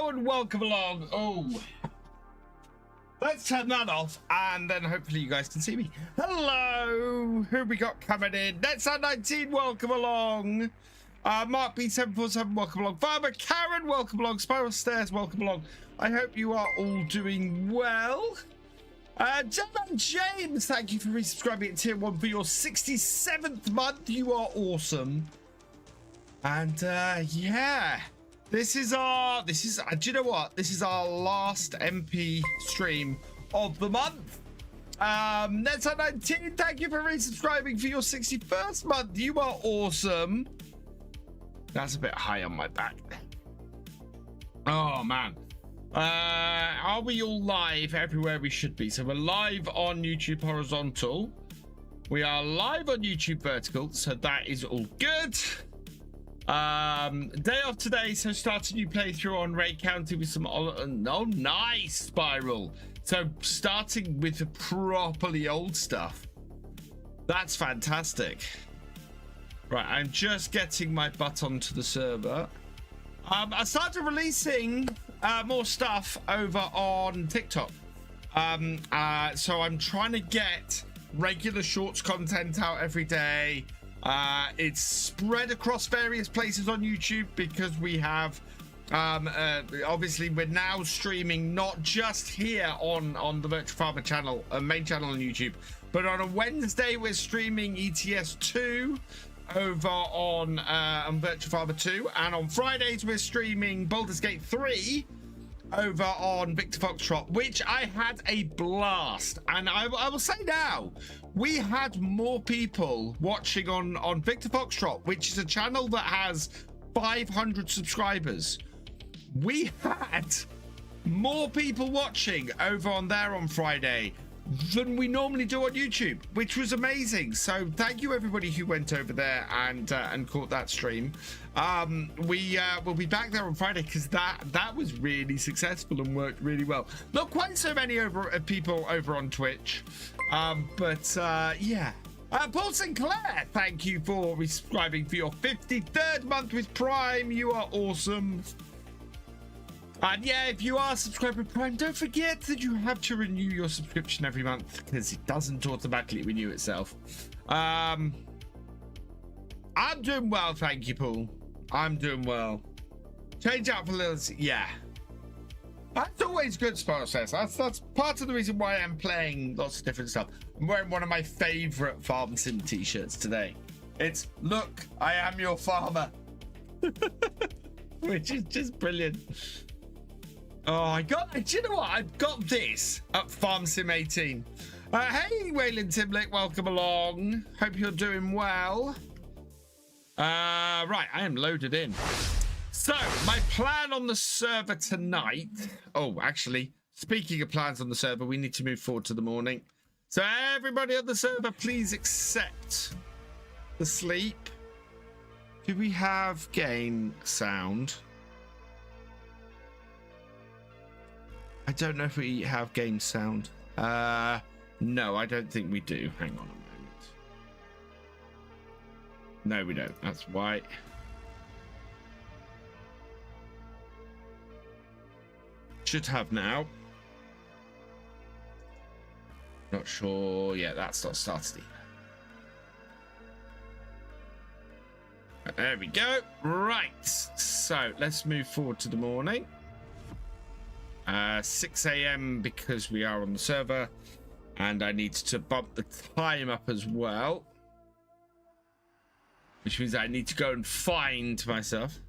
Hello and welcome along. Oh, let's turn that off and then hopefully you guys can see me. Hello, who we got coming in? Netside19, welcome along. Mark B747, welcome along. Farmer Karen, welcome along. Spiral Stairs, welcome along. I hope you are all doing well. Gentleman James, thank you for resubscribing at tier 1 for your 67th month. You are awesome. And yeah, this is do you know what? This is our last MP stream of the month. Netside19, thank you for resubscribing for your 61st month. You are awesome. That's a bit high on my back. Oh man. Are we all live everywhere we should be? So we're live on YouTube horizontal. We are live on YouTube vertical, so that is all good. Day off today, so start a new playthrough on Ray County with some nice Spiral. So starting with the properly old stuff. That's fantastic. Right, I'm just getting my butt onto the server. I started releasing more stuff over on TikTok. So I'm trying to get regular shorts content out every day. It's spread across various places on YouTube because we have obviously we're now streaming not just here on the Virtual Farmer channel, main channel on YouTube, but on a Wednesday we're streaming ETS2 over on Virtual Farmer 2, and on Fridays we're streaming Baldur's Gate 3 over on Victor Foxtrot, which I had a blast. And I will say now, we had more people watching on Victor Foxtrot, which is a channel that has 500 subscribers. We had more people watching over on there on Friday than we normally do on YouTube, which was amazing. So thank you everybody who went over there and caught that stream. We will be back there on Friday because that was really successful and worked really well. Not quite so many people over on Twitch, but yeah. Paul Sinclair, thank you for resubscribing for your 53rd month with Prime. You are awesome. And yeah, if you are subscribed with Prime, don't forget that you have to renew your subscription every month because it doesn't automatically renew itself. I'm doing well, thank you, Paul. I'm doing well. Change out for little, yeah. That's always good, Spiral says. That's part of the reason why I'm playing lots of different stuff. I'm wearing one of my favorite Farm Sim t-shirts today. It's, look, I am your farmer. Which is just brilliant. Oh, do you know what? I've got this at Farm Sim 18. Hey, Wayland Timlick, welcome along. Hope you're doing well. Right, I am loaded in. So, my plan on the server tonight. Oh, actually, speaking of plans on the server, we need to move forward to the morning. So, everybody on the server, please accept the sleep. Do we have game sound? I don't know if we have game sound. No, I don't think we do. Hang on a moment. No, we don't. That's why. Should have now. Not sure. Yeah, that's not started either. There we go. Right. So let's move forward to the morning. 6 a.m. because we are on the server, and I need to bump the time up as well, which means I need to go and find myself.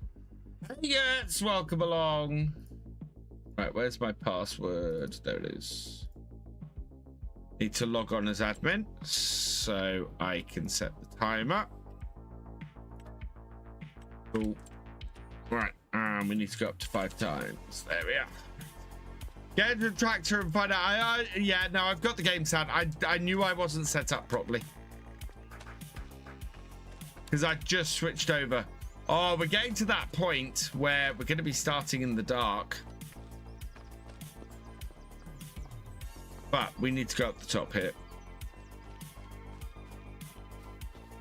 Hey, yes, welcome along. Right, where's my password? There it is. Need to log on as admin so I can set the timer. Cool. Right, we need to go up to 5 times. There we are. Get into the tractor and find out. Yeah, no, I've got the game sound. I knew I wasn't set up properly because I just switched over. Oh, we're getting to that point where we're going to be starting in the dark, but we need to go up the top here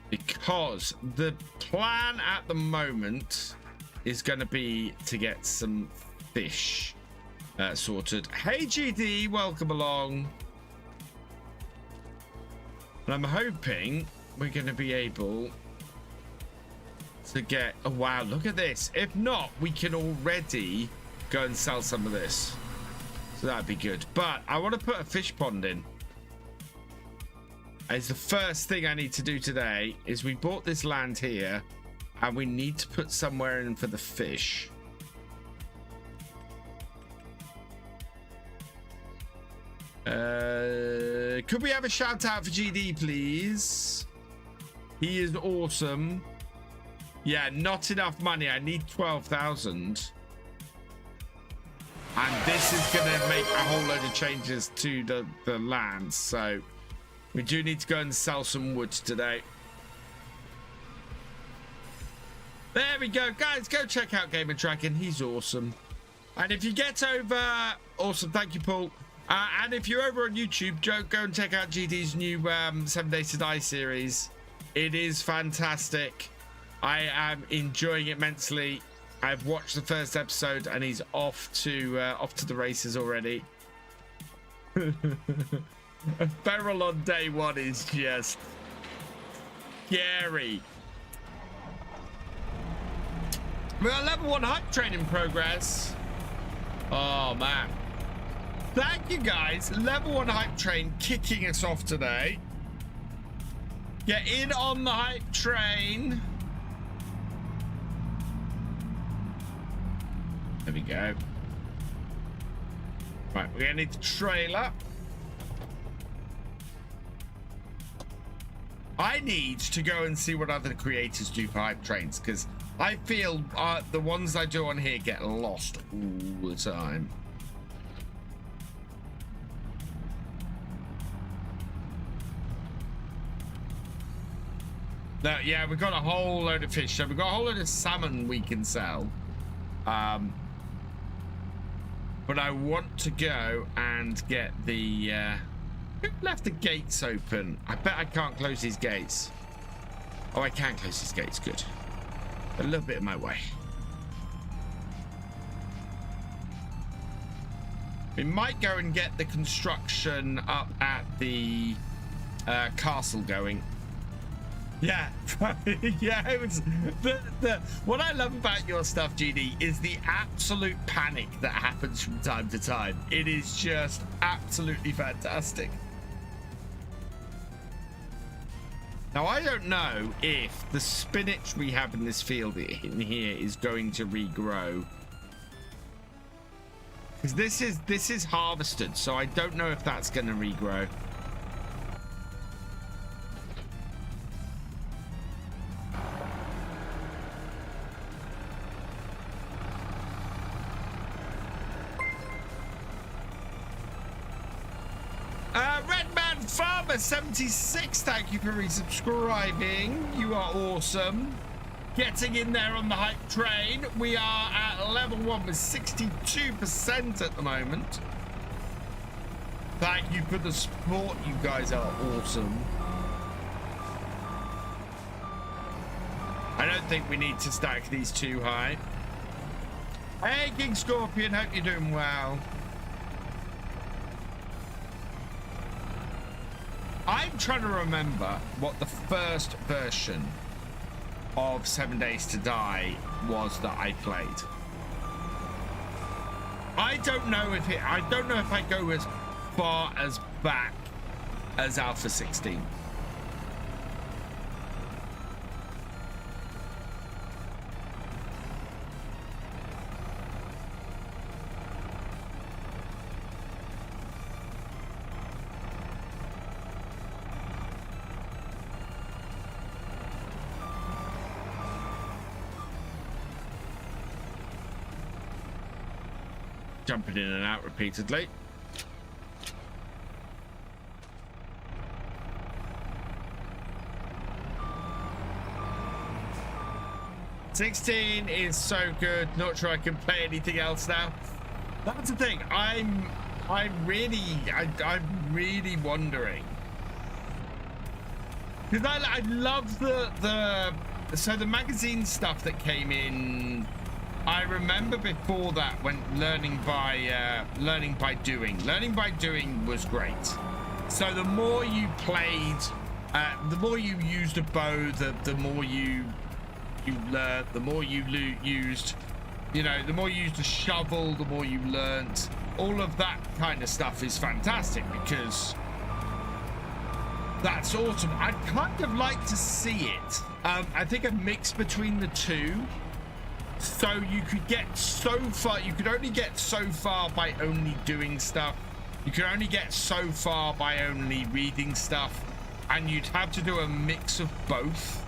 because the plan at the moment is going to be to get some fish sorted. Hey GD, welcome along. And I'm hoping we're going to be able to get... Oh, wow, look at this. If not, we can already go and sell some of this. So that'd be good. But I want to put a fish pond in. As the first thing I need to do today is we bought this land here and we need to put somewhere in for the fish. Could we have a shout out for GD, please? He is awesome. Yeah, not enough money. I need 12,000. And this is going to make a whole load of changes to the land. So we do need to go and sell some wood today. There we go. Guys, go check out Gamer Dragon. He's awesome. And if you get over... Awesome. Thank you, Paul. And if you're over on YouTube, go and check out GD's new 7 Days to Die series. It is fantastic. I am enjoying it immensely. I've watched the first episode and he's off to the races already. A feral on day one is just scary. We got level 1 hype train in progress. Oh man. Thank you guys. Level 1 hype train kicking us off today. Get in on the hype train. There we go. Right, we're gonna need the trailer. I need to go and see what other creators do for hype trains, because I feel the ones I do on here get lost all the time. No, yeah, we've got a whole load of fish. So we've got a whole load of salmon we can sell. But I want to go and get the... who left the gates open? I bet I can't close these gates. Oh, I can close these gates. Good. A little bit in my way. We might go and get the construction up at the castle going. Yeah, yeah. It was what I love about your stuff, GD, is the absolute panic that happens from time to time. It is just absolutely fantastic. Now, I don't know if the spinach we have in this field in here is going to regrow, because this is harvested, so I don't know if that's going to regrow. Redman Farmer 76, thank you for resubscribing. You are awesome. Getting in there on the hype train. We are at level 1 with 62% at the moment. Thank you for the support. You guys are awesome. I don't think we need to stack these too high. Hey, King Scorpion, hope you're doing well. I'm trying to remember what the first version of 7 Days to Die was that I played. I don't know if I go as far as back as Alpha 16. Jumping in and out repeatedly. $16 is so good. Not sure I can play anything else now. That's the thing. I'm really wondering, because I love the magazine stuff that came in I remember before that when learning by doing was great. So the more you played, the more you used a bow, the more you learned, the more you used, you know, the more you used a shovel, the more you learnt. All of that kind of stuff is fantastic because that's awesome. I'd kind of like to see it. I think a mix between the two. So you could get so far, you could only get so far by only doing stuff. You could only get so far by only reading stuff. And you'd have to do a mix of both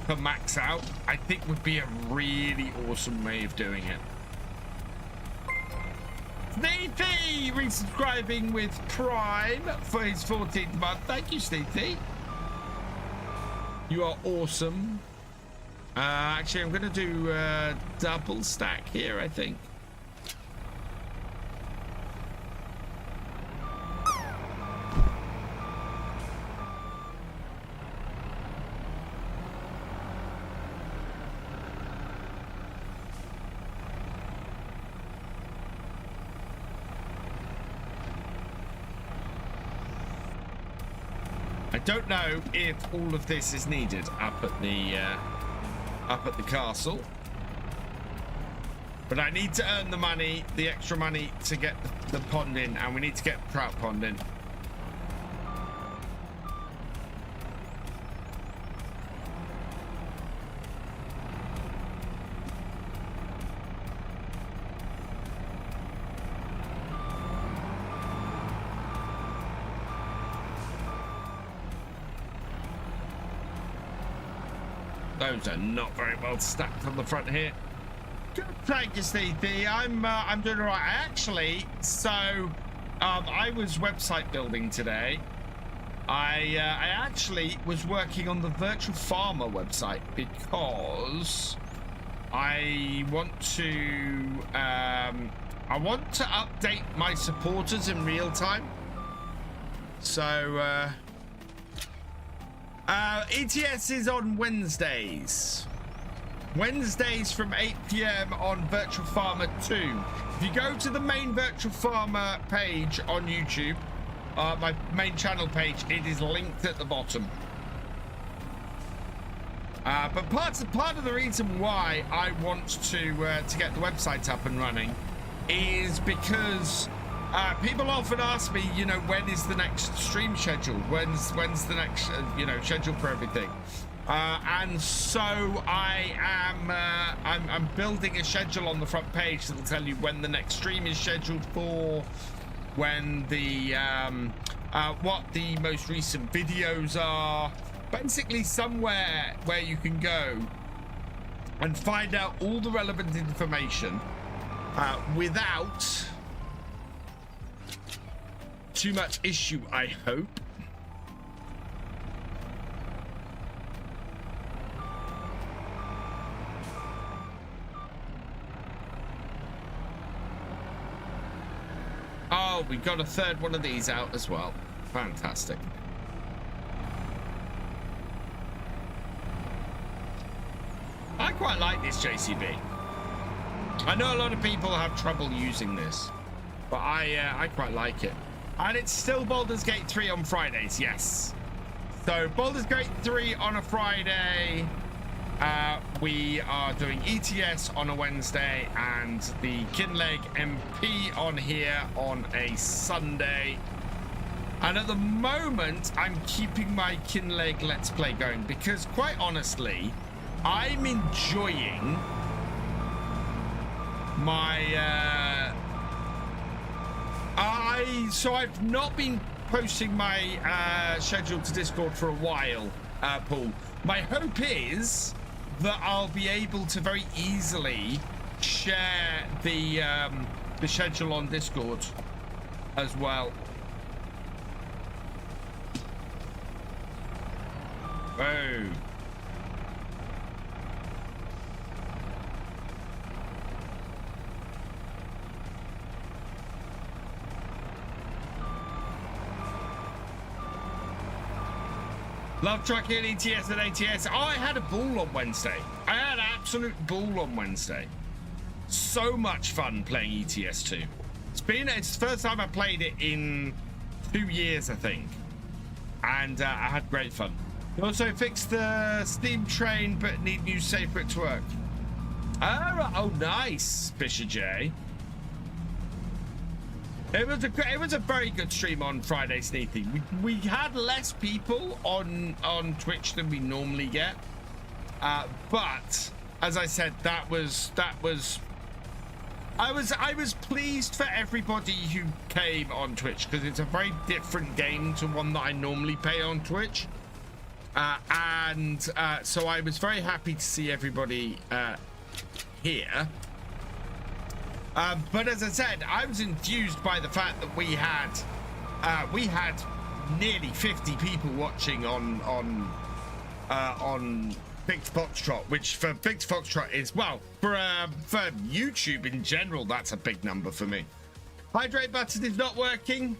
to max out. I think would be a really awesome way of doing it. Sneethy resubscribing with Prime for his 14th month. Thank you, Sneethy. You are awesome. Actually, I'm going to do double stack here, I think. I don't know if all of this is needed up at the castle, but I need to earn the money, the extra money to get the pond in, and we need to get the trout pond in. Those are not very well stacked on the front here. Good, thank you, Stevie. I'm doing all right. Actually, so I was website building today. I actually was working on the virtual farmer website because I want to update my supporters in real time. So ETS is on Wednesdays. Wednesdays from 8 PM on Virtual Farmer 2. If you go to the main Virtual Farmer page on YouTube, my main channel page, it is linked at the bottom. But part of the reason why I want to get the website up and running is because people often ask me, you know, when is the next stream schedule? When's the next, schedule for everything? And so I'm building a schedule on the front page that'll tell you when the next stream is scheduled for, when the what the most recent videos are. Basically somewhere where you can go and find out all the relevant information without too much issue, I hope. Oh, we got a third one of these out as well. Fantastic. I quite like this JCB. I know a lot of people have trouble using this, but I quite like it. And it's still Baldur's Gate 3 on Fridays, yes. So Baldur's Gate 3 on a Friday. We are doing ETS on a Wednesday and the Kinlaig MP on here on a Sunday. And at the moment, I'm keeping my Kinlaig Let's Play going because, quite honestly, I'm enjoying my so I've not been posting my schedule to Discord for a while, Paul. My hope is that I'll be able to very easily share the schedule on Discord as well. Oh. Love trucking, ETS and ATS. Oh, I had a ball on Wednesday. I had an absolute ball on Wednesday. So much fun playing ETS2. It's the first time I played it in 2 years, I think, and I had great fun. They also fixed the steam train, but need new safe for it to work. Oh, nice, Fisher J. It was a very good stream on Friday, Sneethy. We had less people on Twitch than we normally get, but as I said, I was pleased for everybody who came on Twitch, because it's a very different game to one that I normally play on Twitch, so I was very happy to see everybody here. But as I said, I was enthused by the fact that we had nearly 50 people watching on Big Foxtrot, which for Big Foxtrot is, well, for YouTube in general, that's a big number for me. Hydrate button is not working.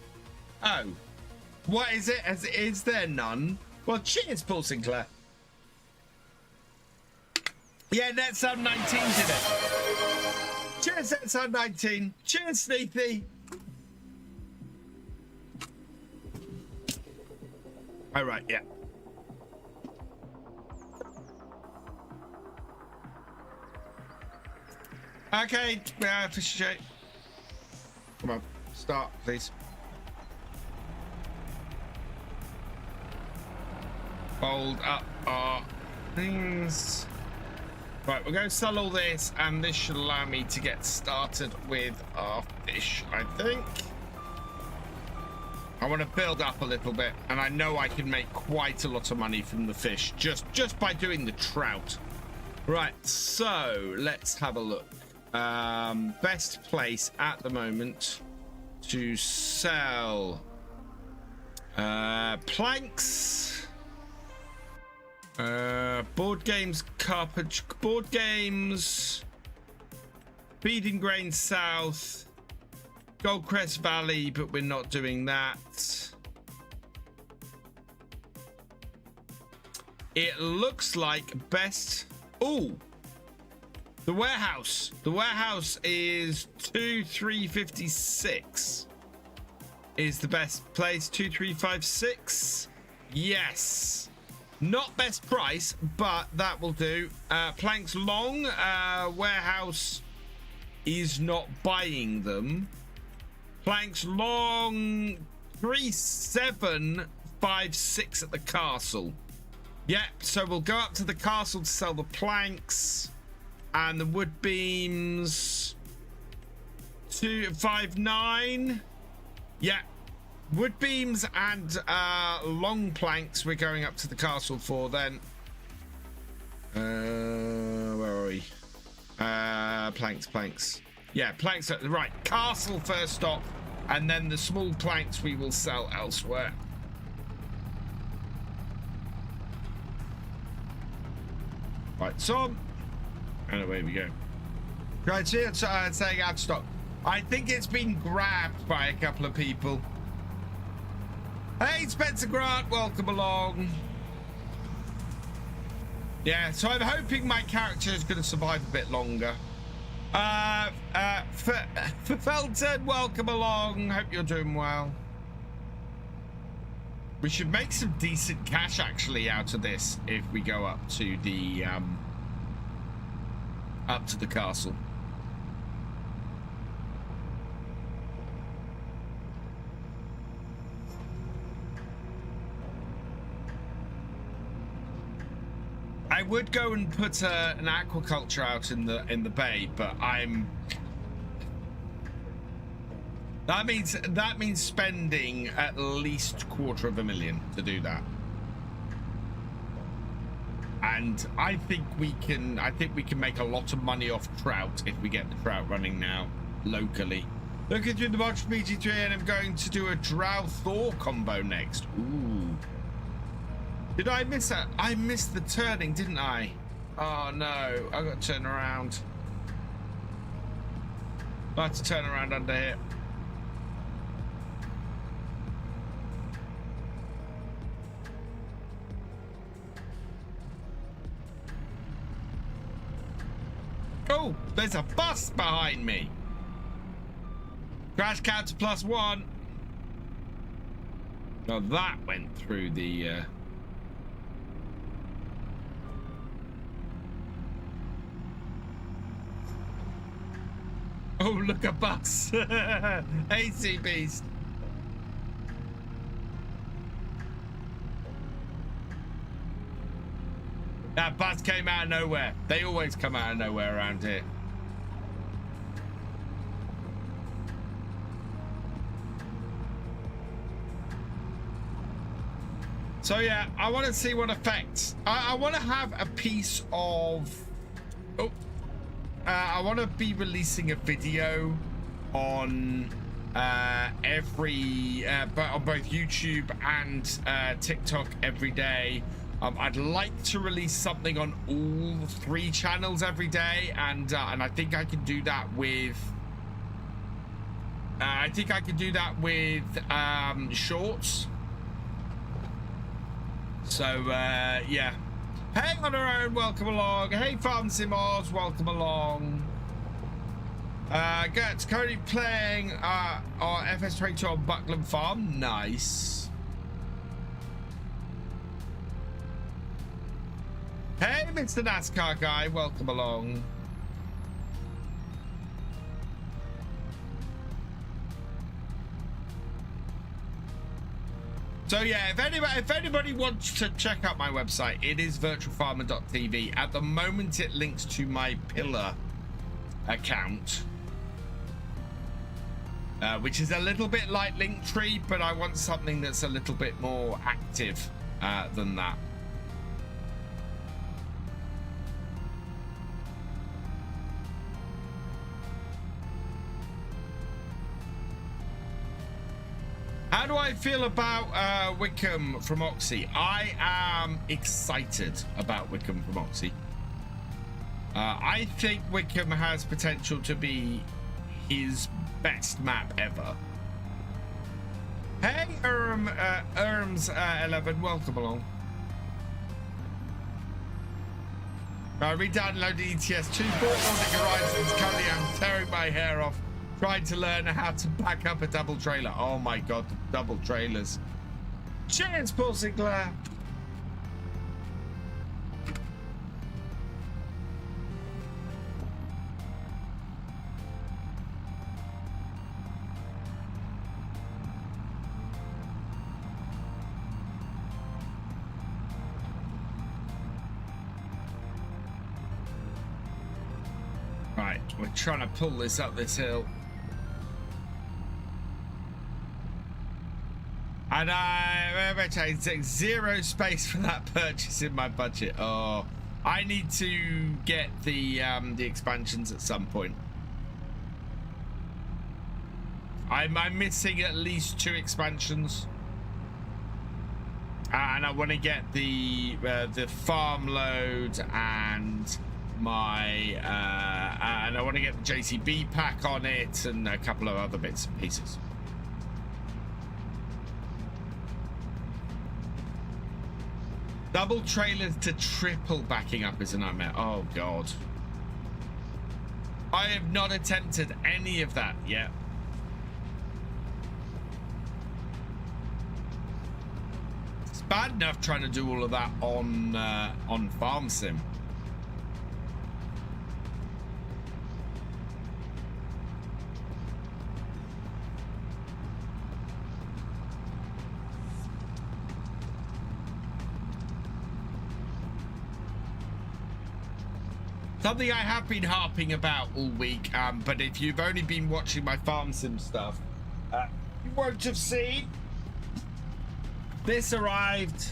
Oh, what is it? Is there none? Well, cheers, Paul Sinclair. Yeah, NetSound 19 did it. Cheers, NetSound 19. Cheers, Sneethy. All right, yeah. Okay, Fisher J. Come on, start, please. Hold up our things. Right, we're going to sell all this, and this should allow me to get started with our fish, I think. I want to build up a little bit, and I know I can make quite a lot of money from the fish just by doing the trout. Right, so let's have a look. Best place at the moment to sell planks, board games, carpet, board games, Feeding Grain South, Goldcrest Valley, but we're not doing that. It looks like best. Oh, the warehouse. The warehouse is 2356. Is the best place 2356? Yes. Not best price, but that will do. Planks long. Warehouse is not buying them. Planks long 3756 at the castle. Yep, so we'll go up to the castle to sell the planks and the wood beams. 259. Yeah, wood beams and long planks we're going up to the castle for then. Where are we? Planks. Yeah, planks. Right, castle first stop, and then the small planks we will sell elsewhere. Right, so and away we go. Right, so it's saying out of stock. I think it's been grabbed by a couple of people. Hey, Spencer Grant, welcome along. Yeah, so I'm hoping my character is going to survive a bit longer. For Felton, welcome along. Hope you're doing well. We should make some decent cash actually out of this if we go up to the castle. I would go and put an aquaculture out in the bay, but that means spending at least $250,000 to do that. And I think we can make a lot of money off trout if we get the trout running now locally. Looking through the box for BG3, and I'm going to do a Drow Thor combo next. Ooh. Did I miss that? I missed the turning, didn't I? Oh no, I got to turn around. I have to turn around under here. Oh, there's a bus behind me. Crash counter +1. Now that went through the... Oh, look, a bus. AC Beast. That bus came out of nowhere. They always come out of nowhere around here. So yeah, I want to see what effects. I want to have a piece of... Oh. I want to be releasing a video on every... on both YouTube and TikTok every day. I'd like to release something on all 3 channels every day, and I think I can do that with shorts. So yeah. Hey, on our own, welcome along. Hey, Farm Simos, welcome along. Gert's currently playing our FS25 on Buckland Farm. Nice. Hey, Mr. NASCAR guy, welcome along. So yeah, if anybody wants to check out my website, it is virtualfarmer.tv. At the moment, it links to my Pillar account, which is a little bit like Linktree, but I want something that's a little bit more active than that. How do I feel about Wickham from Oxy? I am excited about Wickham from Oxy. I think Wickham has potential to be his best map ever. Hey, Erms11, welcome along. I re-downloaded ETS 2, bought Nordic Horizons, currently I'm tearing my hair off. Trying to learn how to back up a double trailer. Oh my god, the double trailers. Cheers, Paul Sinclair. Right, we're trying to pull this up this hill. And I take 0 space for that purchase in my budget. Oh, I need to get the expansions at some point. I'm missing at least 2 expansions, and I want to get the farm load and my and I want to get the JCB pack on it and a couple of other bits and pieces. Double trailers to triple backing up is a nightmare. Oh god. I have not attempted any of that yet. It's bad enough trying to do all of that on Farm Sim. Something I have been harping about all week, but if you've only been watching my Farm Sim stuff, you won't have seen. This arrived.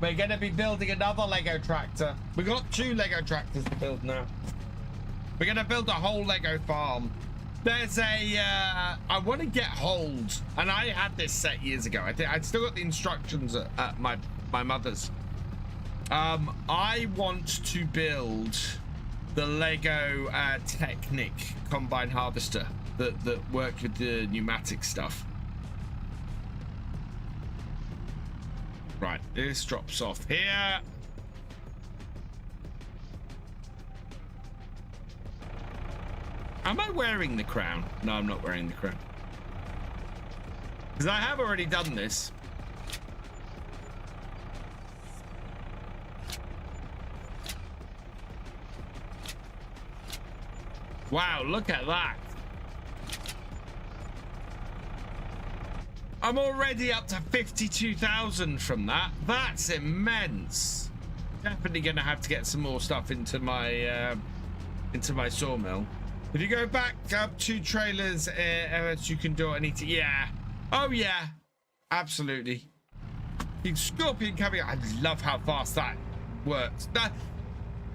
We're going to be building another Lego tractor. We've got 2 Lego tractors to build now. We're going to build a whole Lego farm. There's a, I want to get hold, and I had this set years ago. I think I'd still got the instructions at my mother's. I want to build the Lego Technic combine harvester that worked with the pneumatic stuff. Right, this drops off here. Am I wearing the crown? No, I'm not wearing the crown. Because I have already done this. Wow, look at that. I'm already up to 52,000 from that. That's immense. Definitely going to have to get some more stuff into my sawmill. If you go back up to trailers, you can do anything. Yeah. Oh, yeah. Absolutely. Scorpion coming. I love how fast that works. Now,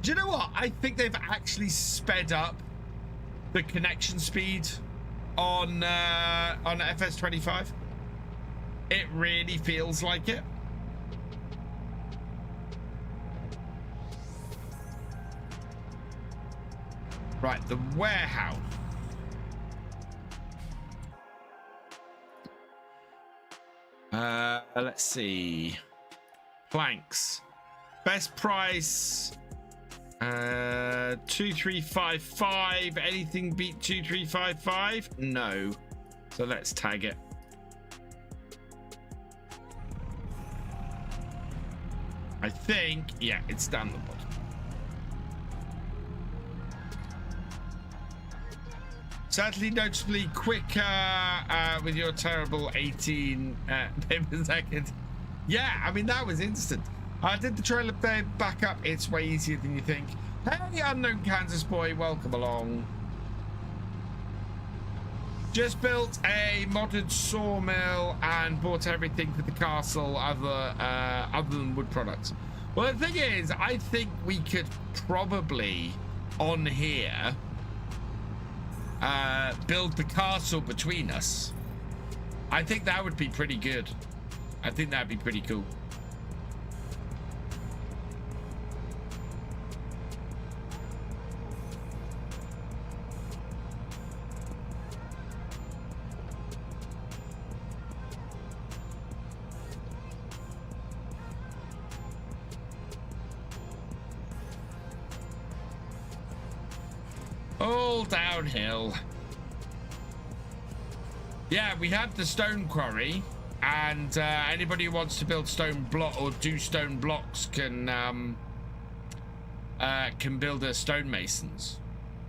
do you know what? I think they've actually sped up the connection speed on FS25. It really feels like it. Right, the warehouse. Let's see. Planks. Best price. 2355. Anything beat 2355? No. So let's tag it. I think, yeah, it's down the bottom. Sadly, noticeably quicker with your terrible 18 per second. Yeah, I mean, that was instant. I did the trailer back up. It's way easier than you think. Hey, unknown Kansas boy, welcome along. Just built a modded sawmill and bought everything for the castle other than wood products. Well, the thing is, I think we could probably on here build the castle between us. I think that would be pretty good. I think that'd be pretty cool. All downhill. Yeah, we have the stone quarry, and anybody who wants to build stone block or do stone blocks can build their stonemasons.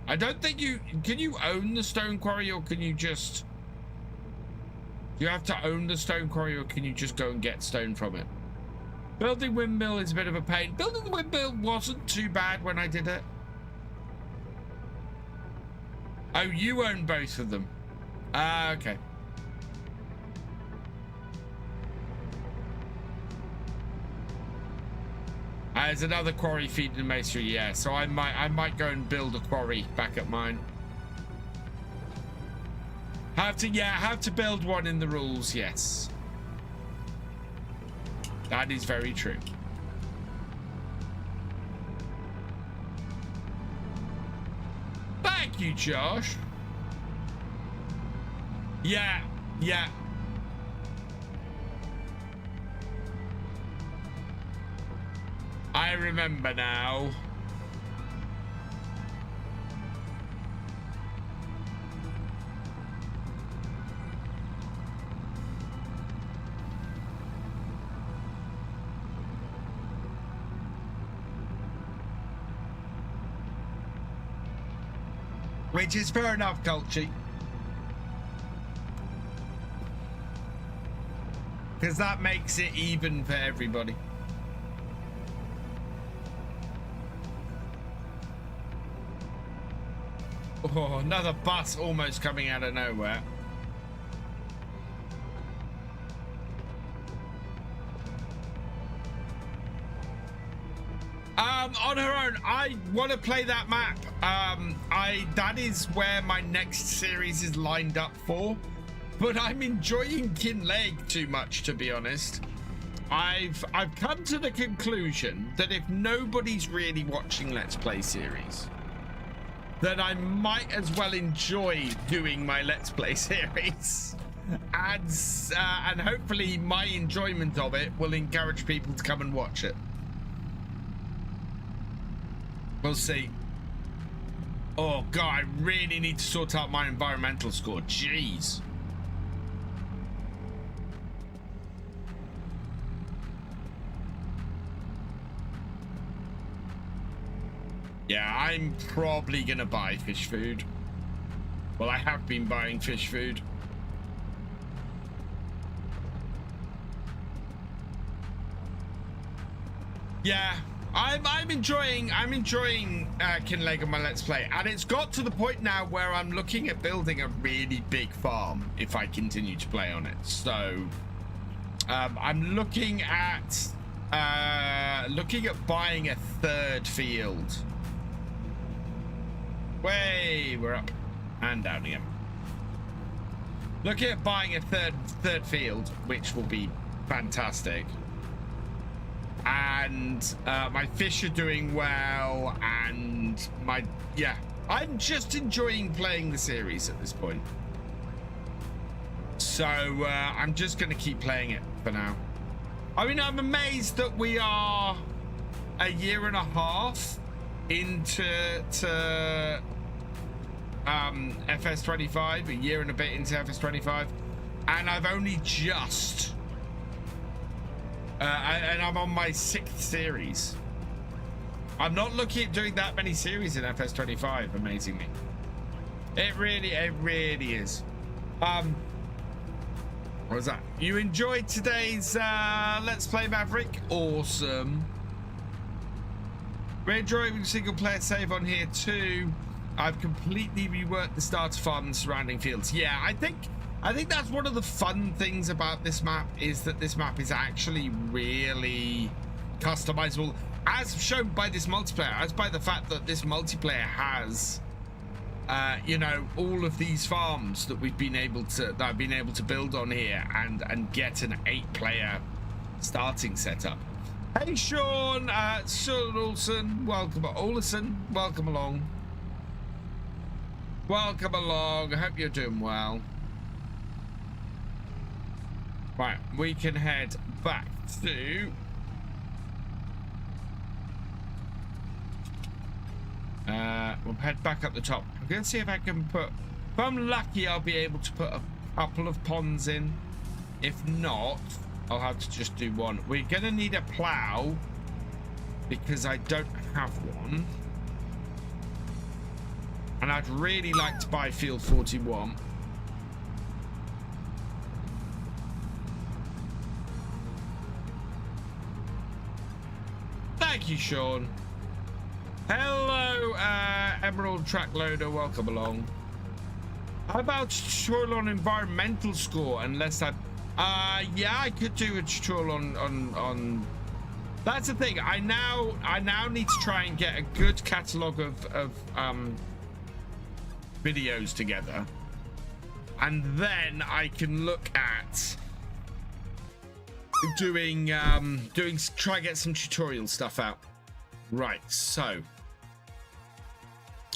I don't think can you own the stone quarry, or can you just, do you have to own the stone quarry, or can you just go and get stone from it? Building windmill is a bit of a pain. Building the windmill wasn't too bad when I did it. Oh, you own both of them. Okay. There's another quarry feeding the masonry, yeah. So I might go and build a quarry back at mine. Have to build one in the rules, yes. That is very true. Thank you, Josh. Yeah. I remember now. Which is fair enough, Culture. Because that makes it even for everybody. Oh, another bus almost coming out of nowhere. On her own, I want to play that map. That is where my next series is lined up for, but I'm enjoying Kinlaig too much, to be honest. I've come to the conclusion that if nobody's really watching Let's Play series, then I might as well enjoy doing my Let's Play series. And hopefully my enjoyment of it will encourage people to come and watch it. We'll see. Oh god, I really need to sort out my environmental score. Jeez. Yeah, I'm probably gonna buy fish food. Well, I have been buying fish food. Yeah, I'm enjoying Kinlaig on my Let's Play, and it's got to the point now where I'm looking at building a really big farm if I continue to play on it. So I'm looking at buying a third field. Way, we're up and down again. Looking at buying a third field, which will be fantastic. And my fish are doing well, and I'm just enjoying playing the series at this point. So I'm just going to keep playing it for now. I mean, I'm amazed that we are a year and a half into FS25, a year and a bit into FS25, and I've only just and I'm on my 6th series. I'm not looking at doing that many series in FS25, amazingly. It really is. What was that? You enjoyed today's Let's Play Maverick? Awesome. We're enjoying single player save on here too. I've completely reworked the starter farm and surrounding fields. Yeah, I think that's one of the fun things about this map, is that this map is actually really customizable, as shown by this multiplayer, as by the fact that this multiplayer has you know, all of these farms that I've been able to build on here and get an 8-player starting setup. Hey Sean, Sean Olsen, welcome. Olsen, welcome along. Welcome along. I hope you're doing well. Right, we can head back to we'll head back up the top. I'm gonna see if I can put, if I'm lucky, I'll be able to put a couple of ponds in. If not, I'll have to just do one. We're gonna need a plow because I don't have one, and I'd really like to buy field 41. Thank you, Sean. Hello, Emerald Track Loader, welcome along. How about tutorial on environmental score? Unless yeah, I could do a tutorial on. That's the thing. I now need to try and get a good catalog of videos together, and then I can look at try and get some tutorial stuff out. Right, so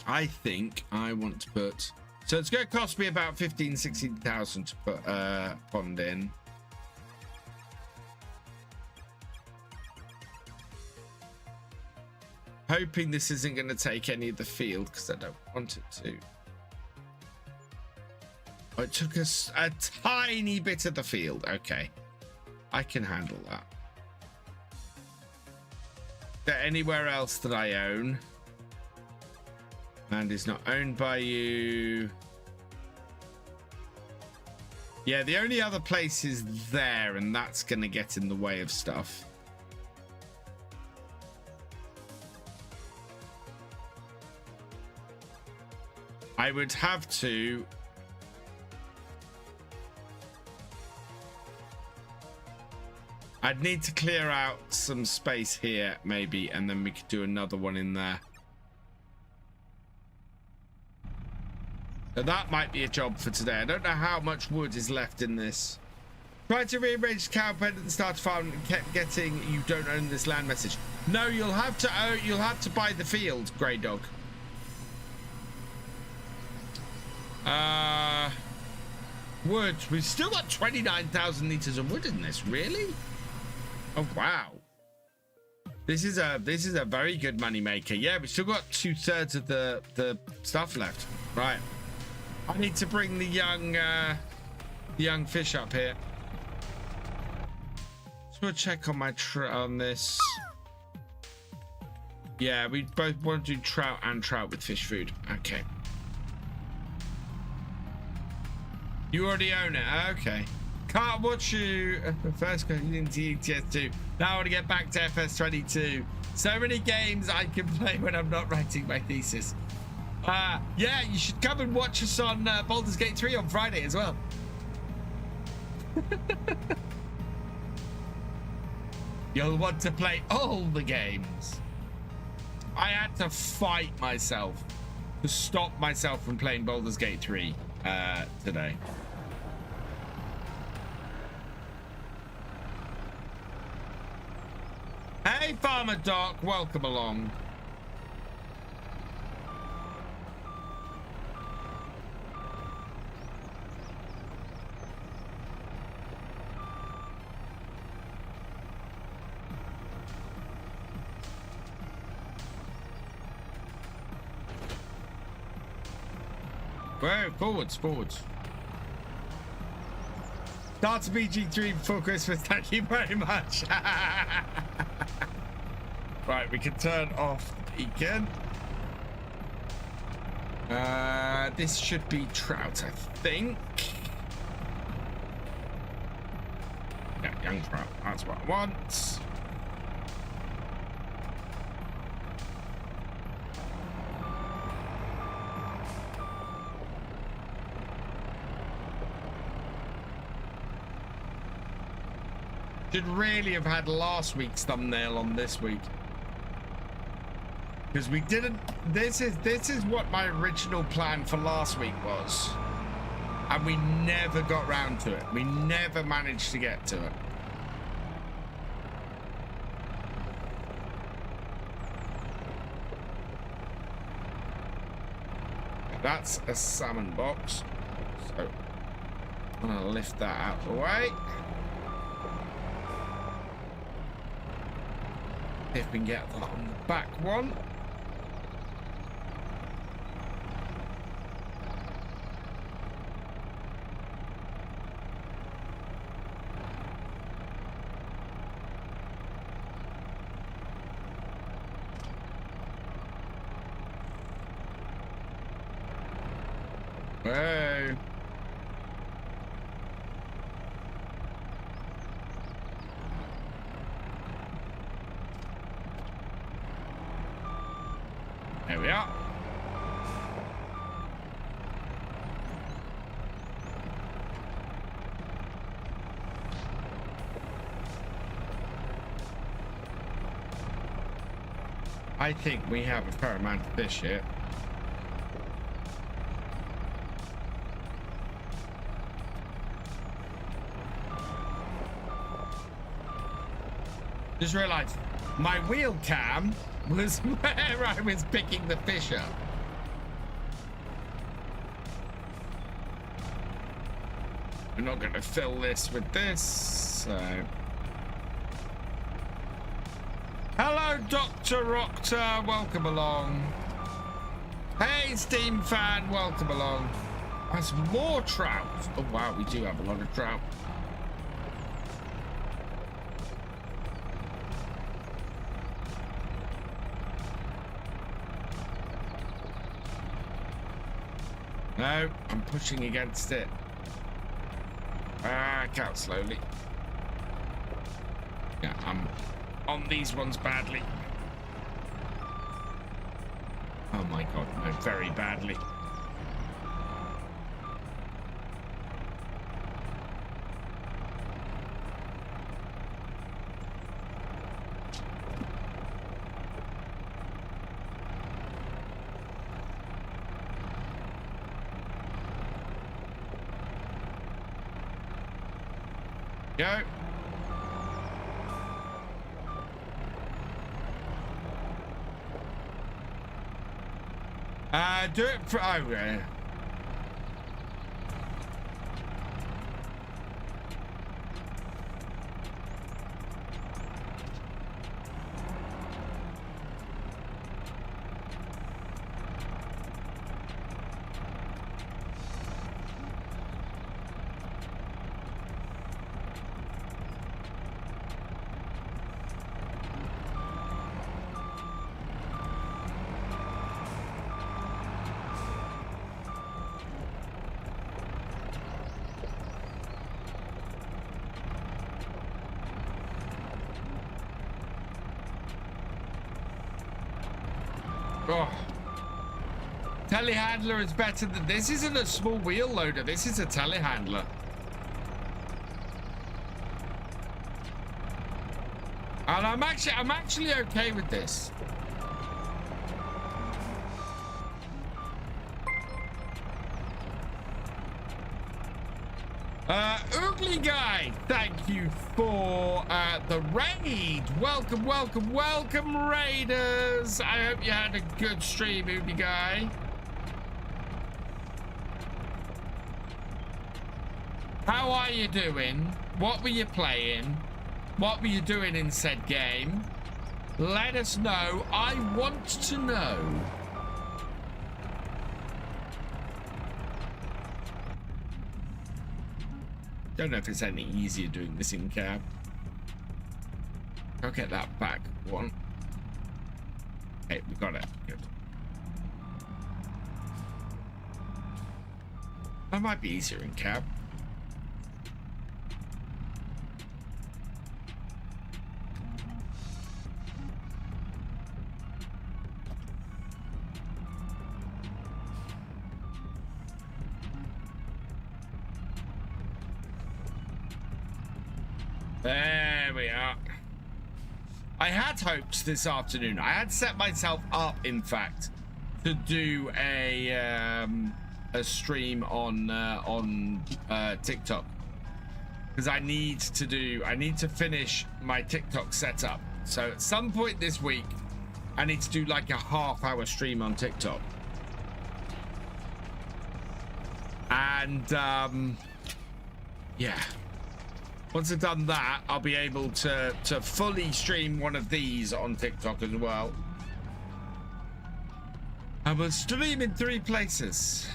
I think I want to put, so it's going to cost me about 16,000 to put a pond in. Hoping this isn't going to take any of the field because I don't want it to. Oh, it took us a tiny bit of the field. Okay, I can handle that. There anywhere else that I own? Land is not owned by you. Yeah, the only other place is there, and that's going to get in the way of stuff. I would have to. I'd need to clear out some space here, maybe, and then we could do another one in there. So that might be a job for today. I don't know how much wood is left in this. Try to rearrange the cow pen at the start of farm and kept getting "you don't own this land" message. No, you'll have to buy the field, Grey Dog. Wood. We've still got 29,000 liters of wood in this. Really? Oh wow. This is a very good money maker. Yeah, we've still got 2/3 of the stuff left. Right. I need to bring the young fish up here. Just want to check on my on this. Yeah, we both want to do trout and trout with fish food. Okay. You already own it. Okay. Can't watch you first going into ETS2. Now I want to get back to FS22. So many games I can play when I'm not writing my thesis. Yeah, you should come and watch us on Baldur's Gate 3 on Friday as well. You'll want to play all the games. I had to fight myself to stop myself from playing Baldur's Gate 3 today. Hey, Farmer Doc, welcome along. Whoa, forwards. Start to BG3 before Christmas, thank you very much. Right, we can turn off the beacon. This should be trout, I think. Yeah, young trout, that's what I want. Should really have had last week's thumbnail on this week, because we didn't. This is what my original plan for last week was, and we never got round to it. We never managed to get to it. That's a salmon box, so I'm gonna lift that out of the way. If we can get that on the back one. Hey. There we are. I think we have a fair amount of fish here. Just realized my wheel cam was where I was picking the fish up. We're not going to fill this with this, so. Hello, Dr. Roctor, welcome along. Hey, Steam fan, welcome along. There's more trout. Oh, wow, we do have a lot of trout. No, I'm pushing against it. Count slowly. Yeah, I'm on these ones badly. Oh my god, no, very badly. Go. Do it for okay. Oh. Telehandler is better than this. Isn't a small wheel loader. This is a telehandler. And I'm actually okay with this. Ugly Guy, thank you for the raid. Welcome, welcome, welcome, raiders. I hope you had a good stream, Ugly Guy. How are you doing? What were you playing? What were you doing in said game? Let us know. I want to know. Don't know if it's any easier doing this in cab. I'll get that back one. Hey, we got it. Good. That might be easier in cab. There we are. I had hoped this afternoon. I had set myself up, in fact, to do a stream on TikTok, because I need to finish my TikTok setup. So at some point this week, I need to do like a half-hour stream on TikTok. And yeah. Once I've done that, I'll be able to fully stream one of these on TikTok as well. I will stream in 3 places.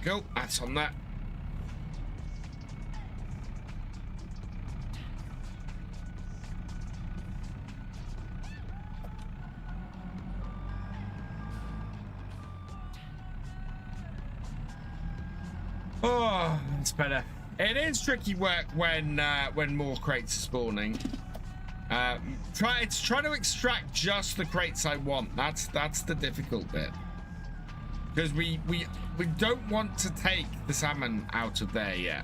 Go, that's on that. Oh, it's better. It is tricky work when more crates are spawning. It's trying to extract just the crates I want. That's the difficult bit. Because we don't want to take the salmon out of there yet.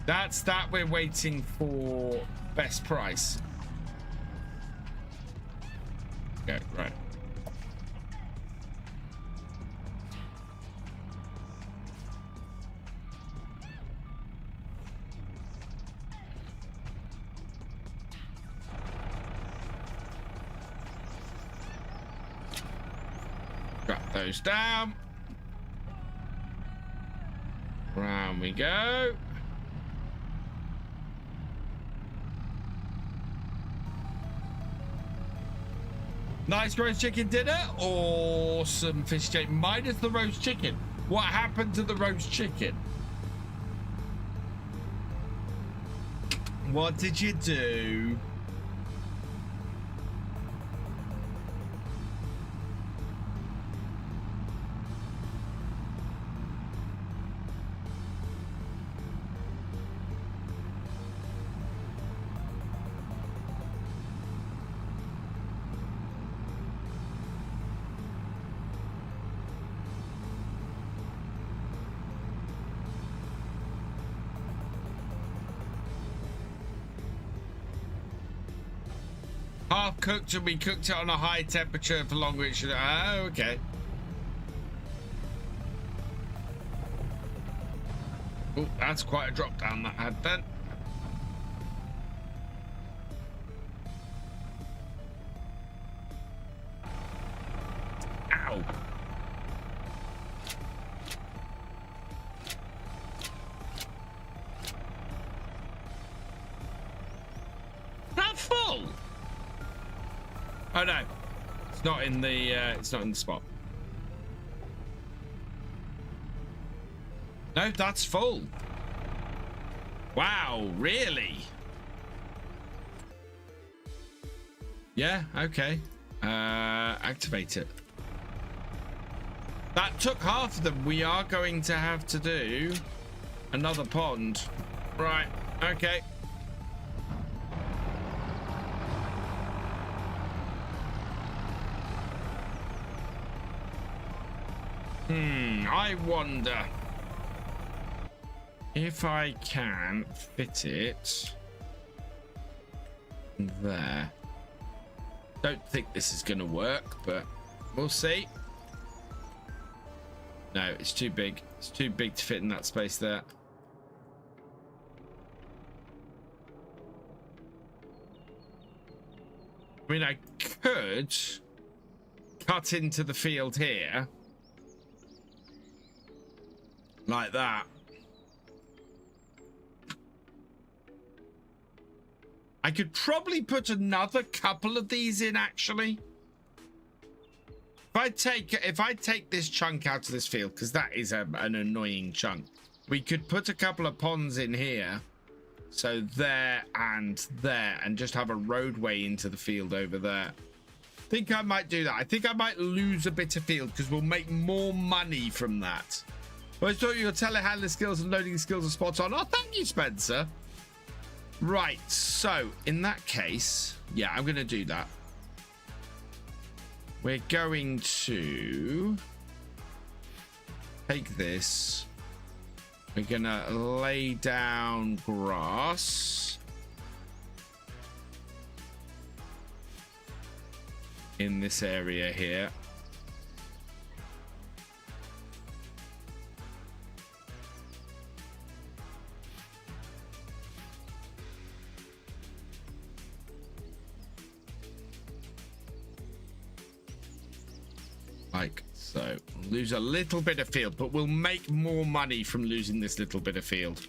That we're waiting for best price. Okay, right. Drop those down. Round we go. Nice roast chicken dinner. Awesome fish cake. Minus the roast chicken. What happened to the roast chicken? What did you do? Half cooked, and we cooked it on a high temperature for longer. It should. Oh, okay. Oh, that's quite a drop down that had then. Ow. that full? Oh no, it's not in the. It's not in the spot. No, that's full. Wow, really? Yeah, okay. Activate it. That took half of them. We are going to have to do another pond. Right, okay. I wonder if I can fit it there. Don't think this is gonna work, but we'll see. No, it's too big. It's too big to fit in that space there. I mean, I could cut into the field here like that. I could probably put another couple of these in, actually. If I take this chunk out of this field, because that is an annoying chunk, we could put a couple of ponds in here, so there, and just have a roadway into the field over there. I think I might do that. I think I might lose a bit of field because we'll make more money from that. Well, I thought your telehandler skills and loading skills are spot on. Oh, thank you, Spencer. Right, so in that case, yeah, I'm going to do that. We're going to take this. We're going to lay down grass in this area here. Like so. Lose a little bit of field, but we'll make more money from losing this little bit of field.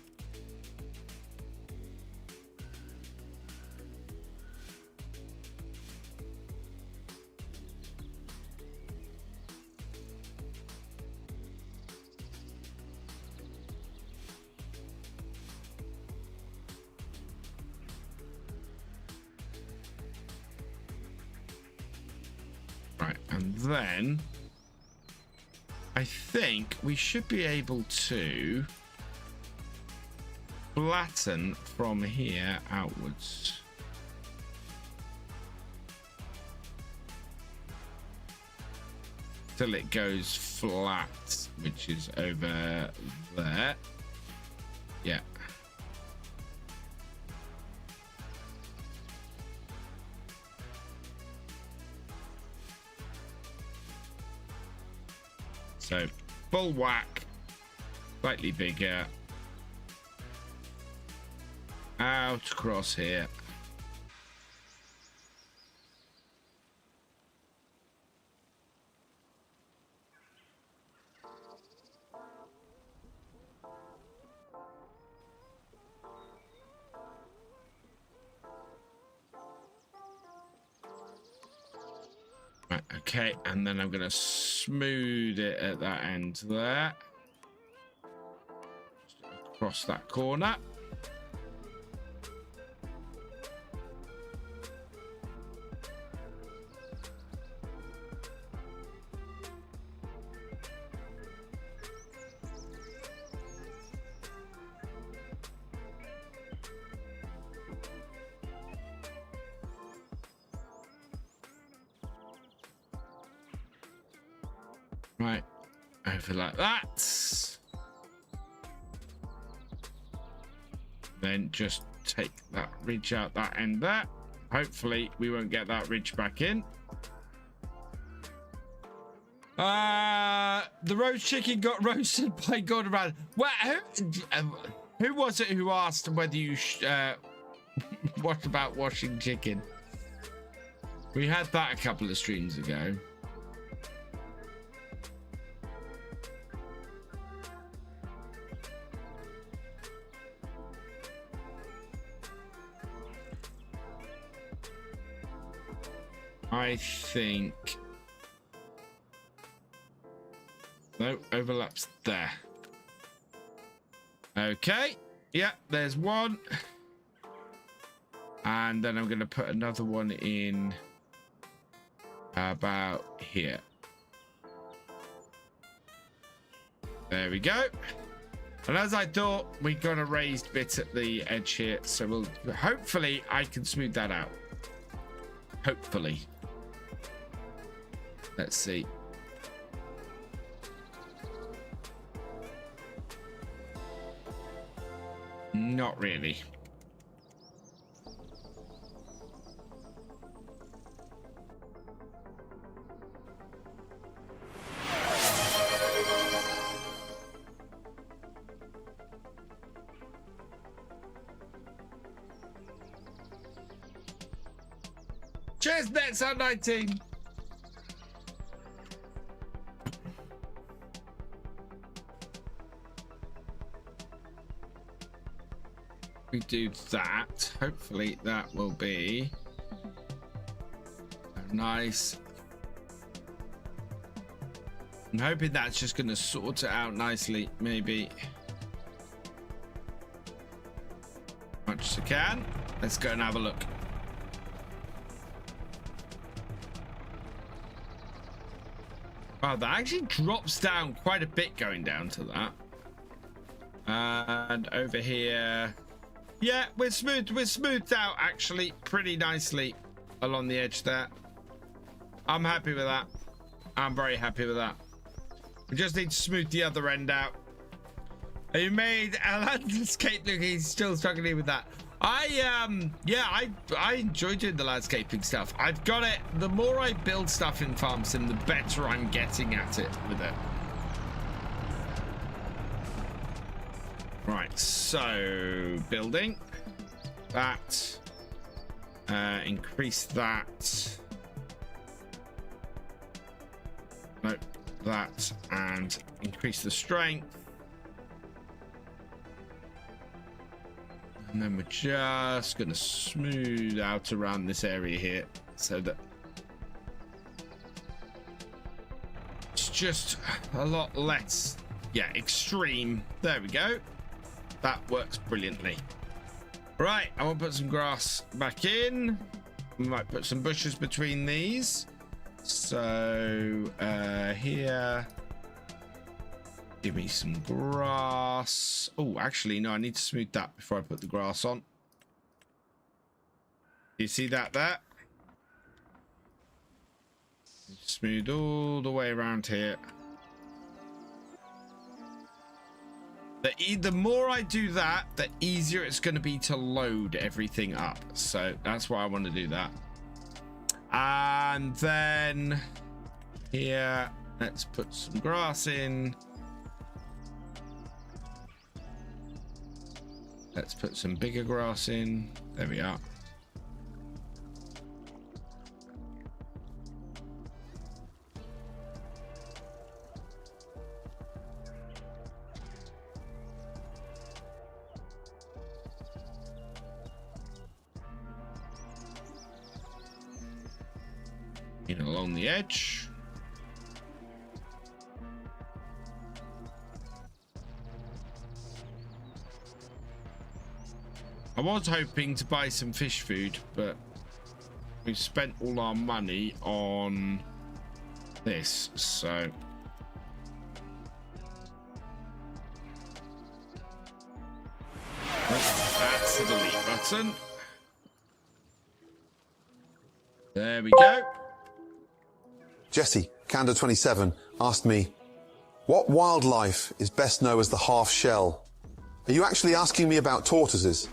Right, and then I think we should be able to flatten from here outwards. Till it goes flat, which is over there. Yeah. So full whack, slightly bigger, out across here. Right, okay, and then I'm going to smooth it at that end there. Just across that corner. Right, over like that. Then just take that ridge out that end there. Hopefully we won't get that ridge back in. The roast chicken got roasted by Gordon Brown. Well, who was it who asked whether you what about washing chicken? We had that a couple of streams ago. I think... No, overlaps there. Okay. Yeah, there's one. And then I'm going to put another one in about here. There we go. And as I thought, we got a raised bit at the edge here. So we'll hopefully I can smooth that out. Hopefully. Let's see. Not really. Cheers, Nets on 19. We do that. Hopefully that will be nice. I'm hoping that's just going to sort it out nicely. Maybe much as I can. Let's go and have a look. Wow, that actually drops down quite a bit going down to that. And over here, yeah, we're smoothed out actually pretty nicely along the edge there. I'm happy with that. I'm very happy with that. We just need to smooth the other end out. You made a landscape look. He's still struggling with that. Yeah, I enjoy doing the landscaping stuff. I've got it. The more I build stuff in Farm Sim, the better I'm getting at it with it. Right, so building that, increase that. Nope, that, and increase the strength. And then we're just going to smooth out around this area here so that it's just a lot less, yeah, extreme. There we go. That works brilliantly. Right, I want to put some grass back in. We might put some bushes between these. So here, give me some grass. Oh, actually, no, I need to smooth that before I put the grass on. You see that there? Smooth all the way around here. The more I do that, the easier it's going to be to load everything up. So that's why I want to do that. And then here, let's put some grass in. Let's put some bigger grass in. There we are. In along the edge. I was hoping to buy some fish food, but we've spent all our money on this, so that's the delete button. There we go. Jesse, Candor27, asked me, what wildlife is best known as the half shell? Are you actually asking me about tortoises?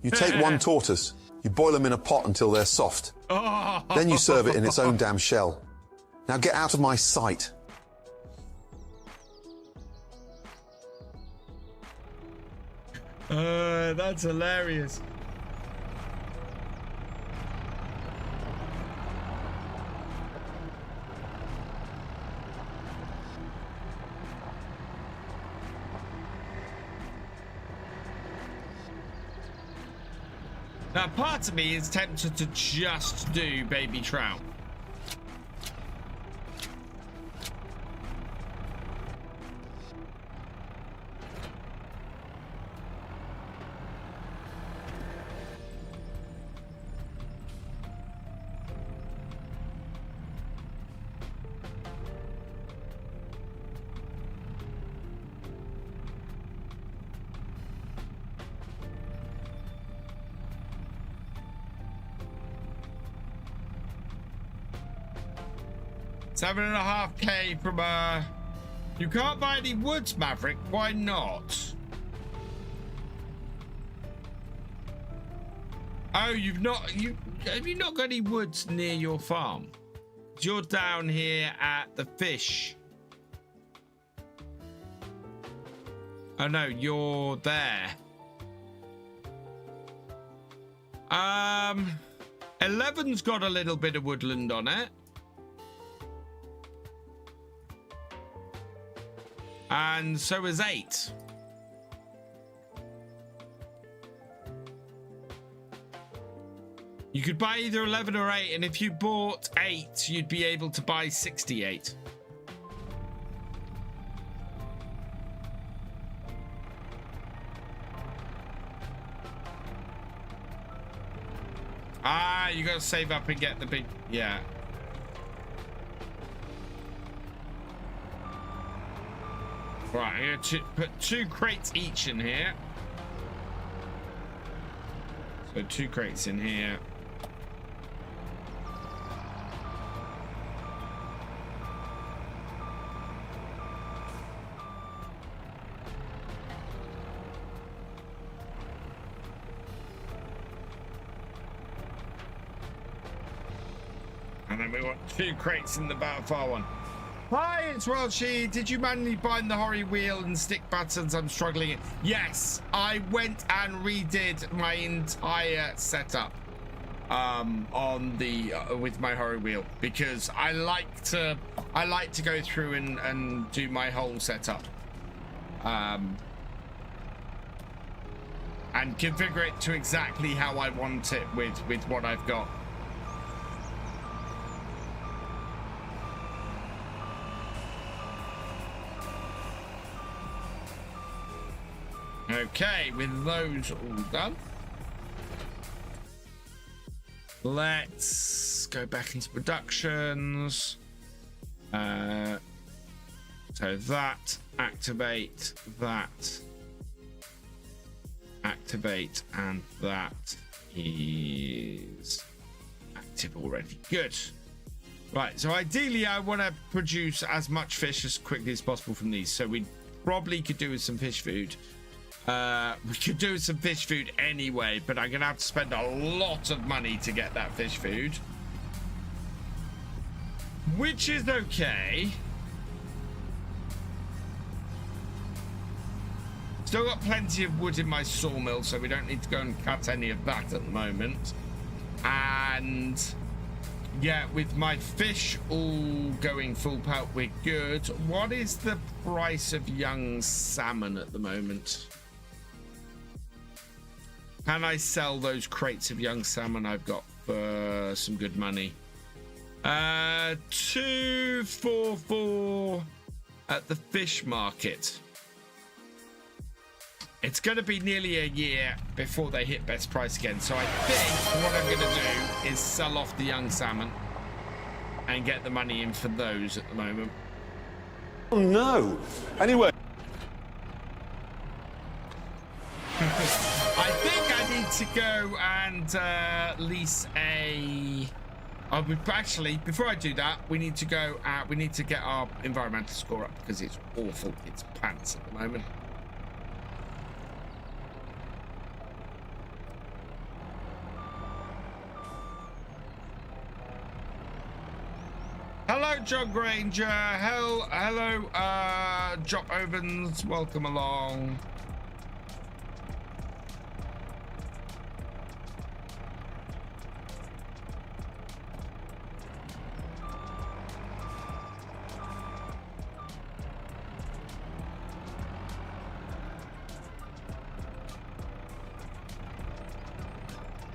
You take one tortoise, you boil them in a pot until they're soft. Then you serve it in its own damn shell. Now get out of my sight. That's hilarious. Now, part of me is tempted to just do baby trout. 7.5K from you can't buy any woods, Maverick. Why not? Oh, have you not got any woods near your farm? You're down here at the fish. Oh no, you're there. 11's got a little bit of woodland on it. And so is 8. You could buy either 11 or 8, and if you bought 8, you'd be able to buy 68. Ah, you gotta save up and get the big, yeah. Right, I'm gonna put 2 crates each in here. So 2 crates in here. And then we want 2 crates in the Battlefire one. Hi, it's Welshie. Did you manually bind the Horry wheel and stick buttons? I'm struggling. Yes, I went and redid my entire setup on the with my Horry wheel, because I like to go through and do my whole setup and configure it to exactly how I want it with what I've got. Okay, with those all done, let's go back into productions. So that, activate, and that is active already. Good. Right, so ideally I want to produce as much fish as quickly as possible from these, so we probably could do with some fish food. We could do some fish food anyway, but I'm gonna have to spend a lot of money to get that fish food, which is okay. Still got plenty of wood in my sawmill, so we don't need to go and cut any of that at the moment. And yeah, with my fish all going full pelt, we're good. What is the price of young salmon at the moment? Can I sell those crates of young salmon I've got for some good money? 244 at the fish market. It's going to be nearly a year before they hit best price again. So I think what I'm going to do is sell off the young salmon and get the money in for those at the moment. Oh no. Anyway. I think I need to go and lease a... actually, before I do that, we need to go out. We need to get our environmental score up because it's awful. It's pants at the moment. Hello, John Granger. Hello, Jock Ovens. Welcome along.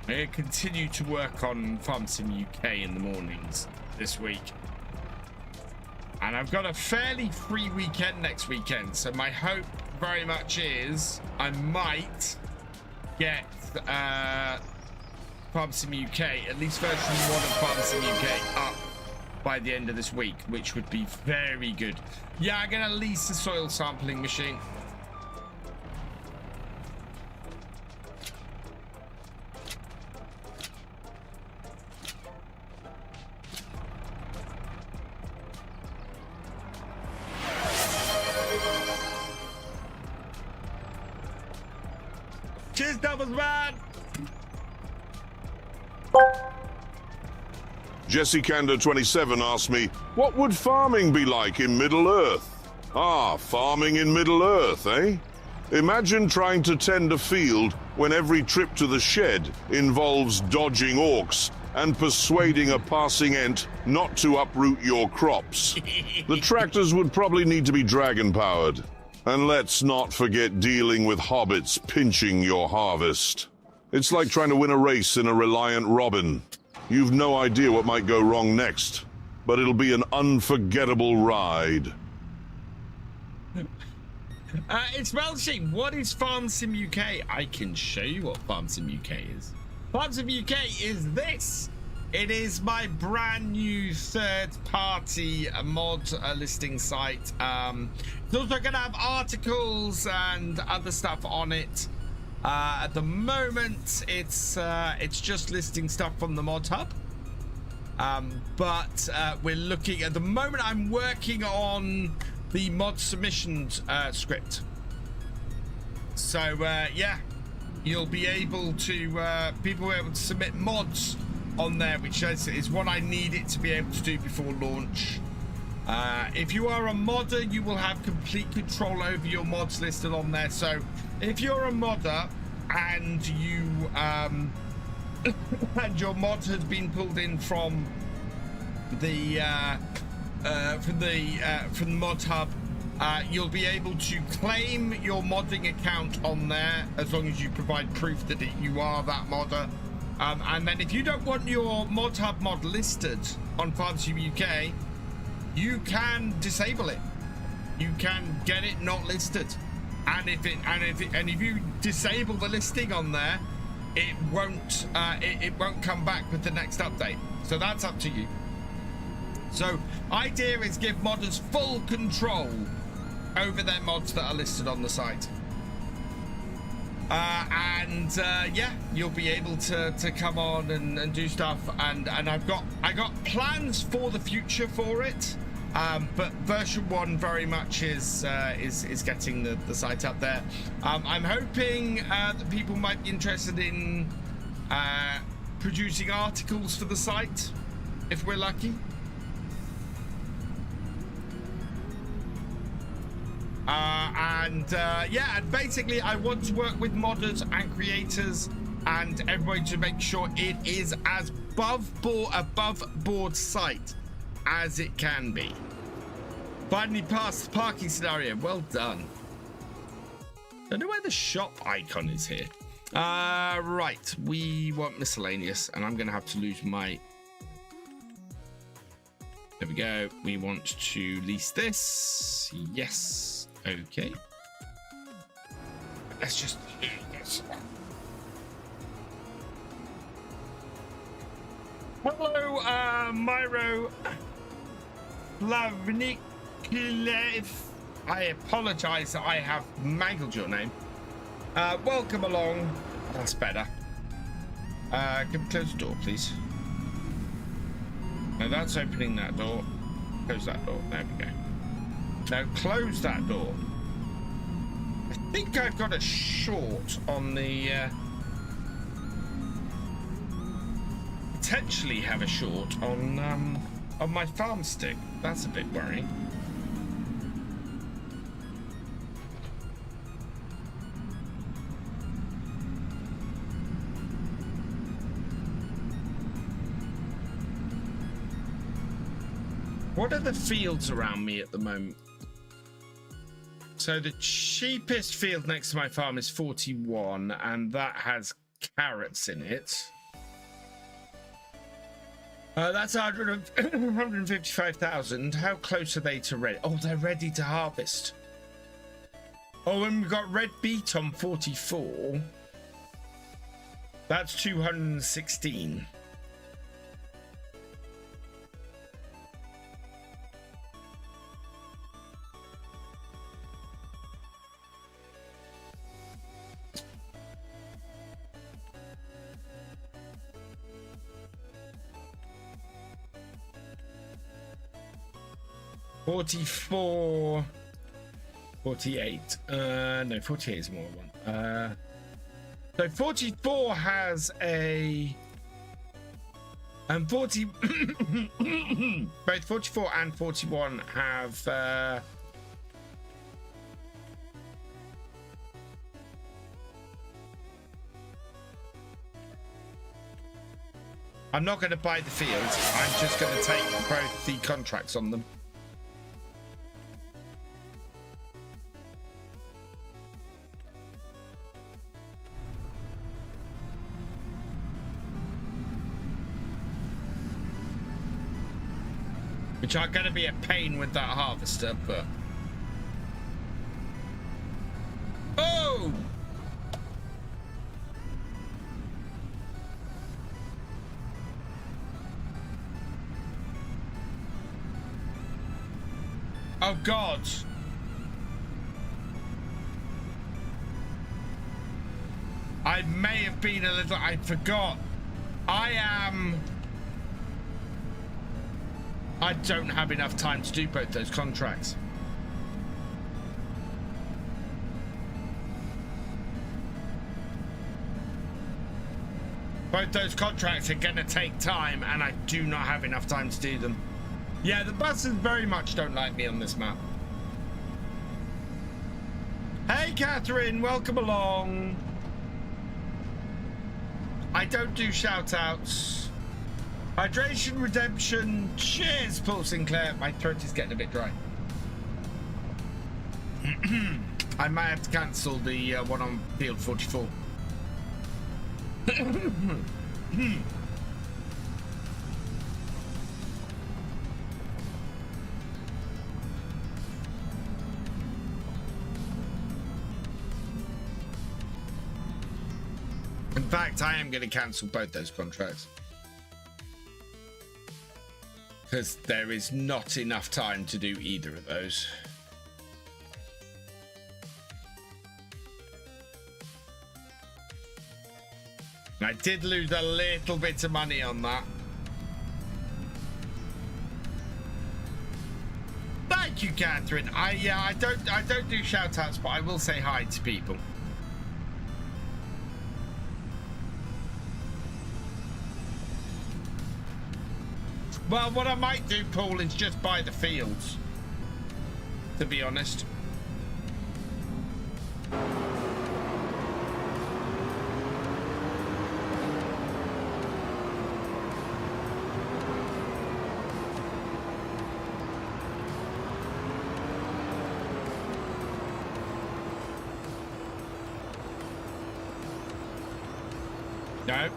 I continue to work on Farm Sim UK in the mornings this week. And I've got a fairly free weekend next weekend, so my hope very much is I might get Farm Sim UK, at least version 1 of Farm Sim UK, up by the end of this week, which would be very good. Yeah, I'm gonna lease a soil sampling machine. Cheers, Doubles Man. Jesse Cando 27 asked me, what would farming be like in Middle Earth? Ah, farming in Middle Earth, eh? Imagine trying to tend a field when every trip to the shed involves dodging orcs and persuading a passing ent not to uproot your crops. The tractors would probably need to be dragon-powered. And let's not forget dealing with hobbits pinching your harvest. It's like trying to win a race in a Reliant Robin. You've no idea what might go wrong next, but it'll be an unforgettable ride. It's Welshing. What is Farm Sim UK? I can show you what Farm Sim UK is. Farm Sim UK is this. It is my brand new third-party mod listing site. It's also going to have articles and other stuff on it. At the moment, it's just listing stuff from the mod hub. But we're looking at the moment. I'm working on the mod submissions script. So yeah, you'll be able to people will be able to submit mods on there, which is what I need it to be able to do before launch. If you are a modder, you will have complete control over your mods listed on there. So if you're a modder and you and your mod has been pulled in from the mod hub, you'll be able to claim your modding account on there as long as you provide proof that you are that modder. And then if you don't want your mod hub mod listed on FarmSim UK, you can disable it. You can get it not listed. And if you disable the listing on there, it won't come back with the next update. So that's up to you. So idea is give modders full control over their mods that are listed on the site. Yeah, you'll be able to come on and do stuff, and I got plans for the future for it, but version 1 very much is getting the site up there. I'm hoping that people might be interested in producing articles for the site if we're lucky. Yeah, and basically I want to work with modders and creators and everybody to make sure it is as above board site as it can be. Finally passed the parking scenario. Well done. I don't know where the shop icon is here. Right, we want miscellaneous, and I'm gonna have to lose my... There we go. We want to lease this. Yes. Okay. Let's just do this. Hello, Myro Lavnik. I apologize that I have mangled your name. Welcome along. That's better. Can we close the door, please? No, that's opening that door. Close that door. There we go. Now close that door. I think I've got a short on the... potentially have a short on my farm stick. That's a bit worrying. What are the fields around me at the moment? So the cheapest field next to my farm is 41, and that has carrots in it. That's 155,000. How close are they to ready? Oh, they're ready to harvest. Oh, and we've got red beet on 44. That's 216. $44, 48. No, 48 is more one. So 44 has a... And 40... both 44 and 41 have... I'm not going to buy the fields. I'm just going to take both the contracts on them. Which are going to be a pain with that harvester, but... Oh! Oh, God. I may have been a little... I forgot. I don't have enough time to do both those contracts. Both those contracts are going to take time, and I do not have enough time to do them. Yeah, the buses very much don't like me on this map. Hey, Catherine, welcome along. I don't do shout-outs. Hydration, redemption. Cheers, Paul Sinclair. My throat is getting a bit dry. I might have to cancel the one on field 44. In fact, I am going to cancel both those contracts. Because there is not enough time to do either of those. I did lose a little bit of money on that. Thank you, Catherine. I don't do shout outs, but I will say hi to people. Well, what I might do, Paul, is just buy the fields, to be honest. No.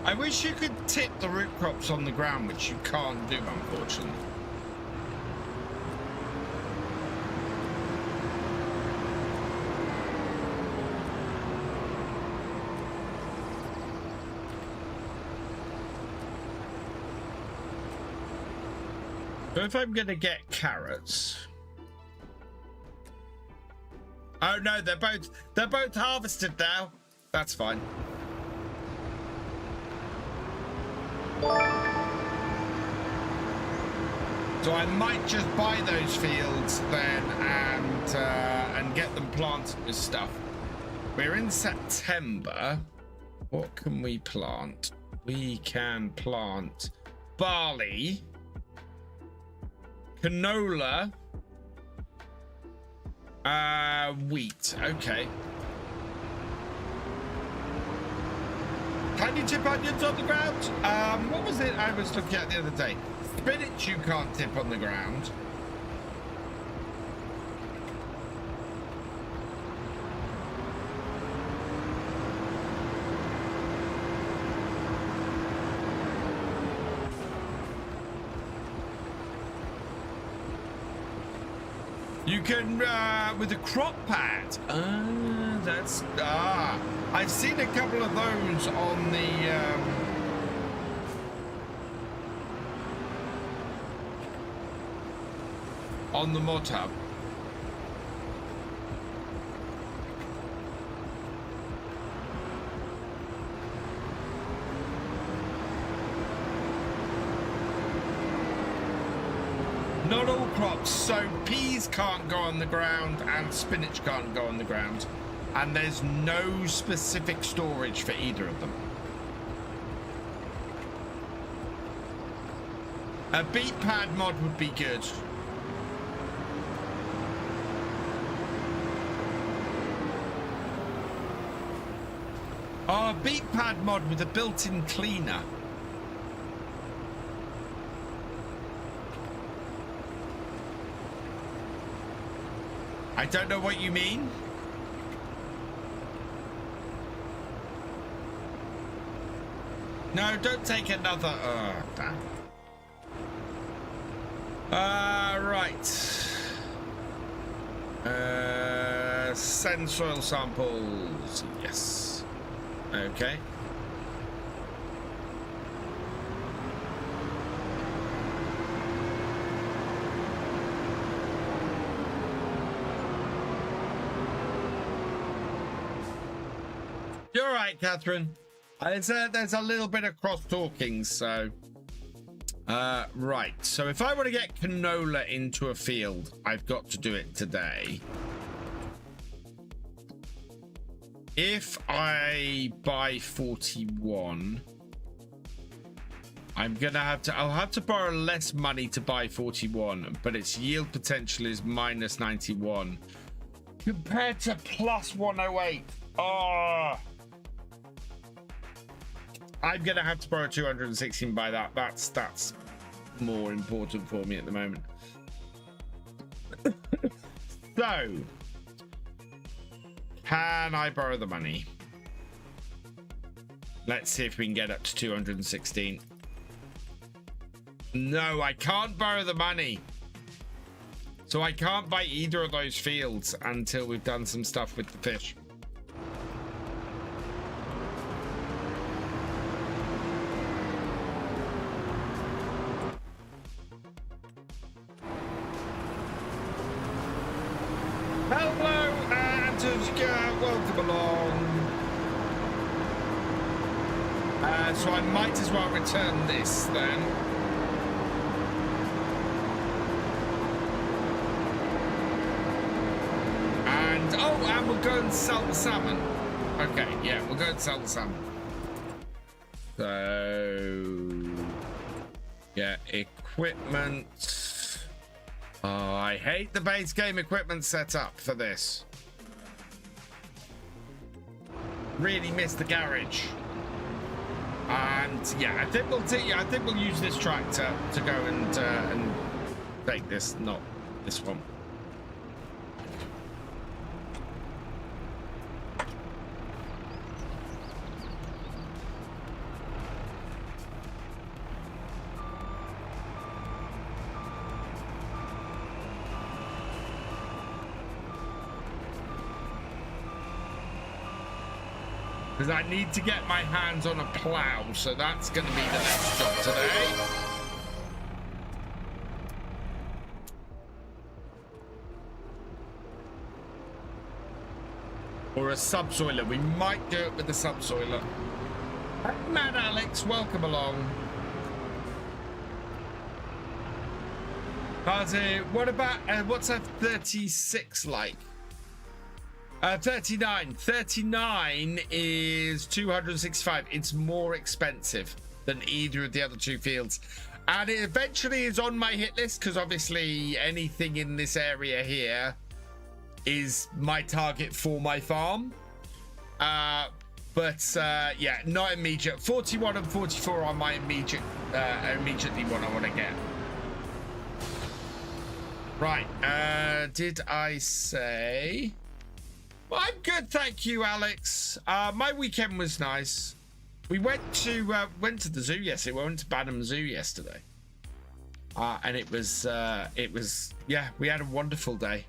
I wish you could tip the root crops on the ground, which you can't do, unfortunately. So if I'm gonna get carrots... Oh no, they're both harvested now. That's fine. So I might just buy those fields then and get them planted with stuff. We're in September. What can we plant? We can plant barley, canola, wheat. Okay. Can you tip onions on the ground? What was it I was looking at the other day? Spinach you can't tip on the ground. You can with a crop pad. I've seen a couple of those on the mod hub. Not all crops, so peas can't go on the ground and spinach can't go on the ground, and there's no specific storage for either of them. A beet pad mod would be good. Oh, a beet pad mod with a built-in cleaner. I don't know what you mean. No, don't take another. Oh, damn. Right. Send soil samples. Yes. Okay. You're right, Catherine. There's a little bit of cross talking, so right. So if I want to get canola into a field, I've got to do it today. If I buy 41, I'll have to borrow less money to buy 41, but its yield potential is minus 91 compared to plus 108. Oh, I'm gonna have to borrow 216 by that. That's more important for me at the moment. So, can I borrow the money? Let's see if we can get up to 216. No, I can't borrow the money. So I can't buy either of those fields until we've done some stuff with the fish. Hello, Antarctica. Welcome along. So I might as well return this then. And we'll go and sell the salmon. Okay, yeah, we'll go and sell the salmon. So, yeah, equipment. Oh, I hate the base game equipment setup for this. Really miss the garage. And yeah, I think we'll use this tractor to go and take this, not this one. Because I need to get my hands on a plow, so that's going to be the next job today. Or a subsoiler. We might do it with the subsoiler. Hey, Mad Alex, welcome along. What about, what's a 36 like? 39 is 265. It's more expensive than either of the other two fields, and it eventually is on my hit list because obviously anything in this area here is my target for my farm, but yeah, not immediate. 41 and 44 are my immediately what I want to get. Right, did I say? Well, I'm good, thank you, Alex. My weekend was nice. We went to the zoo yesterday. We went to Badham Zoo yesterday, and it was yeah, we had a wonderful day.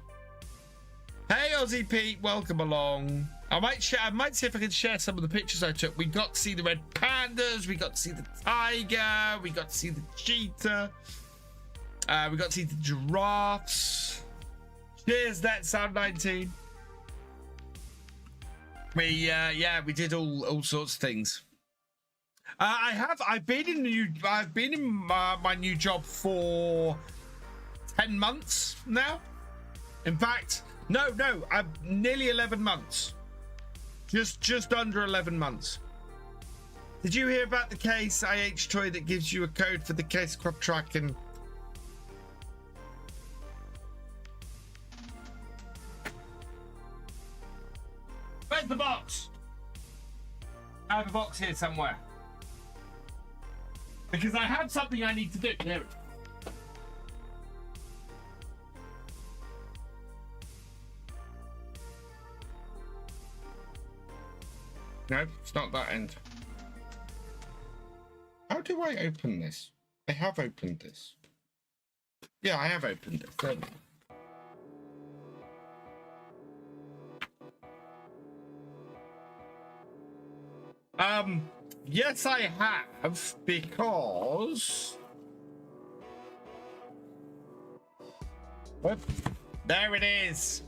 Hey, Aussie Pete, welcome along. I might see if I can share some of the pictures I took. We got to see the red pandas, we got to see the tiger, we got to see the cheetah, we got to see the giraffes. Cheers, that Sound 19. We did all sorts of things. I've been in my new job for 10 months now. In fact, no, I'm nearly 11 months. Just under 11 months. Did you hear about the case IH toy that gives you a code for the case crop track and where's the box? I have a box here somewhere. Because I have something I need to do. There it is. No, it's not that end. How do I open this? I have opened this. Yeah, I have opened it. There we go. Yes, I have, because... Whoop. There it is.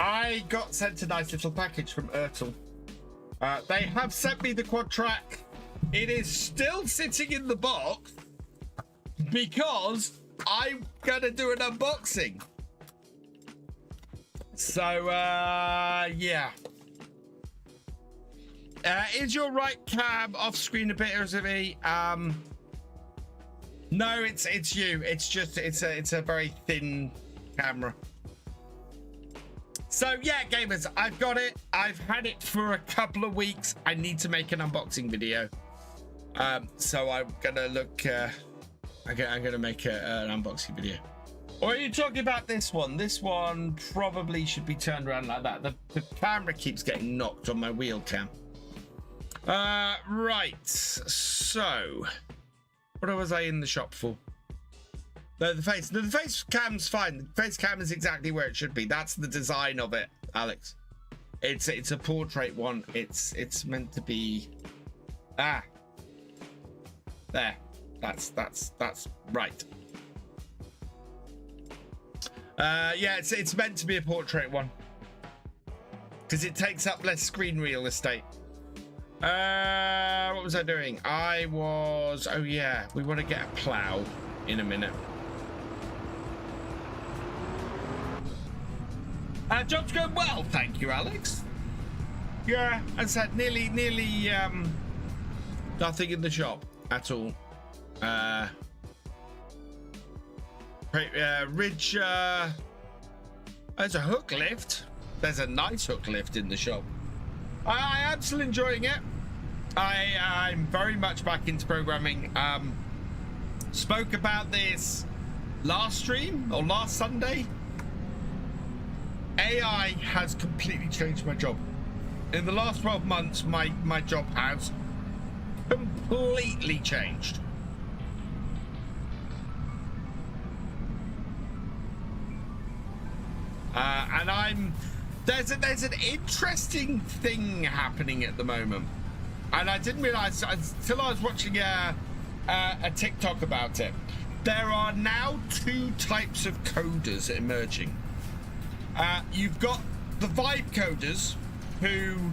I got sent a nice little package from Ertel. They have sent me the quad track. It is still sitting in the box because I'm gonna do an unboxing. So, yeah. Is your right cam off screen a bit, or is it me? No, it's you. It's just it's a very thin camera. So yeah, gamers, I've got it. I've had it for a couple of weeks. I need to make an unboxing video. So I'm gonna look. I'm gonna make an unboxing video. Or are you talking about this one? This one probably should be turned around like that. The camera keeps getting knocked on my wheel cam. Right. So, what was I in the shop for? No, the face cam's fine. The face cam is exactly where it should be. That's the design of it, Alex. It's a portrait one. It's meant to be. There. That's right. Yeah, it's meant to be a portrait one because it takes up less screen real estate. What was I doing? Oh yeah, we want to get a plow in a minute. Job's going well, thank you, Alex. Yeah, as I said, nearly nothing in the shop at all. Ridge, there's a hook lift. There's a nice hook lift in the shop. I am still enjoying it. I'm very much back into programming. Spoke about this last stream or last Sunday. AI has completely changed my job. In the last 12 months, my job has completely changed. And there's an interesting thing happening at the moment, and I didn't realize until I was watching a TikTok about it. There are now two types of coders emerging. You've got the vibe coders who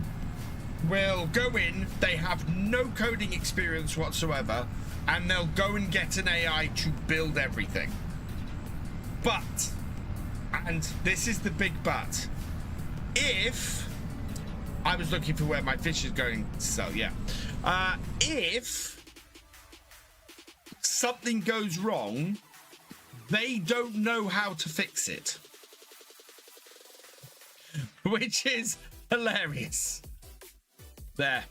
will go in, they have no coding experience whatsoever, and they'll go and get an AI to build everything. But, and this is the big but, if I was looking for where my fish is going, so yeah, if something goes wrong, they don't know how to fix it, which is hilarious. There.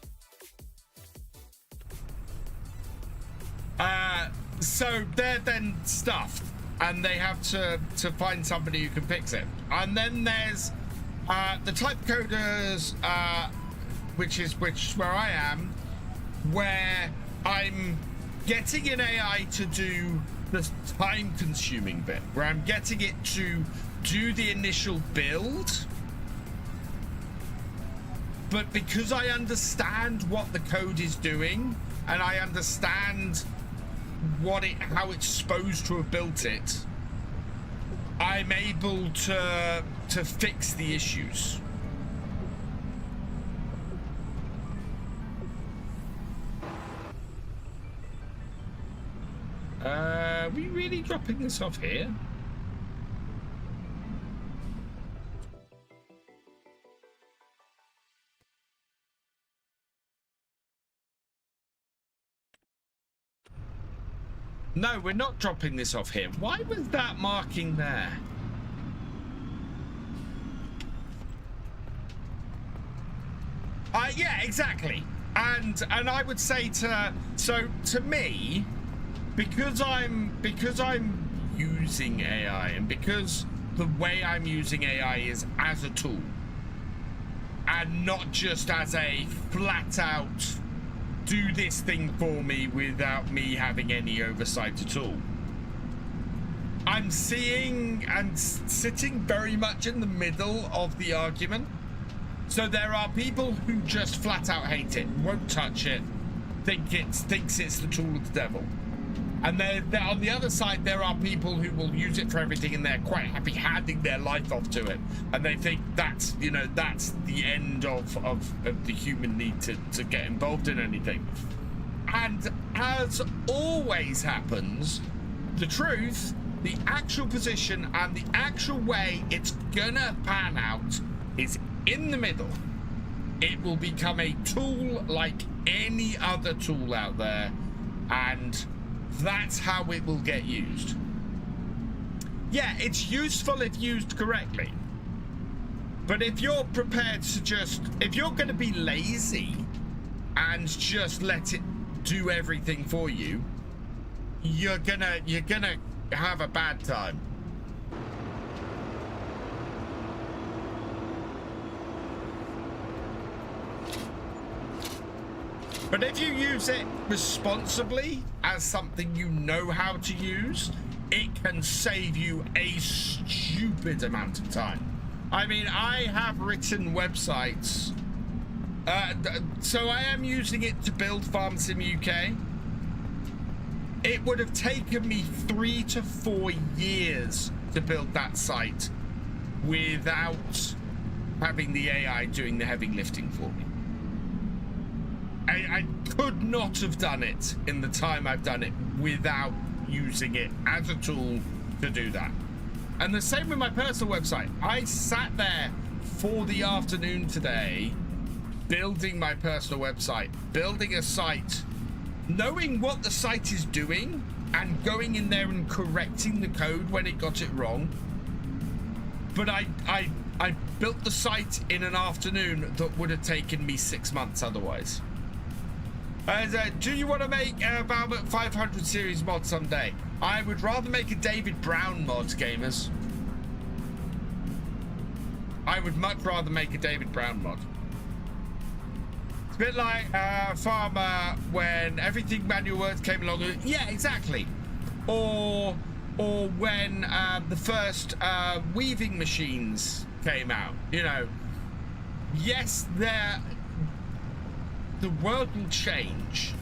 So they're then stuffed, and they have to find somebody who can fix it. And then there's the type coders, which is where I am, where I'm getting an AI to do the time-consuming bit, where I'm getting it to do the initial build. But because I understand what the code is doing, and I understand how it's supposed to have built it, I'm able to fix the issues. Are we really dropping this off here? No, we're not dropping this off here. Why was that marking there? Yeah, exactly. And I would say to me, because I'm using AI, and because the way I'm using AI is as a tool and not just as a flat out do this thing for me without me having any oversight at all. I'm seeing and sitting very much in the middle of the argument. So there are people who just flat out hate it, won't touch it, thinks it's the tool of the devil. And they're on the other side, there are people who will use it for everything, and they're quite happy handing their life off to it, and they think that's, you know, that's the end of the human need to get involved in anything. And as always happens, the truth, the actual position, and the actual way it's gonna pan out is in the middle. It will become a tool like any other tool out there, and that's how it will get used. Yeah, it's useful if used correctly. But if you're prepared to if you're going to be lazy and just let it do everything for you, you're gonna have a bad time. But if you use it responsibly as something you know how to use, it can save you a stupid amount of time. I mean, I have written websites. So I am using it to build Farm Sim UK. It would have taken me 3 to 4 years to build that site without having the AI doing the heavy lifting for me. I could not have done it in the time I've done it without using it as a tool to do that. And the same with my personal website. I sat there for the afternoon today building my personal website, building a site, knowing what the site is doing and going in there and correcting the code when it got it wrong. But I built the site in an afternoon that would have taken me 6 months otherwise. Do you want to make a Valbert 500 series mod someday? I would rather make a David Brown mod, gamers. I would much rather make a David Brown mod. It's a bit like Farmer when everything manual words came along. Yeah, exactly. Or when the first weaving machines came out. You know, yes, the world will change,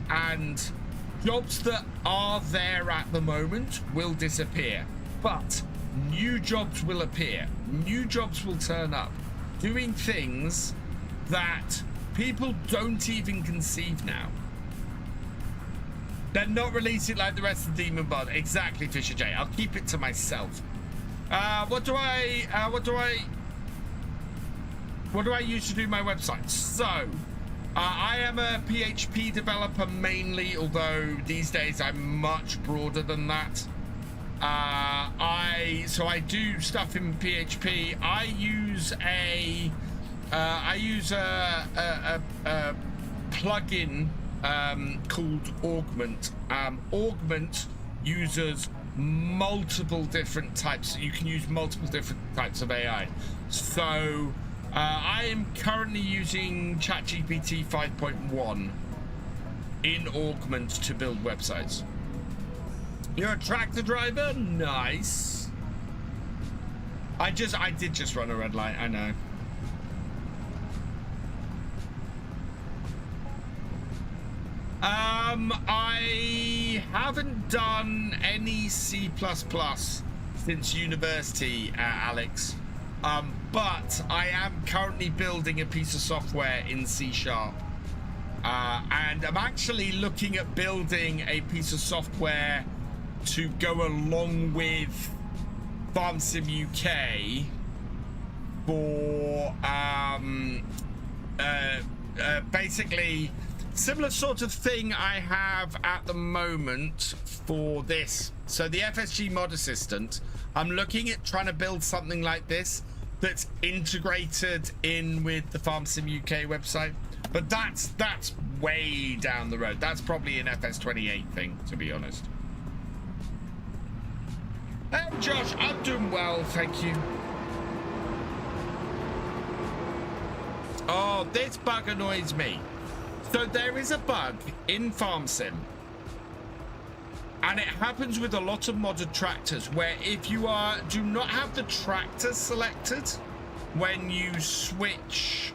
and jobs that are there at the moment will disappear, but new jobs will appear. New jobs will turn up doing things that people don't even conceive now. They're not releasing like the rest of the Demon Bud. Exactly, Fisher J. I'll keep it to myself. What do I use to do my website? So I am a PHP developer mainly, although these days I'm much broader than that. So I do stuff in PHP. I use a plugin called Augment. Augment uses multiple different types. You can use multiple different types of AI. So I am currently using ChatGPT 5.1 in Augment to build websites. You're a tractor driver? Nice. I did just run a red light, I know. I haven't done any C++ since university, Alex. But I am currently building a piece of software in C#. And I'm actually looking at building a piece of software to go along with Farm Sim UK for basically similar sort of thing I have at the moment for this. So the FSG mod assistant, I'm looking at trying to build something like this that's integrated in with the Farm Sim UK website. But that's way down the road. That's probably an FS28 thing, to be honest. Hey, Josh, I'm doing well, thank you. Oh, this bug annoys me. So there is a bug in Farm Sim, and it happens with a lot of modded tractors, where if you do not have the tractor selected when you switch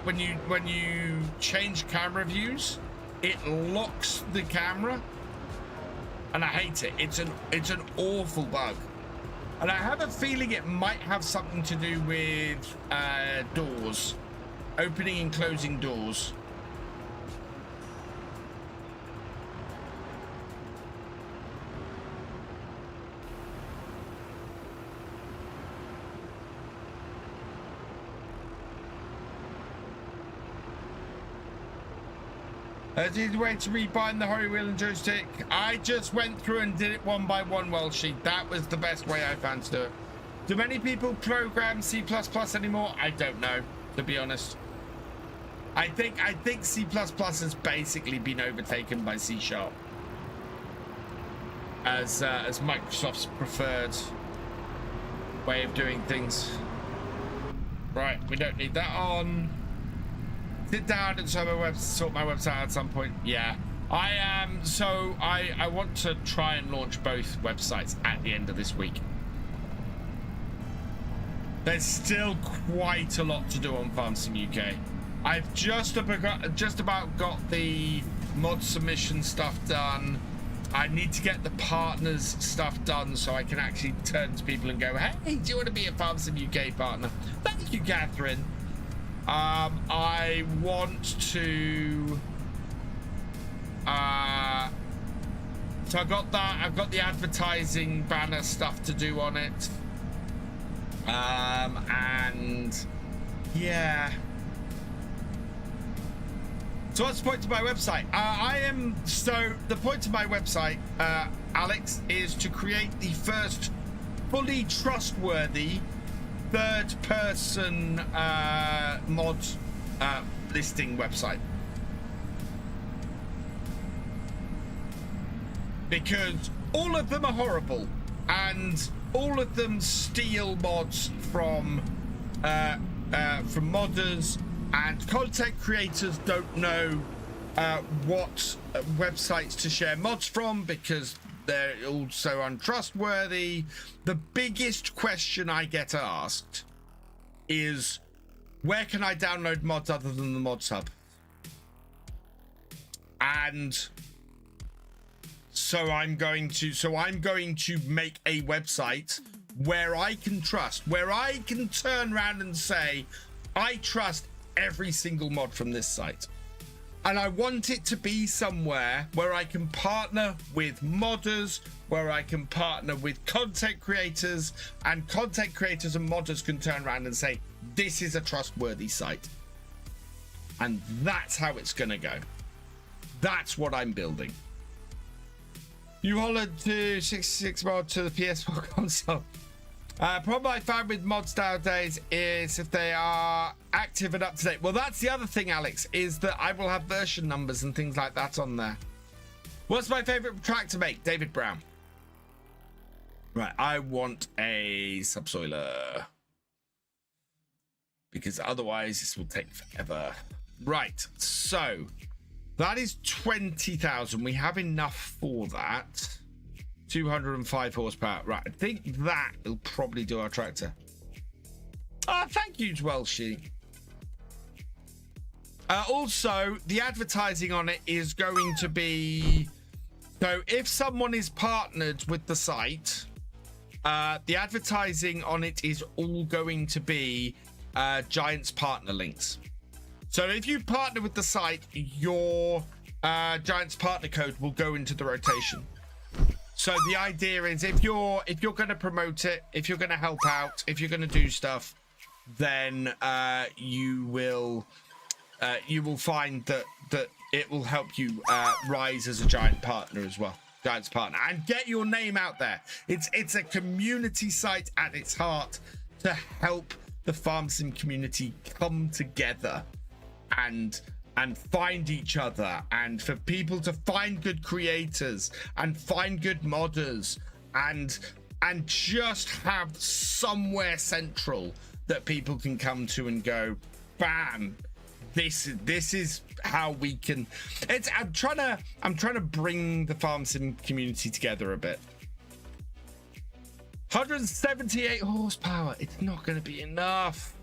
when you change camera views, it locks the camera, and I hate it. It's an awful bug, and I have a feeling it might have something to do with doors, opening and closing doors. Did you wait to rebind the hurry wheel and joystick? I just went through and did it one by one, Welshie. That was the best way I found to do it. Do many people program C++ anymore? I don't know, to be honest. I think C++ has basically been overtaken by C# as Microsoft's preferred way of doing things. Right, we don't need that on. Sit down and sort my website out at some point. Yeah, I am. So I want to try and launch both websites at the end of this week. There's still quite a lot to do on Farm Sim UK. I've just about got the mod submission stuff done. I need to get the partners stuff done so I can actually turn to people and go, hey, do you want to be a Farm Sim UK partner? Thank you, Catherine. I want to so I got that. I've got the advertising banner stuff to do on it, and yeah. So what's the point of my website? So the point of my website, Alex, is to create the first fully trustworthy third-person mod listing website, because all of them are horrible and all of them steal mods from modders, and content creators don't know what websites to share mods from because they're also untrustworthy. The biggest question I get asked is, where can I download mods other than the mods hub? And so I'm going to make a website where I can trust, where I can turn around and say, I trust every single mod from this site. And I want it to be somewhere where I can partner with modders, where I can partner with content creators, and content creators and modders can turn around and say, this is a trustworthy site. And that's how it's going to go. That's what I'm building. You hollered to 66 mod to the PS4 console. Problem I found with mods nowadays is if they are active and up to date. Well, that's the other thing, Alex, is that I will have version numbers and things like that on there. What's my favorite track to make? David Brown. Right, I want a subsoiler, because otherwise this will take forever. Right, so That is 20,000. We have enough for that. 205 horsepower. Right, I think that will probably do our tractor. Ah, thank you, Welshie. Also, the advertising on it is going to be... So if someone is partnered with the site, the advertising on it is all going to be Giants partner links. So if you partner with the site, your Giants partner code will go into the rotation. So the idea is if you're going to promote it, if you're going to help out, if you're going to do stuff, then you will find that it will help you rise as a Giant partner as well. Giants partner, and get your name out there. It's a community site at its heart to help the farm sim community come together and find each other, and for people to find good creators and find good modders and just have somewhere central that people can come to and go, bam, this is how we can. I'm trying to bring the farm sim community together a bit. 178 horsepower. It's not going to be enough.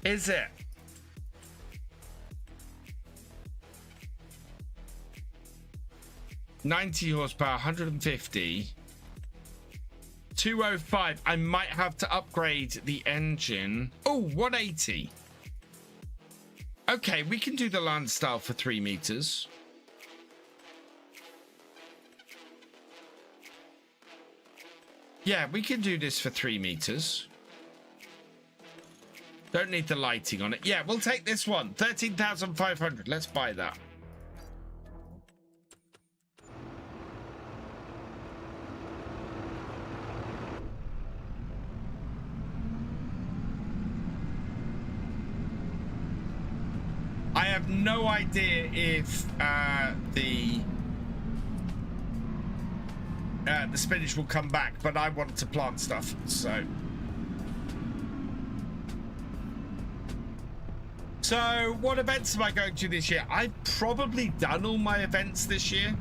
Is it? $90 horsepower, 150. 205. I might have to upgrade the engine. Oh, 180. Okay, we can do the land style for 3 meters. Yeah, we can do this for 3 meters. Don't need the lighting on it. Yeah, we'll take this one. 13,500. Let's buy that. I have no idea if the spinach will come back, but I want to plant stuff, so. So what events am I going to this year? I've probably done all my events this year,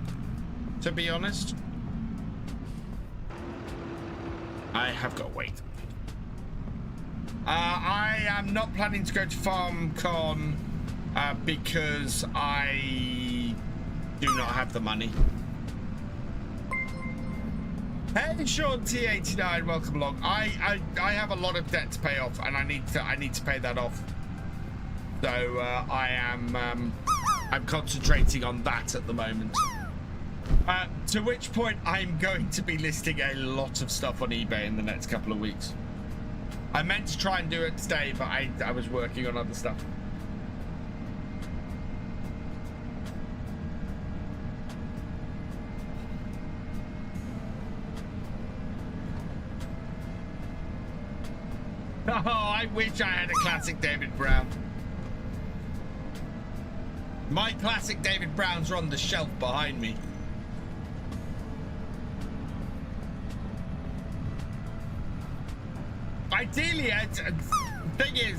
to be honest. I have got to wait. I am not planning to go to FarmCon because I do not have the money. Hey, Sean T89, welcome along. I have a lot of debt to pay off, and I need to pay that off. So I'm concentrating on that at the moment. To which point I'm going to be listing a lot of stuff on eBay in the next couple of weeks. I meant to try and do it today, but I was working on other stuff. Oh, I wish I had a classic David Brown. My classic David Browns are on the shelf behind me. Ideally,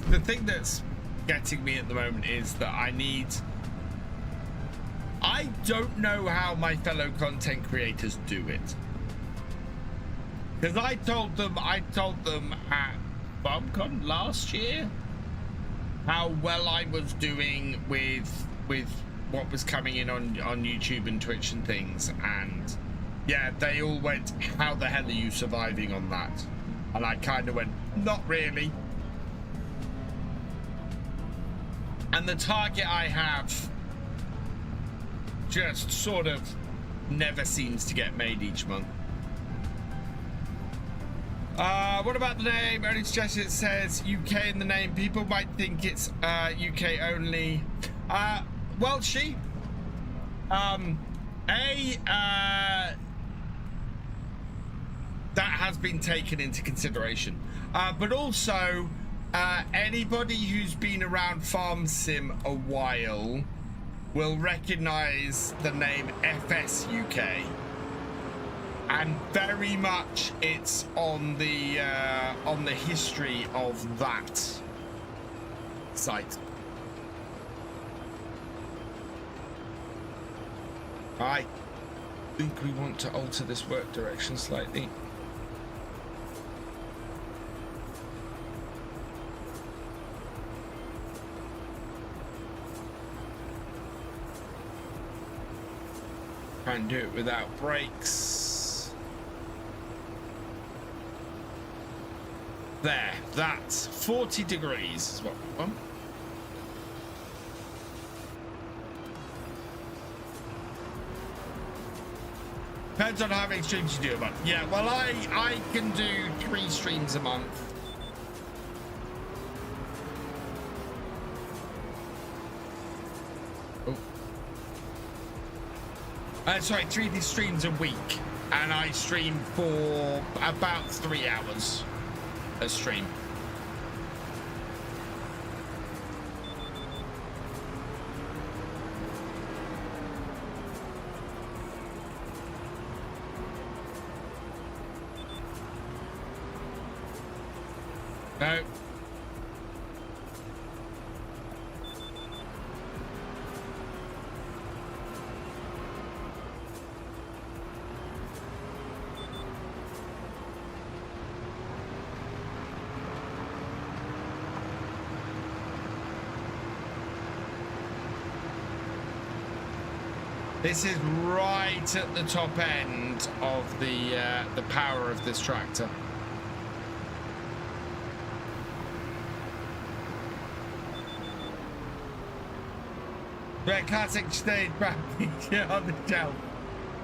the thing that's getting me at the moment is that I don't know how my fellow content creators do it. Because I told them at FarmCon last year how well I was doing with what was coming in on YouTube and Twitch and things, and yeah, they all went, how the hell are you surviving on that? And I kind of went, not really. And the target I have just sort of never seems to get made each month. What about the name? Only suggestion, it says UK in the name. People might think it's UK only. Well, that has been taken into consideration. But also, anybody who's been around Farm Sim a while will recognize the name FS UK. And very much it's on the history of that. site. I think we want to alter this work direction slightly. Try and do it without brakes. There, that's 40 degrees is what we want. Depends on how many streams you do a month. Yeah, well, I can do 3 streams a month. Sorry, 3 streams a week, and I stream for about 3 hours a stream. No. This is right at the top end of the power of this tractor. Yeah, classic stage branding on the shelf.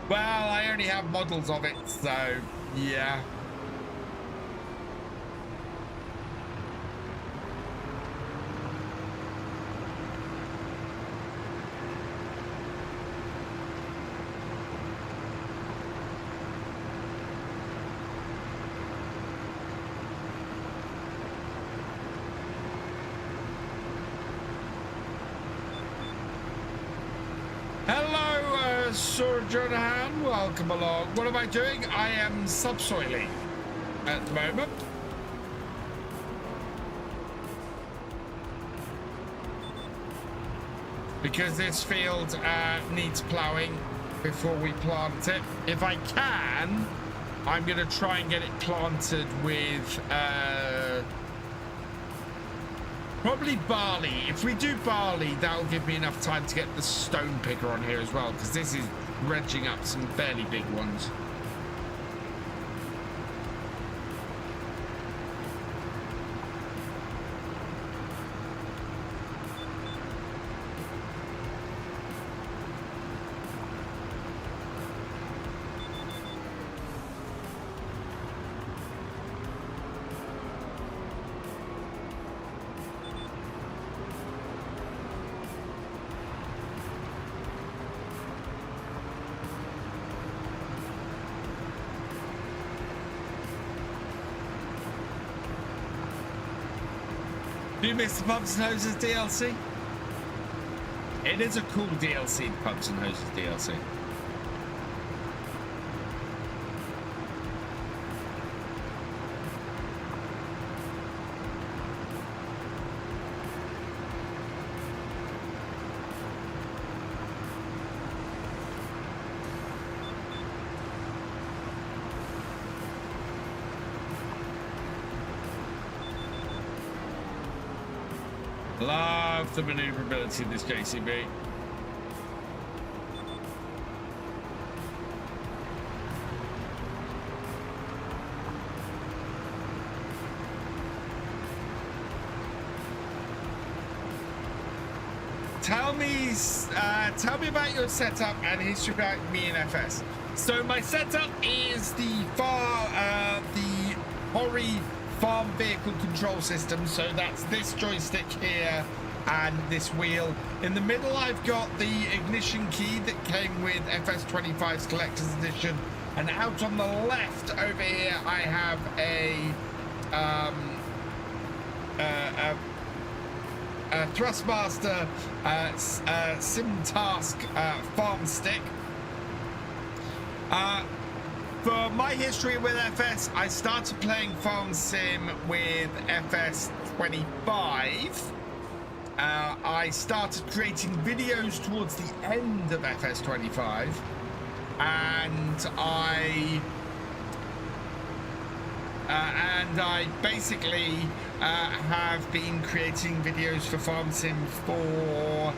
Well, I only have models of it, so yeah. Jonathan, welcome along. What am I doing? I am subsoiling at the moment. Because this field needs ploughing before we plant it. If I can, I'm going to try and get it planted with probably barley. If we do barley, that'll give me enough time to get the stone picker on here as well, because this is wrenching up some fairly big ones. Do you miss the Pumps and Hoses DLC? It is a cool DLC, the Pumps and Hoses DLC. Love the maneuverability of this JCB. Tell me about your setup and history about me and FS. So my setup is the Hori farm vehicle control system. So that's this joystick here and this wheel. In the middle, I've got the ignition key that came with FS25's collector's edition. And out on the left over here, I have a Thrustmaster SimTask farm stick. For my history with FS, I started playing Farm Sim with FS25. I started creating videos towards the end of FS25, and I basically have been creating videos for Farm Sim for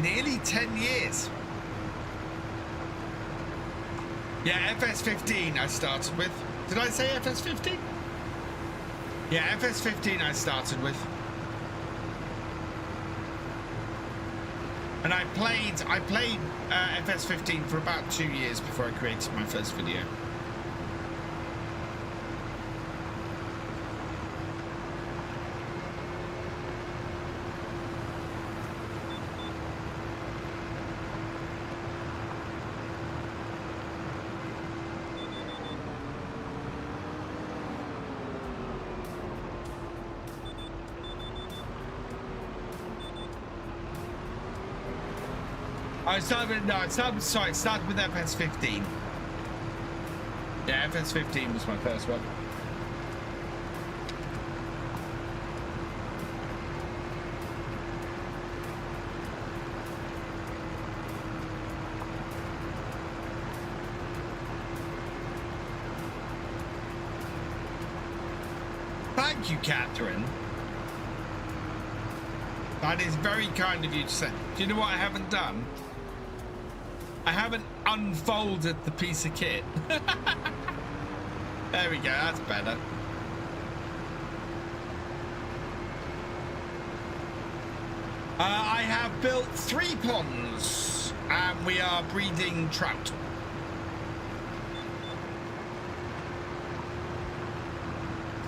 nearly 10 years. Yeah, FS15 I started with. Did I say FS15? Yeah, FS15 I started with. And I played FS15 for about 2 years before I created my first video. I started with FS15. Yeah, FS15 was my first one. Thank you, Catherine. That is very kind of you to say. Do you know what I haven't done? I haven't unfolded the piece of kit. There we go, that's better. I have built 3 ponds and we are breeding trout.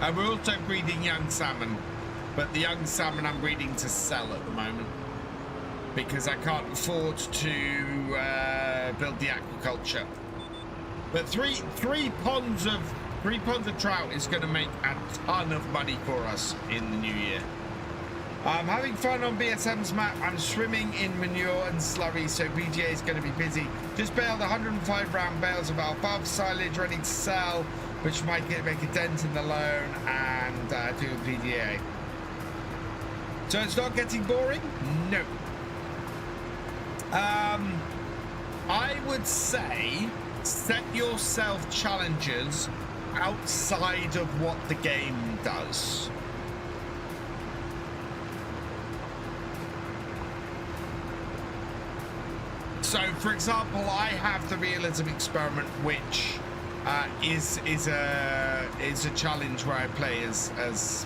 And we're also breeding young salmon, but the young salmon I'm breeding to sell at the moment, because I can't afford to build the aquaculture. But three ponds of trout is going to make a ton of money for us in the new year. I'm having fun on BSM's map. I'm swimming in manure and slurry, so BGA is going to be busy. Just bailed 105 round bales of alfalfa silage ready to sell, which might make a dent in the loan and do a PDA. So it's not getting boring? No. I would say set yourself challenges outside of what the game does. So, for example, I have the realism experiment, which is a challenge where I play as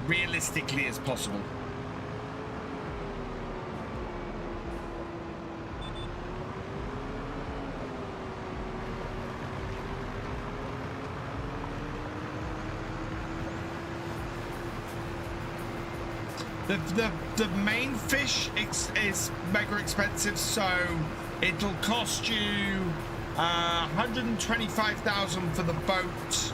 realistically as possible. The main fish is mega expensive, so it'll cost you 125,000 for the boat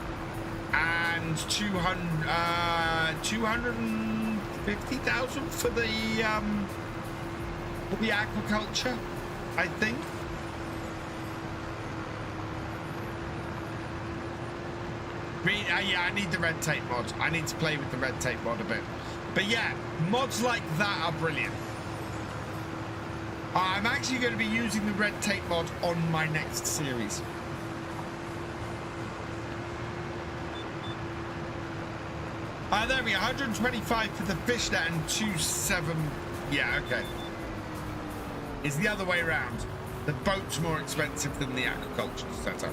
and 250,000 for the aquaculture, I think. Yeah, I need the red tape mod. I need to play with the red tape mod a bit. But yeah, mods like that are brilliant. I'm actually going to be using the red tape mod on my next series. There we go, 125 for the fish net and 27. Yeah, okay. It's the other way around. The boat's more expensive than the aquaculture setup.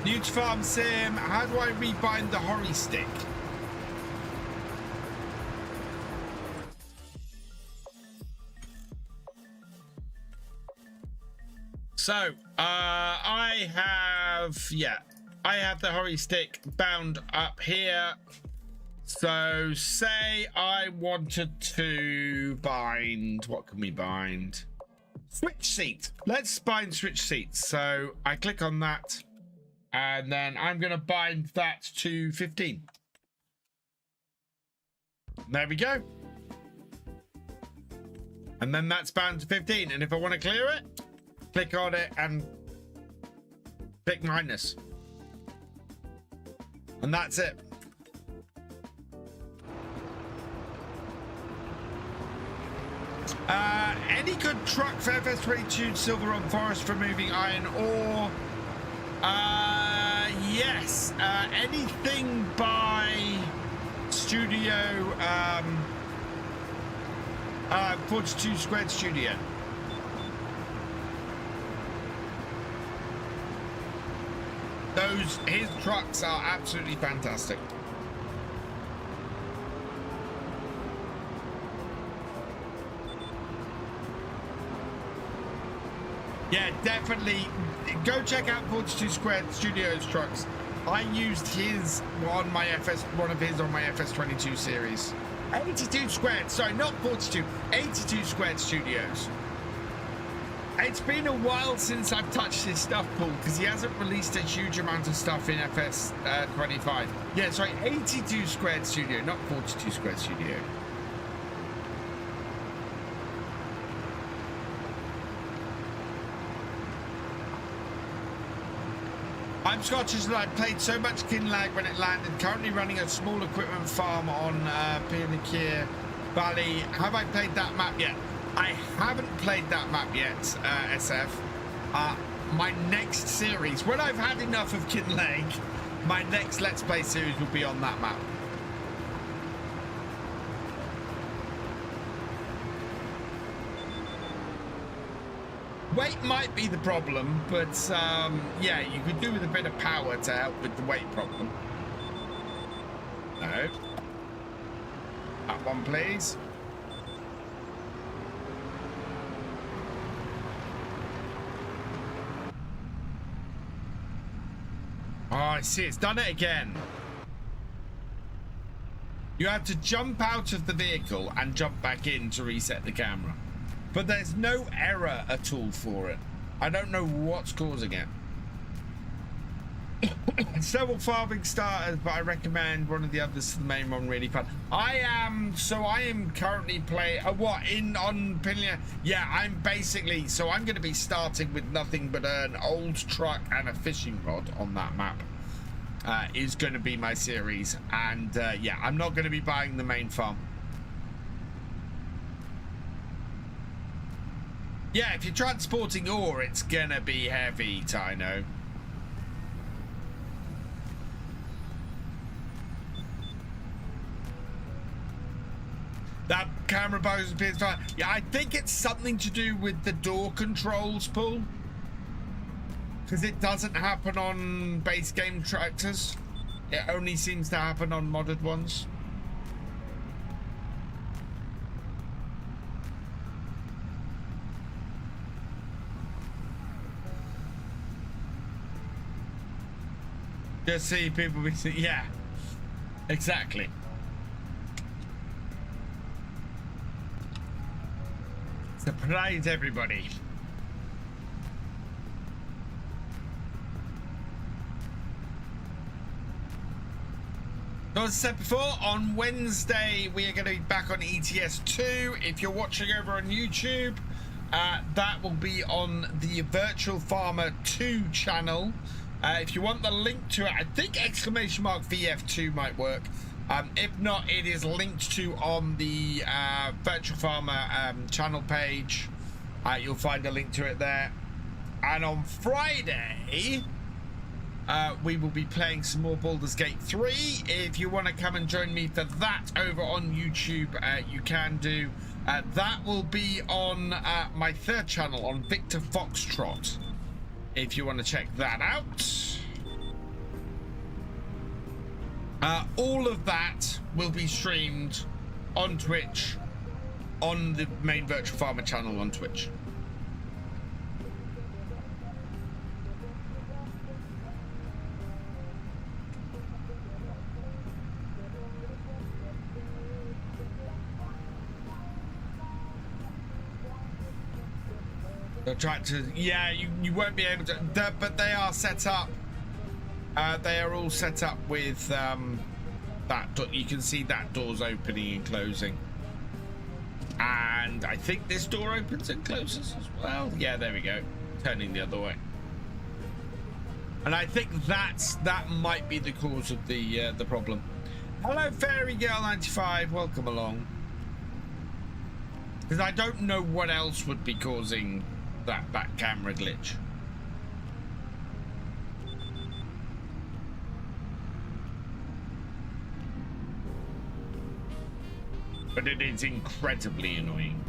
New to Farm Sim, how do I rebind the Hori stick? So, I have the Hori stick bound up here. So say I wanted to bind, what can we bind? Switch seat. Let's bind switch seats. So I click on that and then I'm going to bind that to 15. There we go. And then that's bound to 15. And if I want to clear it, click on it and click minus. And that's it. Any good truck for FS22 Silver on Forest for moving iron ore? Yes. Anything by Studio 42 Squared Studio. His trucks are absolutely fantastic. Yeah, definitely go check out 42 Squared Studios trucks. I used his on my one of his on my FS22 series. 82 Squared, sorry, not 42, 82 Squared Studios. It's been a while since I've touched his stuff, Paul, because he hasn't released a huge amount of stuff in FS25. Yeah, sorry, 82 Squared Studio, not 42 Squared Studio. I'm Scottish and I played so much Kinlaig when it landed. Currently running a small equipment farm on Pinakir Valley. Have I played that map yet? I haven't played that map yet, SF. My next series, when I've had enough of Kinlaig, my next Let's Play series will be on that map. Weight might be the problem, but yeah, you could do with a bit of power to help with the weight problem. No. That one, please. Oh, I see. It's done it again. You have to jump out of the vehicle and jump back in to reset the camera. But there's no error at all for it. I don't know what's causing it. Several farming starters, but I recommend one of the others to the main one. Really fun. I am currently playing on Pinlia. Yeah, I'm basically, so I'm going to be starting with nothing but an old truck and a fishing rod on that map. Is going to be my series, and yeah, I'm not going to be buying the main farm. Yeah, if you're transporting ore, it's gonna be heavy, Tino. That camera pose appears fine. Yeah, I think it's something to do with the door controls, Paul. Because it doesn't happen on base game tractors. It only seems to happen on modded ones. Just see people be, yeah, exactly. Surprise everybody. So as I said before, on Wednesday we are going to be back on ETS2. If you're watching over on YouTube, that will be on the Virtual Farmer 2 channel. If you want the link to it, I think !VF2 might work. If not, it is linked to on the Virtual Farmer channel page. You'll find a link to it there. And on Friday, we will be playing some more Baldur's Gate 3. If you want to come and join me for that over on YouTube, you can do. That will be on my third channel, on Victor Foxtrot, if you want to check that out. All of that will be streamed on Twitch, on the main Virtual Farmer channel on Twitch. The tractors, yeah, you won't be able to, but they are set up. They are all set up with that. You can see that door's opening and closing. And I think this door opens and closes as well. Yeah, there we go. Turning the other way. And I think that might be the cause of the problem. Hello, Fairy Girl 95. Welcome along. Because I don't know what else would be causing that camera glitch. But it is incredibly annoying.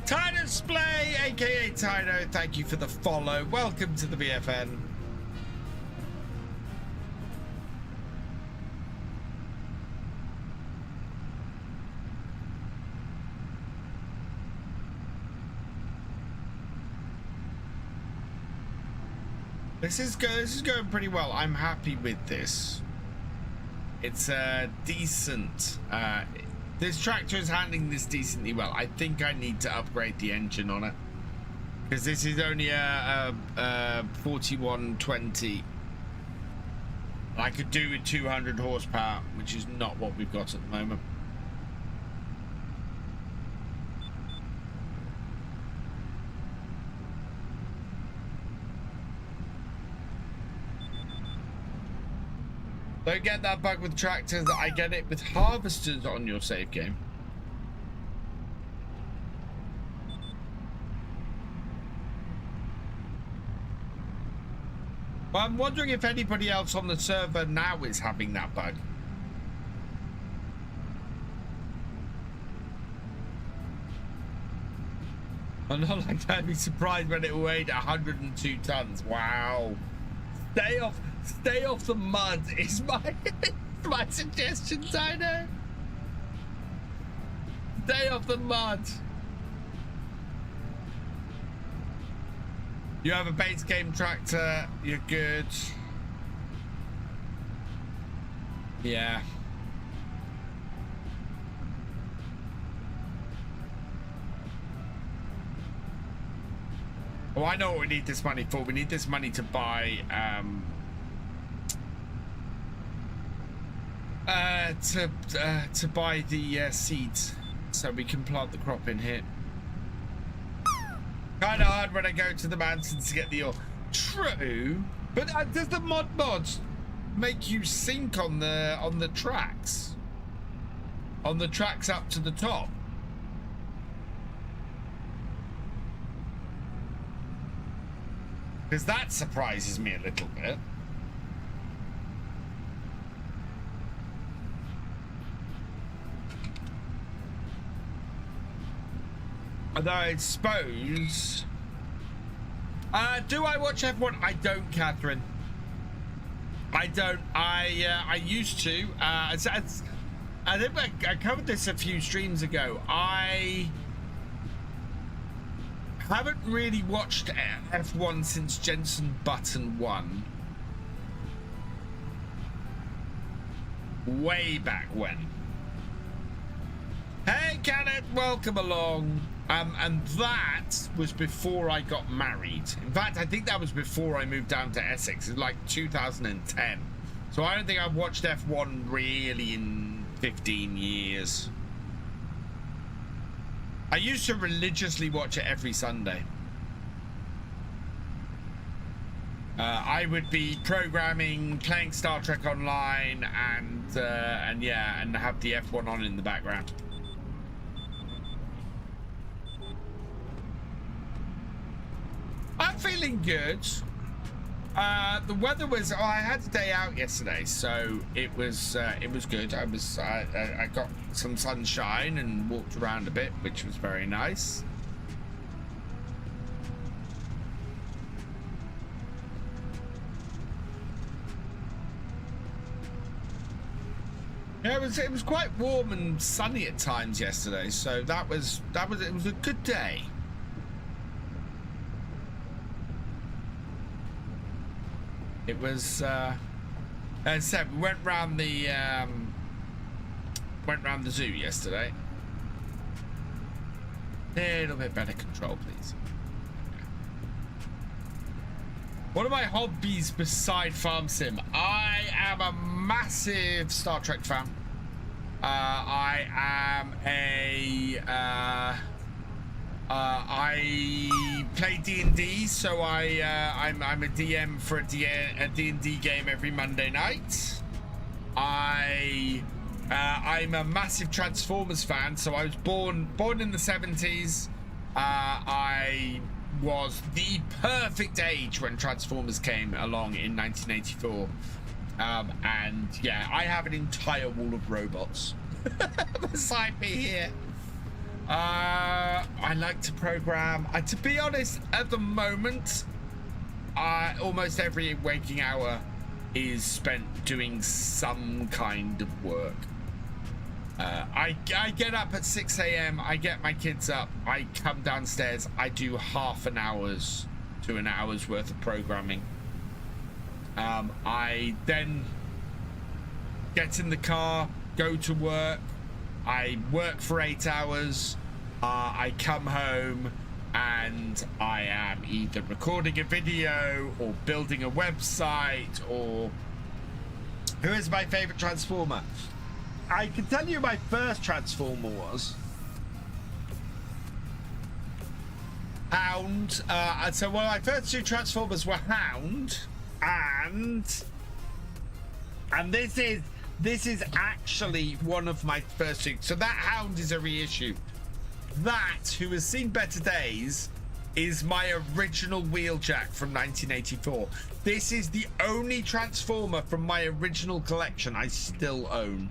Tino Splay, aka Tino, thank you for the follow. Welcome to the BFN. This is going pretty well. I'm happy with this. It's decent. This tractor is handling this decently well. I think I need to upgrade the engine on it because this is only a 4120. I could do with 200 horsepower, which is not what we've got at the moment. Don't get that bug with tractors. I get it with harvesters on your save game. But I'm wondering if anybody else on the server now is having that bug. I'm not like I'd be surprised when it weighed 102 tons. Wow. Stay off the mud is my suggestion, Dino. Stay off the mud. You have a base game tractor, you're good. Yeah. Oh, I know what we need this money for. We need this money to buy to buy the seeds so we can plant the crop in here. Kind of hard when I go to the mountains to get the ore. True, but does the mod make you sink on the tracks? On the tracks up to the top? Because that surprises me a little bit. Although I suppose... do I watch F1? I don't, Catherine. I don't. I used to. I think I covered this a few streams ago. I haven't really watched F1 since Jenson Button won. Way back when. Hey, Kenneth, welcome along. And that was before I got married. In fact, I think that was before I moved down to Essex. It was like 2010. So I don't think I've watched F1 really in 15 years. I used to religiously watch it every Sunday. I would be programming, playing Star Trek Online, and yeah, and have the F1 on in the background. I'm feeling good. The weather was. Oh, I had a day out yesterday, so it was good. I got some sunshine and walked around a bit, which was very nice. Yeah, it was quite warm and sunny at times yesterday, so it was a good day. It was, as I said, we went round the zoo yesterday. A little bit better control, please. What are my hobbies beside Farm Sim? I am a massive Star Trek fan. I am I play D&D, so I'm a DM for a D&D game every Monday night. I'm a massive Transformers fan, so I was born in the 70s. I was the perfect age when Transformers came along in 1984. And yeah, I have an entire wall of robots beside me here. I like to program. To be honest, at the moment, almost every waking hour is spent doing some kind of work. I get up at 6 a.m. I get my kids up. I come downstairs. I do half an hour's to an hour's worth of programming. I then get in the car, go to work. I work for 8 hours. I come home and I am either recording a video or building a website. Or who is my favorite Transformer? I can tell you my first Transformer was Hound. So one of my first two Transformers were Hound and this is actually one of my first two. So that Hound is a reissue. That, who has seen better days, is my original Wheeljack from 1984. This is the only Transformer from my original collection I still own,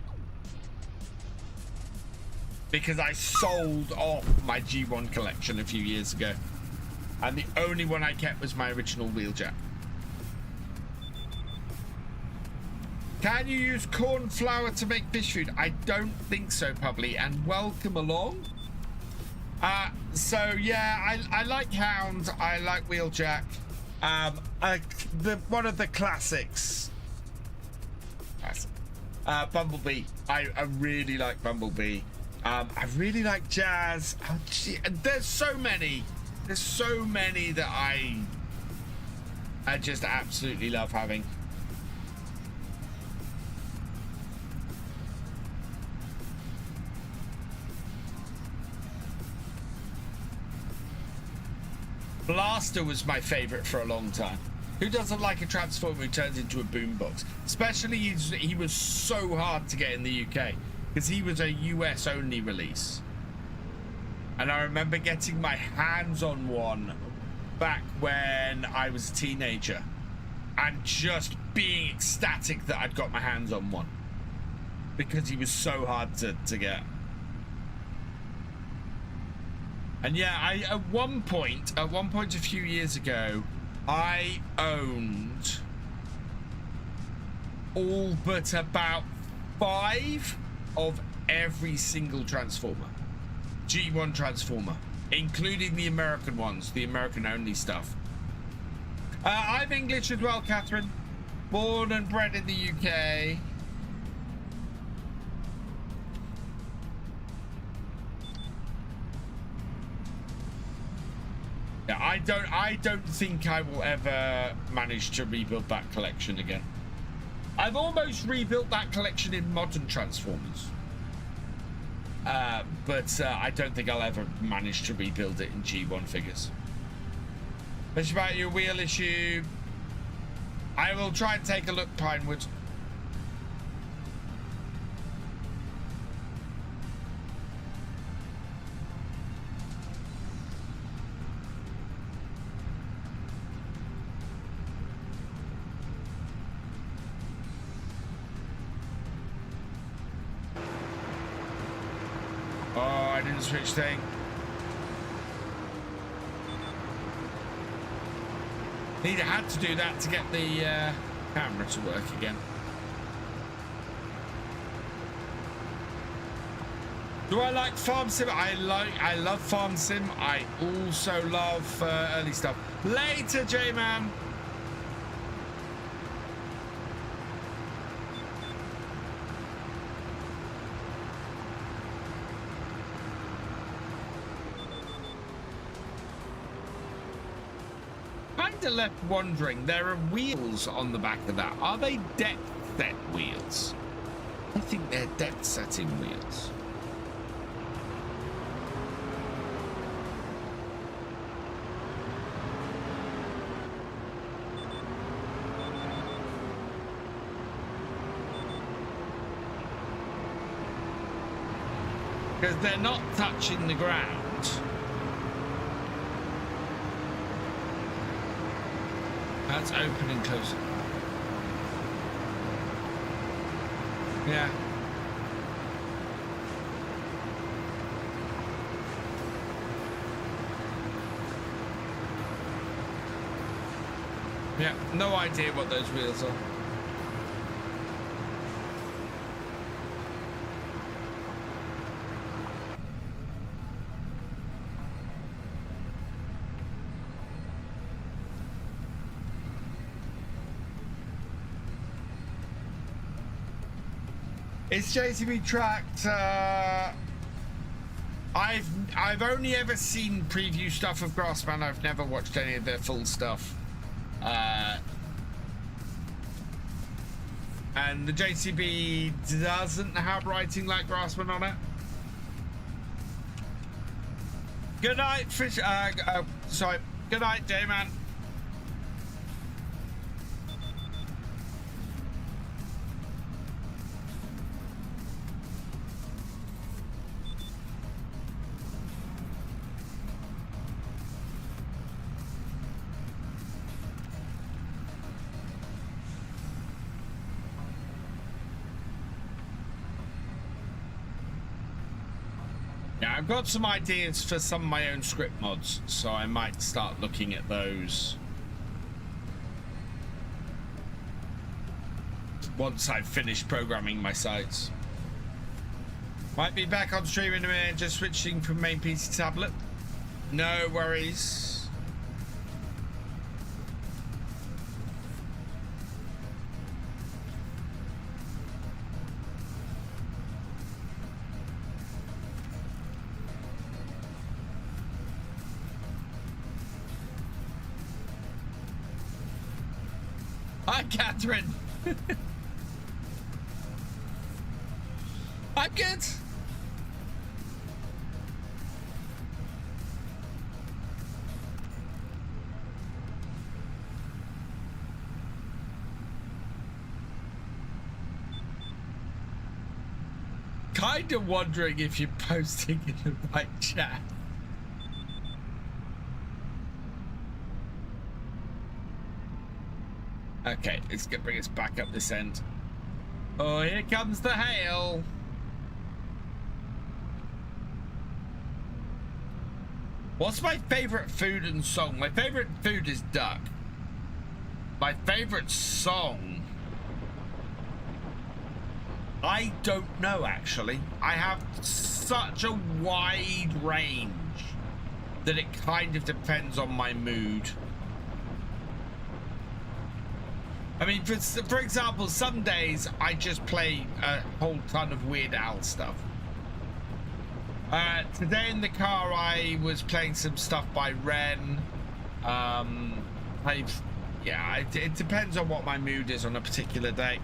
because I sold off my G1 collection a few years ago, and the only one I kept was my original Wheeljack. Can you use corn flour to make fish food? I don't think so, Publi, and welcome along. So yeah, I like Hound, I like Wheeljack. One of the classics. Bumblebee. I really like Bumblebee. I really like Jazz. Oh, gee, there's so many that I just absolutely love having. Blaster was my favorite for a long time. Who doesn't like a Transformer who turns into a boombox? Especially he was so hard to get in the UK because he was a US only release. And I remember getting my hands on one back when I was a teenager and just being ecstatic that I'd got my hands on one because he was so hard to get. And yeah, at one point a few years ago, I owned all but about 5 of every single Transformer. G1 Transformer, including the American ones, the American only stuff. I'm English as well, Catherine. Born and bred in the UK. Yeah, I don't think I will ever manage to rebuild that collection again. I've almost rebuilt that collection in modern Transformers. But I don't think I'll ever manage to rebuild it in G1 figures. It's about your wheel issue. I will try and take a look, Pinewood. I didn't switch thing. Had to do that to get the camera to work again. Do I like Farm Sim? I love Farm Sim. I also love early stuff. Later, J-Man. kind of left wondering. There are wheels on the back of that. Are they depth set wheels? I think they're depth setting wheels. Because they're not touching the ground. That's open and closing. Yeah. Yeah, no idea what those wheels are. It's JCB tracked. I've only ever seen preview stuff of Grassman. I've never watched any of their full stuff. And the JCB doesn't have writing like Grassman on it. Good night, Fish. Sorry. Good night, Dayman. I've got some ideas for some of my own script mods, so I might start looking at those once I've finished programming my sites. Might be back on stream in a minute, just switching from main PC to tablet. No worries. Hi, Catherine. I'm good. Kind of wondering if you're posting in the right chat. Okay, let's bring us back up this end. Oh, here comes the hail. What's my favorite food and song? My favorite food is duck. My favorite song, I don't know actually. I have such a wide range that it kind of depends on my mood. I mean, for example, some days I just play a whole ton of Weird Al stuff. Today in the car I was playing some stuff by Ren. Yeah, it depends on what my mood is on a particular day.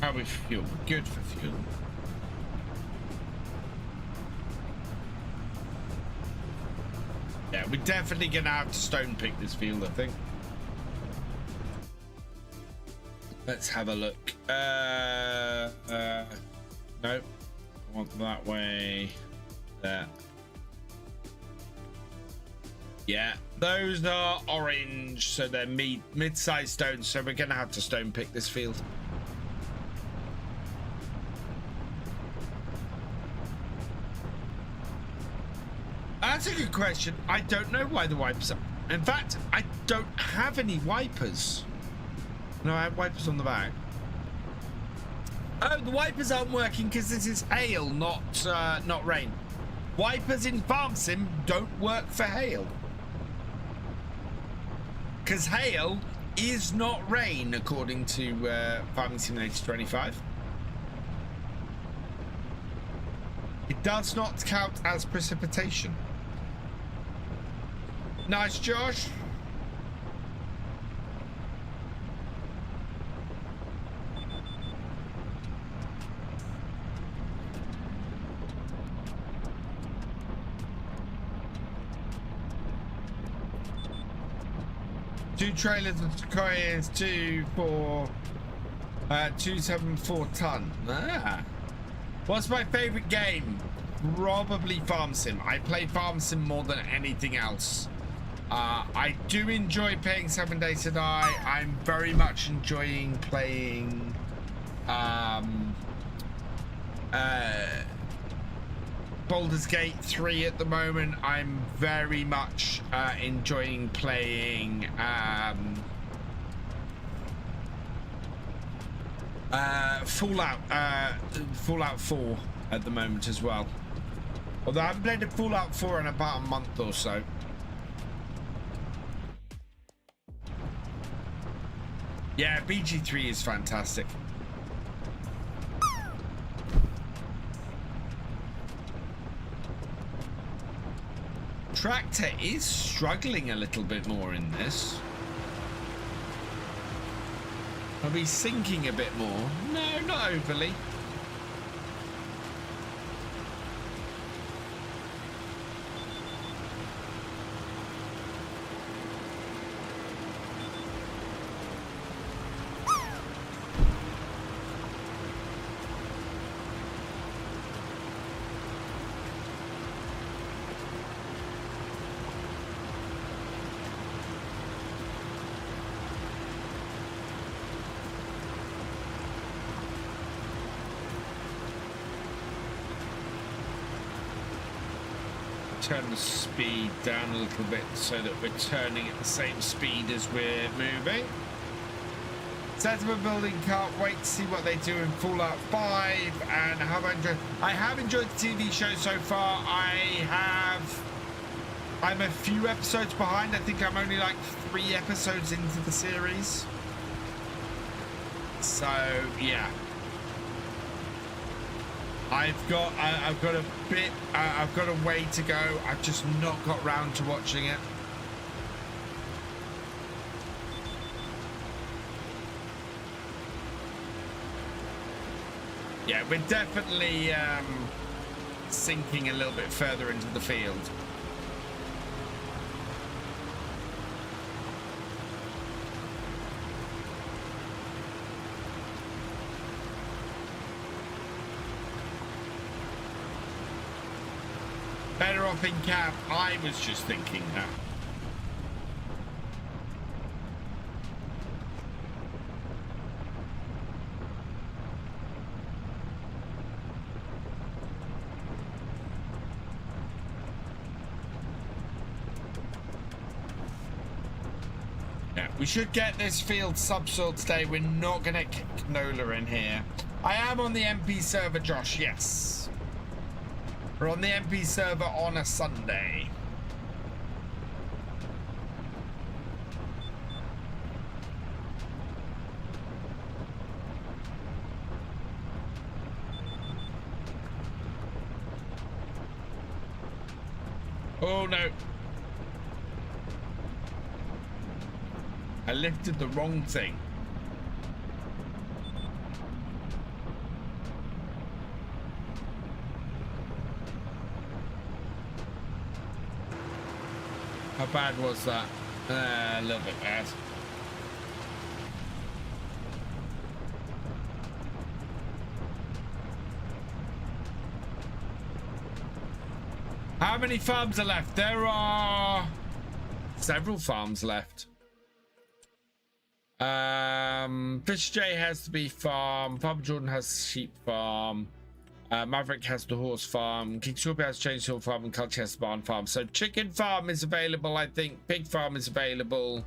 How we fuel? Good for fuel. Yeah, we're definitely gonna have to stone pick this field, I think. Let's have a look. No, I want that way. There. Yeah, those are orange, so they're mid-sized stones. So we're gonna have to stone pick this field. question. I don't know why the wipers are... In fact, I don't have any wipers. No, I have wipers on the back. Oh, the wipers aren't working because this is hail, not rain. Wipers in Farm Sim don't work for hail. Because hail is not rain, according to Farming Simulator 25. It does not count as precipitation. Nice, Josh. Two trailers and Sequoias, 274 ton. Ah. What's my favorite game? Probably Farm Sim. I play Farm Sim more than anything else. I do enjoy playing 7 Days to Die. I'm very much enjoying playing Baldur's Gate 3 at the moment. I'm very much enjoying playing Fallout 4 at the moment as well. Although I haven't played a Fallout 4 in about a month or so. Yeah, BG3 is fantastic. Tractor is struggling a little bit more in this. Are we sinking a bit more? No, not overly. Turn the speed down a little bit so that we're turning at the same speed as we're moving. Sensible building, can't wait to see what they do in Fallout 5. And I have enjoyed the TV show so far. I'm a few episodes behind. I think I'm only like 3 episodes into the series. So yeah. I've got a bit, I've got a way to go. I've just not got round to watching it. Yeah, we're definitely sinking a little bit further into the field. Better off in camp. I was just thinking that. Yeah, we should get this field subsoiled today. We're not going to kick canola in here. I am on the MP server, Josh, yes. We're on the MP server on a Sunday. Oh no. I lifted the wrong thing. How bad was that? A little bit bad. How many farms are left? There are several farms left. Fish J has to be farm. Papa Jordan has sheep farm. Maverick has the horse farm. King Scorpio has chainsaw farm, and Culture has the barn farm. So chicken farm is available, I think. Pig farm is available.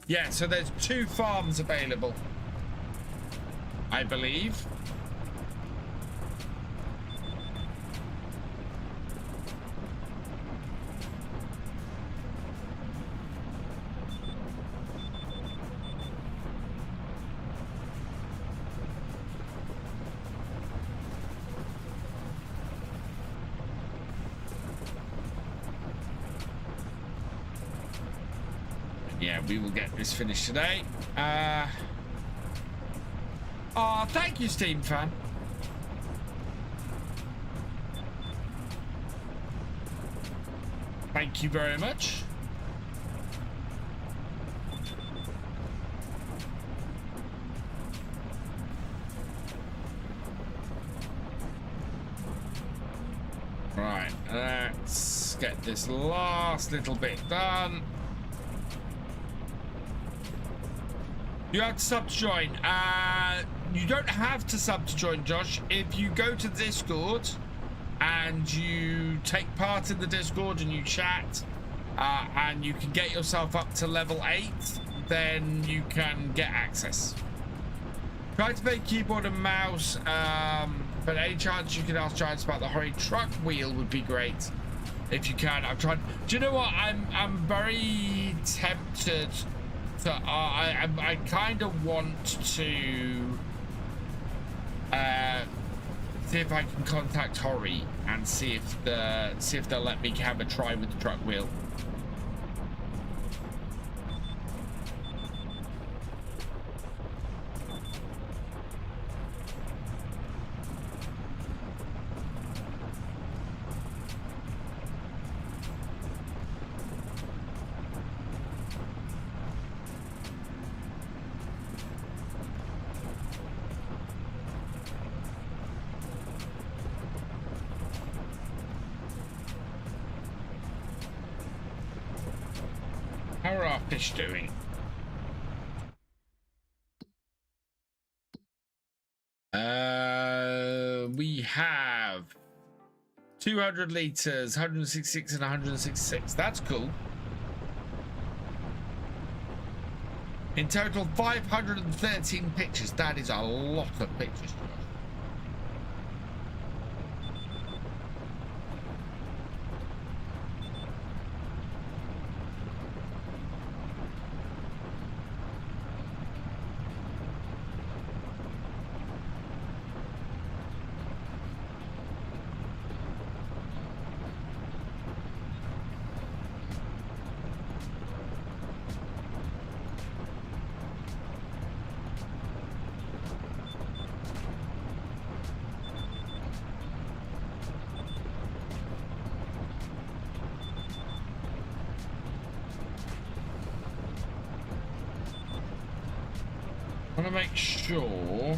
Yeah, so there's 2 farms available, I believe. Yeah, we will get this finished today. Oh, thank you, Steam fan. Thank you very much. Right, let's get this last little bit done. You have to sub to join. You don't have to sub to join, Josh. If you go to Discord and you take part in the Discord and you chat, and you can get yourself up to level 8, then you can get access. Try to play keyboard and mouse, but any chance you can ask Giants about the Hurry truck wheel would be great. If you can. I'm trying. Do you know what? I'm very tempted. So I kind of want to see if I can contact Hori and see if they'll let me have a try with the truck wheel. How are our fish doing? We have 200 liters, 166 and 166. That's cool. In total, 513 pictures. That is a lot of pictures. I want to make sure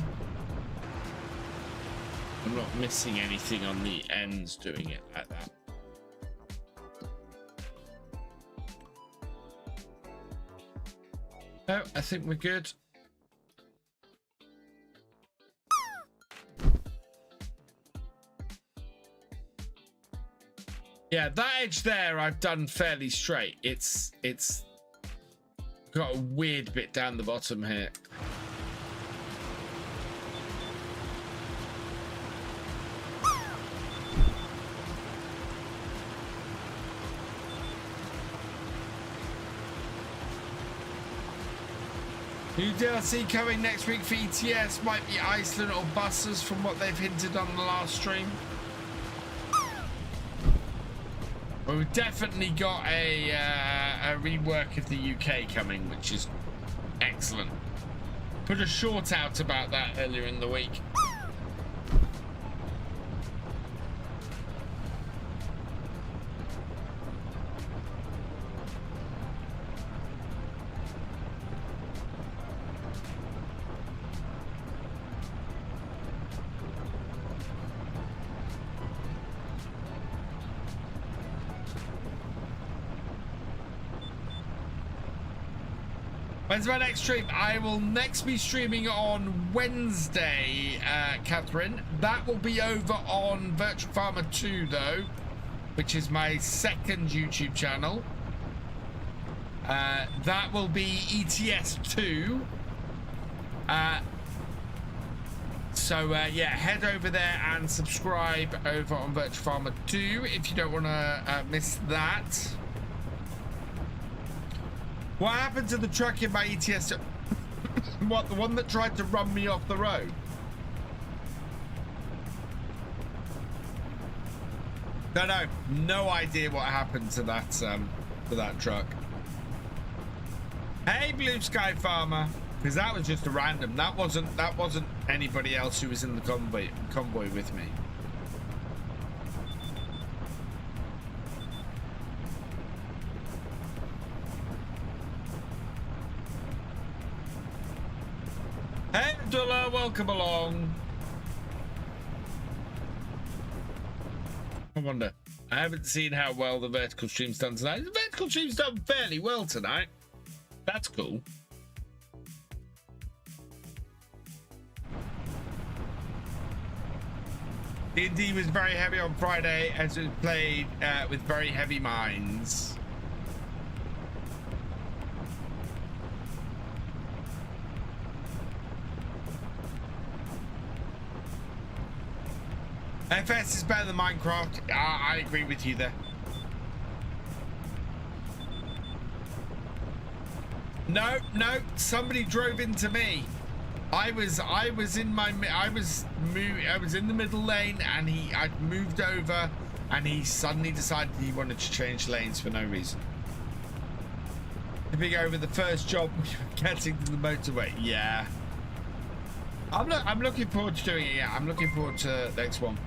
I'm not missing anything on the ends doing it like that. No, I think we're good. Yeah, that edge there I've done fairly straight. It's got a weird bit down the bottom here. New DLC coming next week for ETS might be Iceland or buses from what they've hinted on the last stream. Well, we've definitely got a rework of the UK coming, which is excellent. Put a short out about that earlier in the week. When's my next stream? I will next be streaming on Wednesday, Catherine. That will be over on Virtual Farmer 2, though, which is my second YouTube channel. That will be ETS 2. Yeah, head over there and subscribe over on Virtual Farmer 2 if you don't want to miss that. What happened to the truck in my ETS? What, the one that tried to run me off the road? No idea what happened to that truck. Hey, Blue Sky Farmer, because that was just a random. That wasn't anybody else who was in the convoy with me. Hey, Abdullah, welcome along. I wonder. I haven't seen how well the vertical stream's done tonight. The vertical stream's done fairly well tonight. That's cool. D&D was very heavy on Friday as it was played with very heavy minds. FS is better than Minecraft. I agree with you there. No, somebody drove into me. I was in the middle lane, and I'd moved over, and he suddenly decided he wanted to change lanes for no reason. Tipping over the first job, getting to the motorway. Yeah. I'm looking forward to doing it. Yeah, I'm looking forward to the next one.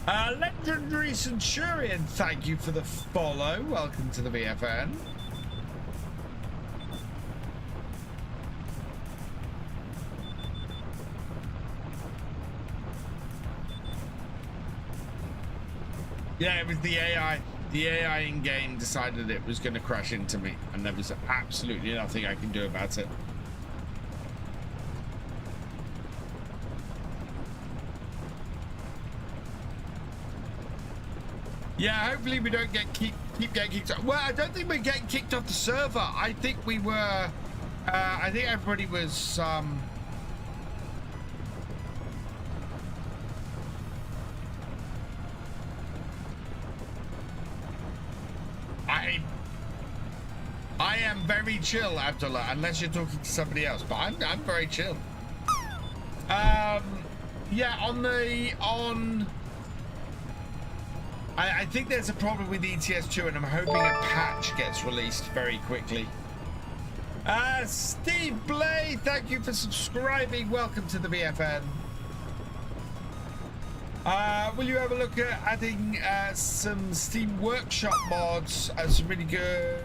Legendary Centurion, thank you for the follow. Welcome to the VFN. Yeah, it was the AI. The AI in-game decided it was going to crash into me, and there was absolutely nothing I can do about it. Yeah, hopefully we don't keep getting kicked off. Well, I don't think we're getting kicked off the server. I think we were. I think everybody was. I am very chill, Abdullah, unless you're talking to somebody else. But I'm very chill. Yeah, I think there's a problem with ETS2, and I'm hoping a patch gets released very quickly. Steve Blay, thank you for subscribing. Welcome to the VFN. Will you have a look at adding some Steam Workshop mods, some really good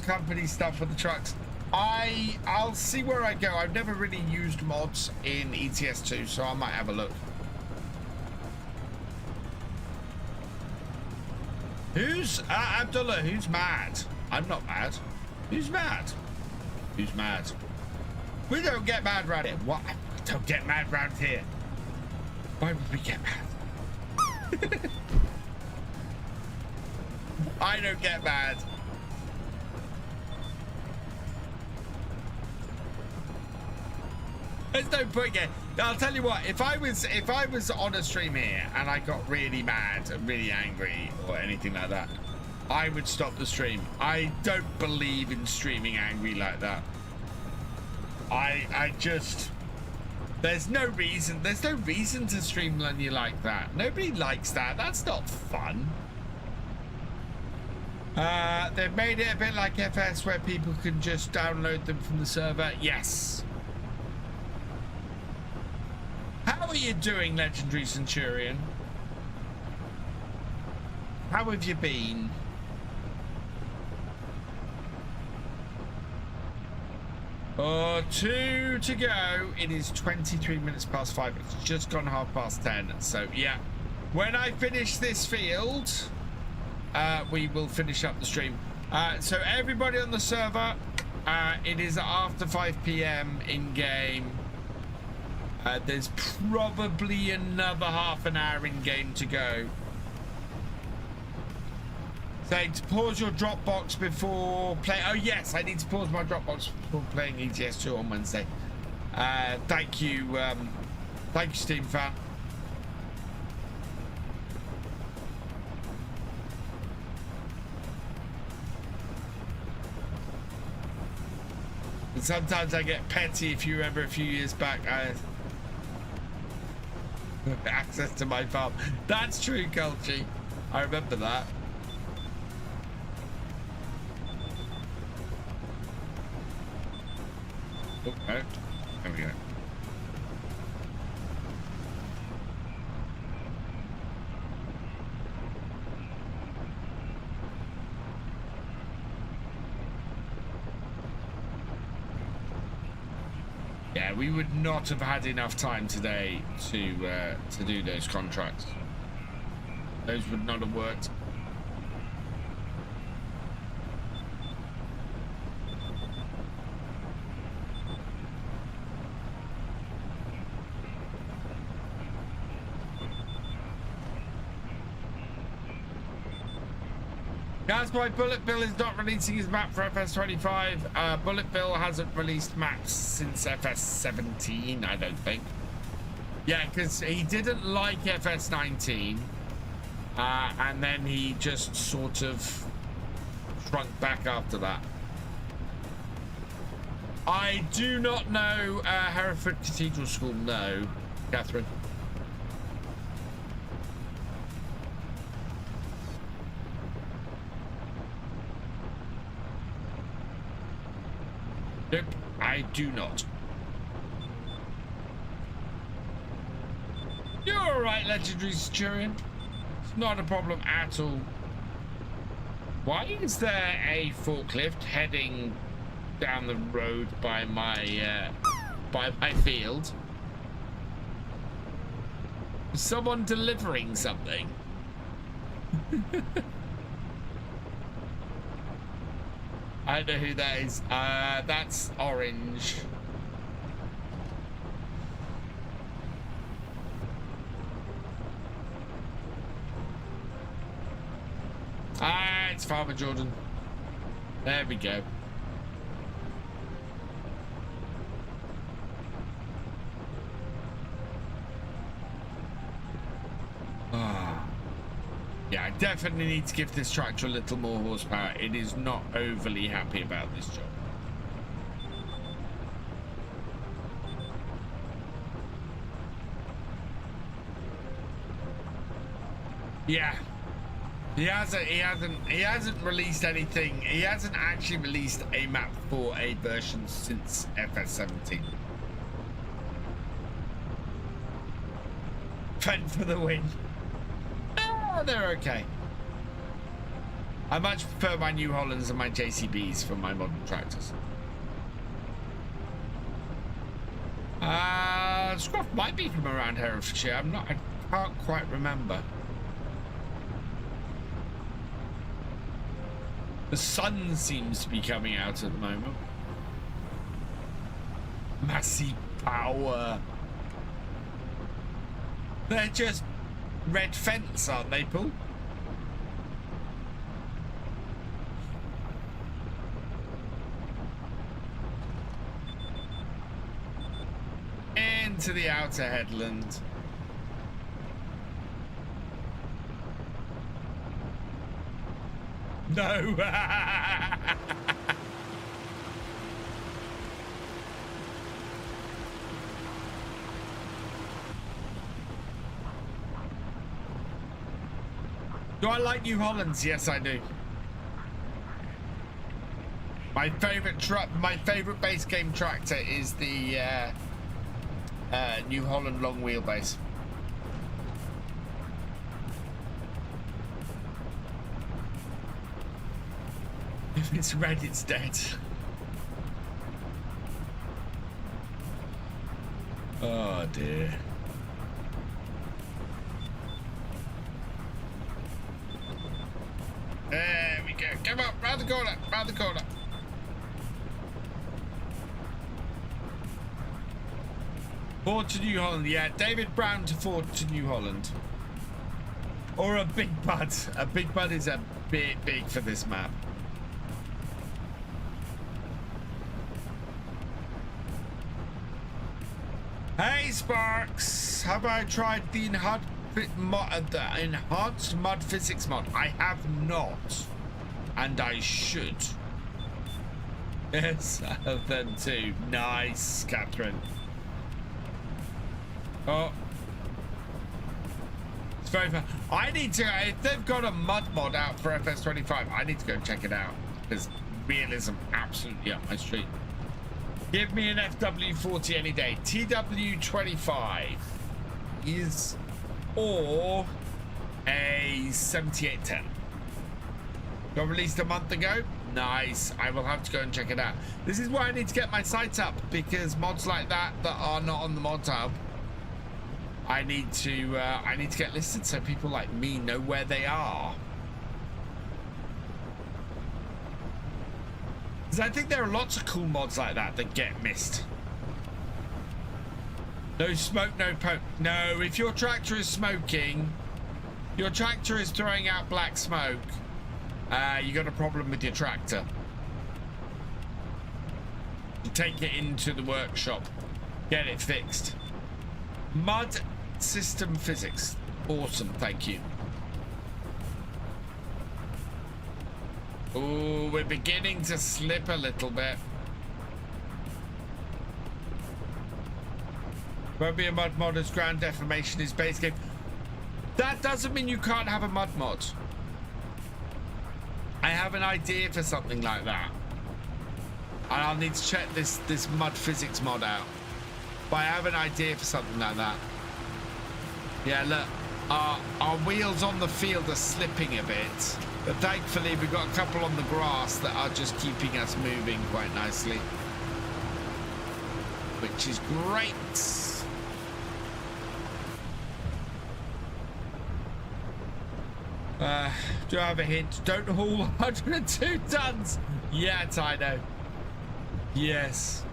company stuff for the trucks? I'll see where I go. I've never really used mods in ETS2, so I might have a look. Who's Abdullah? Who's mad? I'm not mad. Who's mad? Who's mad? We don't get mad around here. What? We don't get mad around here. Why would we get mad? I don't get mad. There's no point getting. I'll tell you what. If I was on a stream here and I got really mad and really angry or anything like that, I would stop the stream. I don't believe in streaming angry like that. I just. There's no reason to stream when you like that. Nobody likes that. That's not fun. They've made it a bit like FS where people can just download them from the server. Yes. How are you doing, Legendary Centurion? How have you been? Oh, 2 to go. It is 23 minutes past 5. It's just gone 10:30. So, yeah. When I finish this field, we will finish up the stream. So, everybody on the server, It is after 5 p.m. in game. There's probably another half an hour in game to go. Say to pause your Dropbox before play. Oh yes, I need to pause my Dropbox before playing ETS2 on Wednesday. Thank you, Steam fan. And sometimes I get petty. If you remember a few years back, I access to my farm. That's true, Culchi. I remember that. Oh, there we go. Yeah, we would not have had enough time today to do those contracts. Those would not have worked. That's why Bullet Bill is not releasing his map for FS25. Bullet Bill hasn't released maps since FS17, I don't think. Yeah, because he didn't like FS19. And then he just sort of shrunk back after that. I do not know Hereford Cathedral School, no, Catherine. Nope, I do not. You're all right, Legendary Centurion. It's not a problem at all. Why is there a forklift heading down the road by my field? Is someone delivering something? I don't know who that is. That's Orange. It's Farmer Jordan. There we go. Yeah, I definitely need to give this tractor a little more horsepower. It is not overly happy about this job. Yeah. He hasn't released anything. He hasn't actually released a map for a version since FS17. Fend for the win. Oh, they're okay. I much prefer my New Hollands and my JCBs for my modern tractors. Scruff might be from around Herefordshire. I can't quite remember. The sun seems to be coming out at the moment. Massive power. They're just red fence, aren't they, Paul? Into the outer headland. No. Do I like New Hollands? Yes, I do. My favorite base game tractor is the New Holland long wheelbase. If it's red, it's dead. Oh dear. There we go. Come on, round the corner, round the corner. Ford to New Holland. Yeah, David Brown to Ford to New Holland. Or a Big Bud. A Big Bud is a bit big for this map. Hey Sparks, have I tried the enhanced mud physics mod? I have not, and I should. Yes, them too. Nice, Catherine. Oh, it's very fun. I need to. If they've got a mud mod out for FS25, I need to go check it out because realism absolutely up my street. Give me an FW40 any day. TW25 is or a 7810. Got released a month ago. Nice. I will have to go and check it out. This is why I need to get my site up, because mods like that are not on the mod hub, I need to get listed so people like me know where they are. I think there are lots of cool mods like that that get missed. No smoke, no poke. No, if your tractor is smoking, your tractor is throwing out black smoke, you got a problem with your tractor. You take it into the workshop, get it fixed. Mud system physics. Awesome, thank you. Oh, we're beginning to slip a little bit. Won't be a mud mod as ground deformation is base game. That doesn't mean you can't have a mud mod. I have an idea for something like that. And I'll need to check this mud physics mod out. But I have an idea for something like that. Yeah, look. Our wheels on the field are slipping a bit. But thankfully, we've got a couple on the grass that are just keeping us moving quite nicely. Which is great. Do I have a hint? Don't haul 102 tons. Yes, I know. Yes.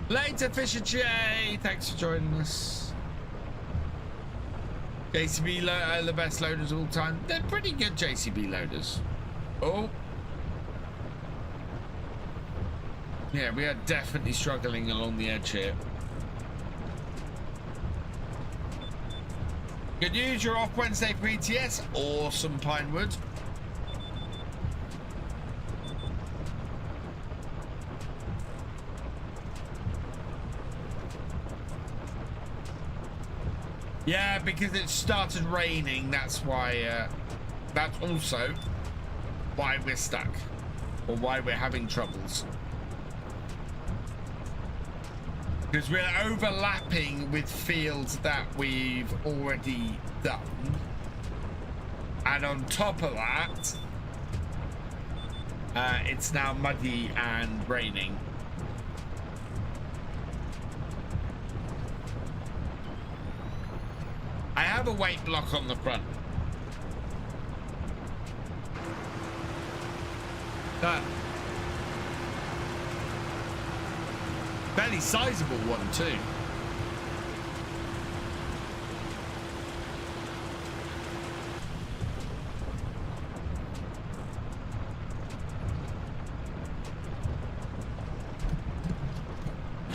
Later, Fisher J. Thanks for joining us. JCB are the best loaders of all time. They're pretty good JCB loaders. Oh. Yeah, we are definitely struggling along the edge here. Good news, you're off Wednesday for ETS. Awesome, Pinewood. Yeah, because it started raining. That's why. That's also why we're stuck, or why we're having troubles. Because we're overlapping with fields that we've already done, and on top of that, it's now muddy and raining. I have a weight block on the front. Fairly sizable one too.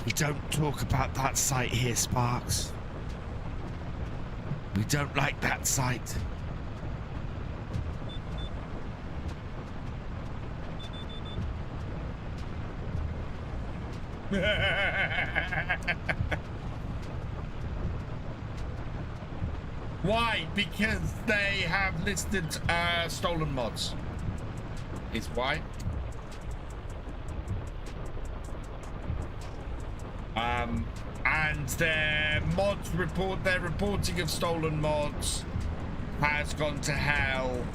We don't talk about that site here, Sparks. We don't like that site. Why? Because they have listed stolen mods. Is why. And their reporting of stolen mods has gone to hell.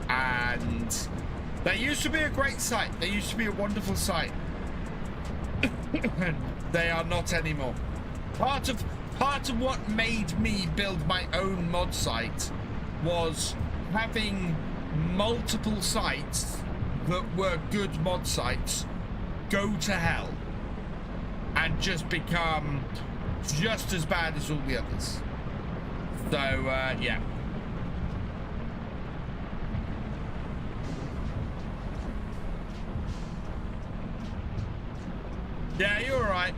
And they used to be a great site. They used to be a wonderful site. They are not anymore. Part of what made me build my own mod site was having multiple sites that were good mod sites go to hell. and just become just as bad as all the others. So, yeah. Yeah, you're all right.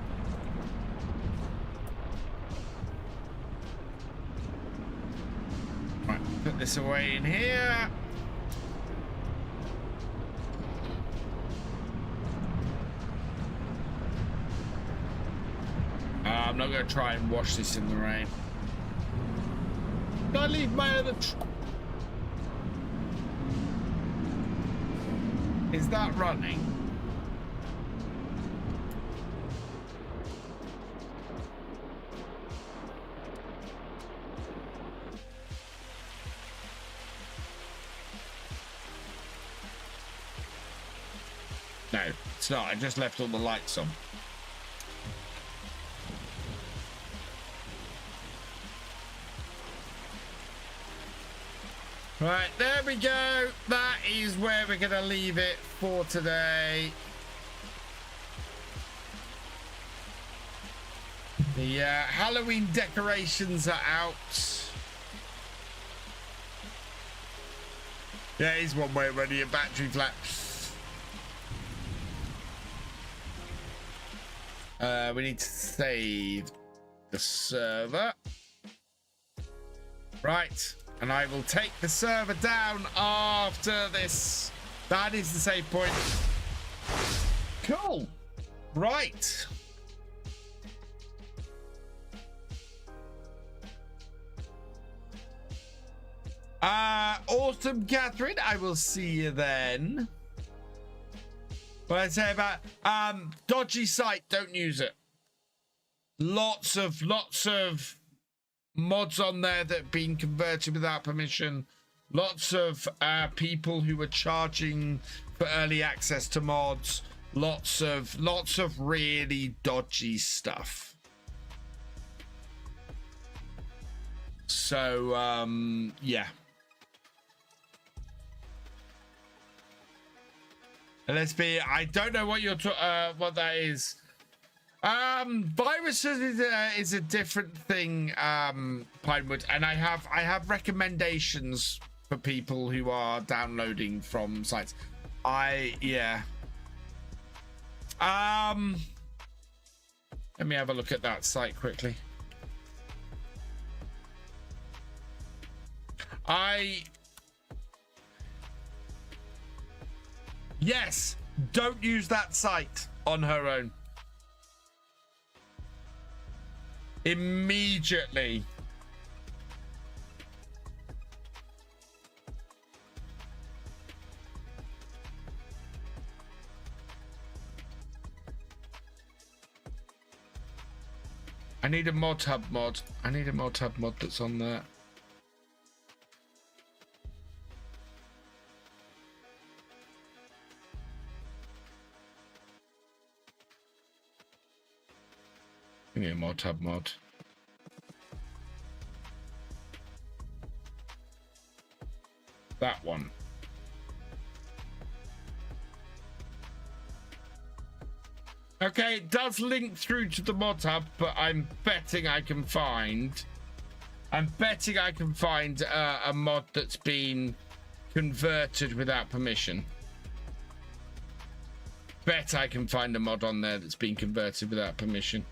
Right, put this away in here. I'm not going to try and wash this in the rain. Did I leave my other... Is that running? No, it's not. I just left all the lights on. Right, there we go. That is where we're going to leave it for today. The Halloween decorations are out. Yeah, here's one way of running a battery flat. We need to save the server. Right. And I will take the server down after this. That is the save point. Cool. Right. Awesome, Catherine. I will see you then. What I say about dodgy site, don't use it. Lots of mods on there that have been converted without permission. Lots of people who are charging for early access to mods. Lots of really dodgy stuff. So yeah. Let's be. I don't know what you're what that is. Viruses is a different thing, Pinewood, and I have recommendations for people who are downloading from sites. Yeah. Let me have a look at that site quickly. Yes, don't use that site on her own. Immediately. I need a mod hub mod. I need a mod hub mod that's on there. Give me a mod hub mod. That one. Okay, it does link through to the mod hub, but I'm betting I can find a mod that's been converted without permission. Bet I can find a mod on there that's been converted without permission.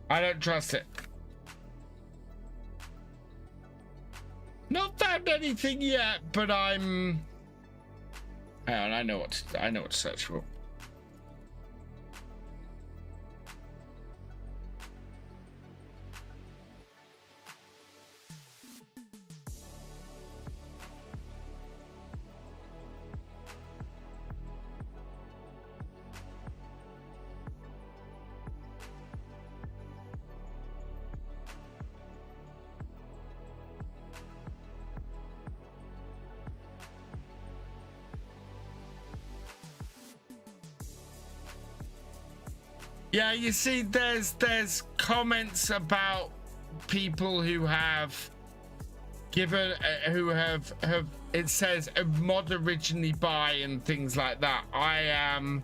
I don't trust it. Not found anything yet, but I'm. Hang on, I know what to search for. Yeah, you see, there's comments about people who have given who have it says a mod originally by and things like that. I am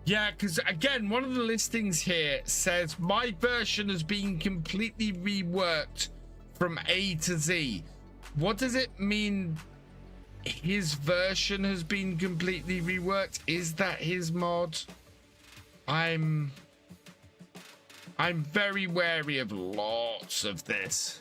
yeah, because again, one of the listings here says my version has been completely reworked from A to Z. What does it mean? His version has been completely reworked. Is that his mod? I'm very wary of lots of this.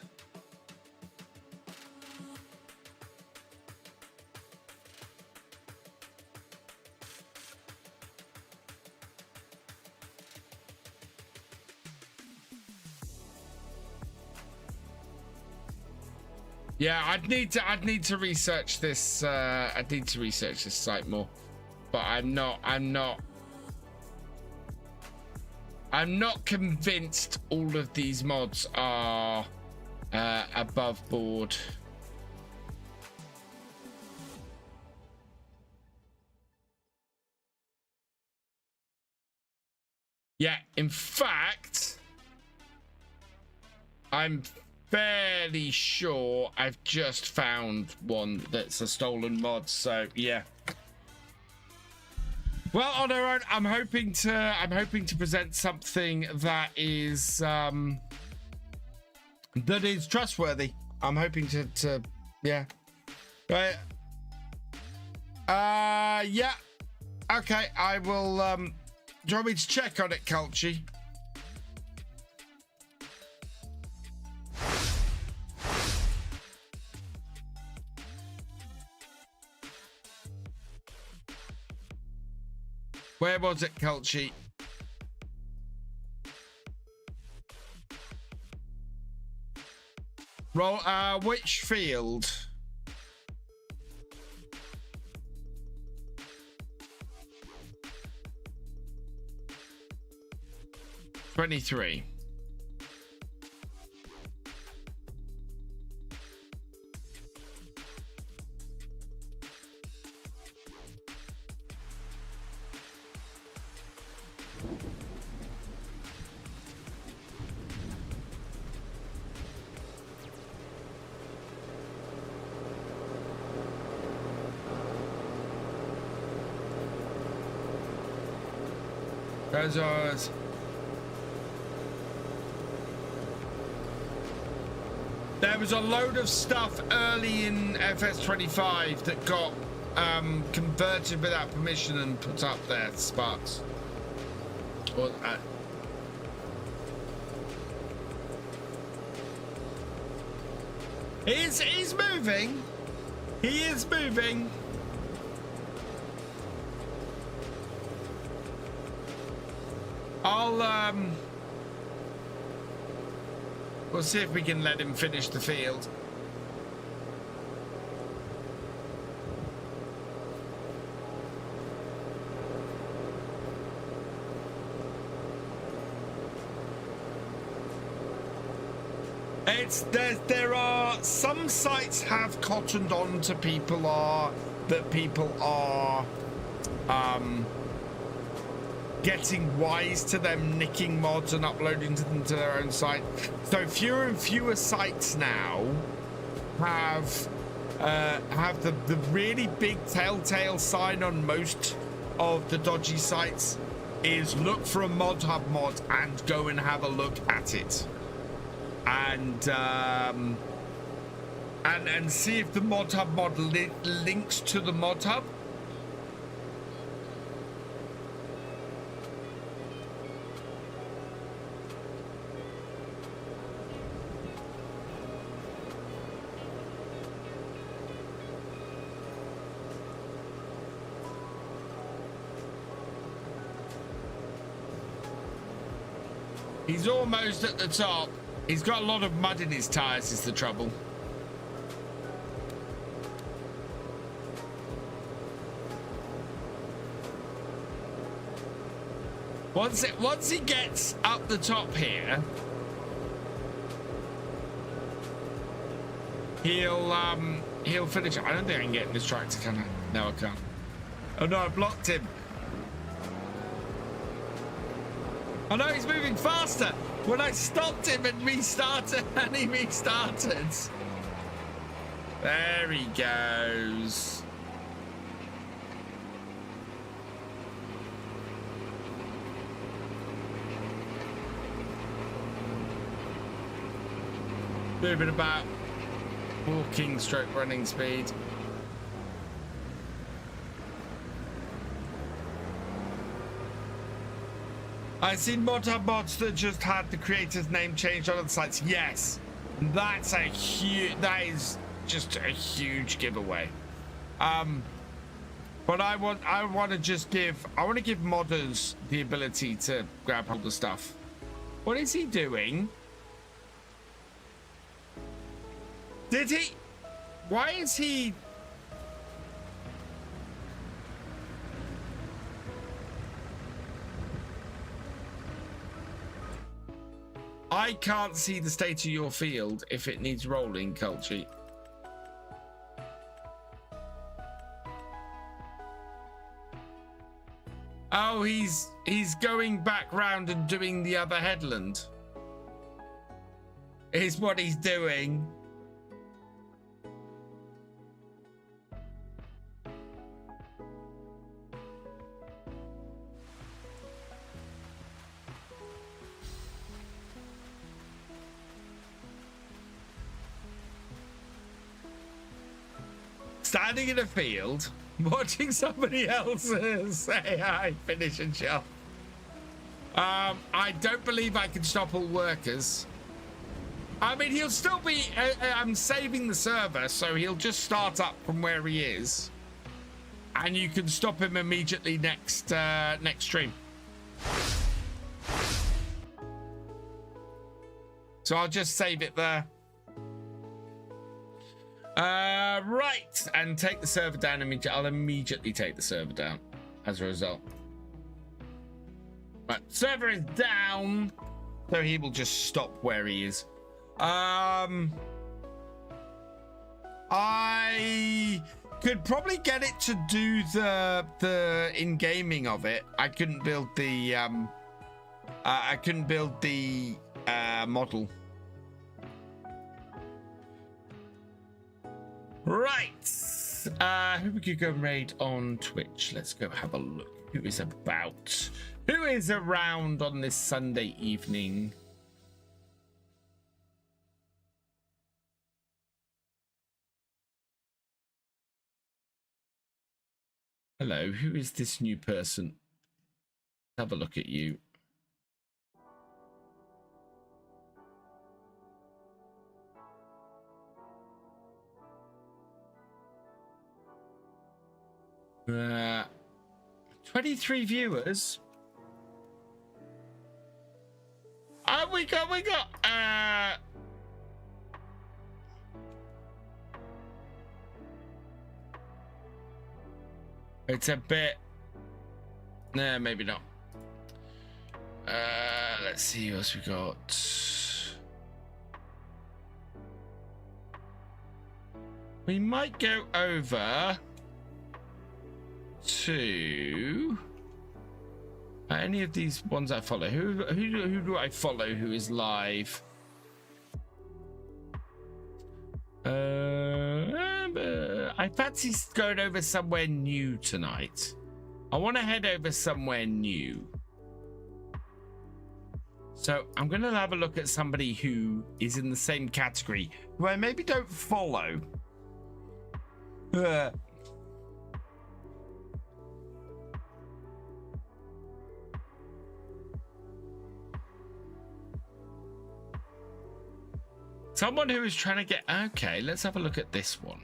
Yeah, I'd need to research this. I'd need to research this site more, but I'm not convinced all of these mods are above board. Yeah, in fact, I'm fairly sure I've just found one that's a stolen mod, so yeah. Well, on our own, I'm hoping to present something that is trustworthy. I'm hoping to yeah. Right. Yeah. Okay, I will do you want me to check on it, Culchy? Where was it, Culchy? Roll. Which field? $23. Those are ours. There was a load of stuff early in FS25 that got converted without permission and put up there, Sparks. Or, he's moving. He is moving. We'll see if we can let him finish the field. There are some sites have cottoned on to people are getting wise to them nicking mods and uploading them to their own site. So fewer and fewer sites now have the really big telltale sign on most of the dodgy sites is look for a mod hub mod and go and have a look at it. And see if the mod hub mod links to the mod hub. He's almost at the top. He's got a lot of mud in his tires is the trouble. Once he gets up the top here, he'll finish. I don't think I can get in this tractor, can I? No, I can't. Oh no, I blocked him. Oh no, he's moving faster. When I stopped him and restarted, and he restarted. There he goes. Moving about walking stroke running speed. I've seen mods that just had the creator's name changed on the sites. Yes, that's a huge. That is just a huge giveaway. But I want to give modders the ability to grab hold of stuff. What is he doing? Did he? Why is he? I can't see the state of your field if it needs rolling, Culture. Oh, he's going back round and doing the other headland. Is what he's doing. Standing in a field, watching somebody else's AI finish and shop. I don't believe I can stop all workers. I mean, he'll still be. I'm saving the server, so he'll just start up from where he is, and you can stop him immediately next stream. So I'll just save it there. Right, and take the server down immediately. I'll immediately take the server down as a result. Right, server is down, so he will just stop where he is. I could probably get it to do the in-gaming of it. I couldn't build the model. Right, who we could go raid on Twitch? Let's go have a look. Who is around on this Sunday evening? Hello, who is this new person? Have a look at you. Uh, 23 viewers. We got it's a bit, nah, maybe not. Let's see what else we got. We might go over to any of these ones I follow. Who do I follow who is live? I fancy going over somewhere new tonight. I want to head over somewhere new. So I'm going to have a look at somebody who is in the same category, who I maybe don't follow. Someone who is trying to get... Okay, let's have a look at this one.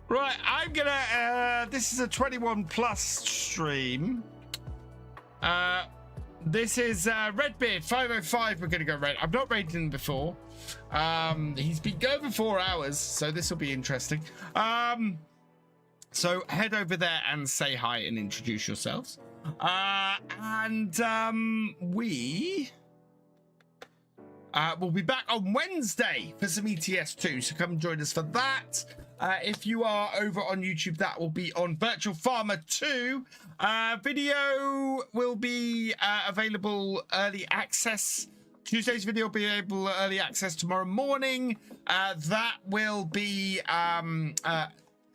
Right, I'm gonna... this is a 21 plus stream. This is Redbeard 505. We're gonna go raid. I've not raided him before. He's been going for 4 hours, so this will be interesting. So head over there and say hi and introduce yourselves. We we'll be back on Wednesday for some ETS2, so come join us for that. If you are over on YouTube, that will be on Virtual Farmer 2. Video will be available early access. Tuesday's video will be able early access tomorrow morning. That will be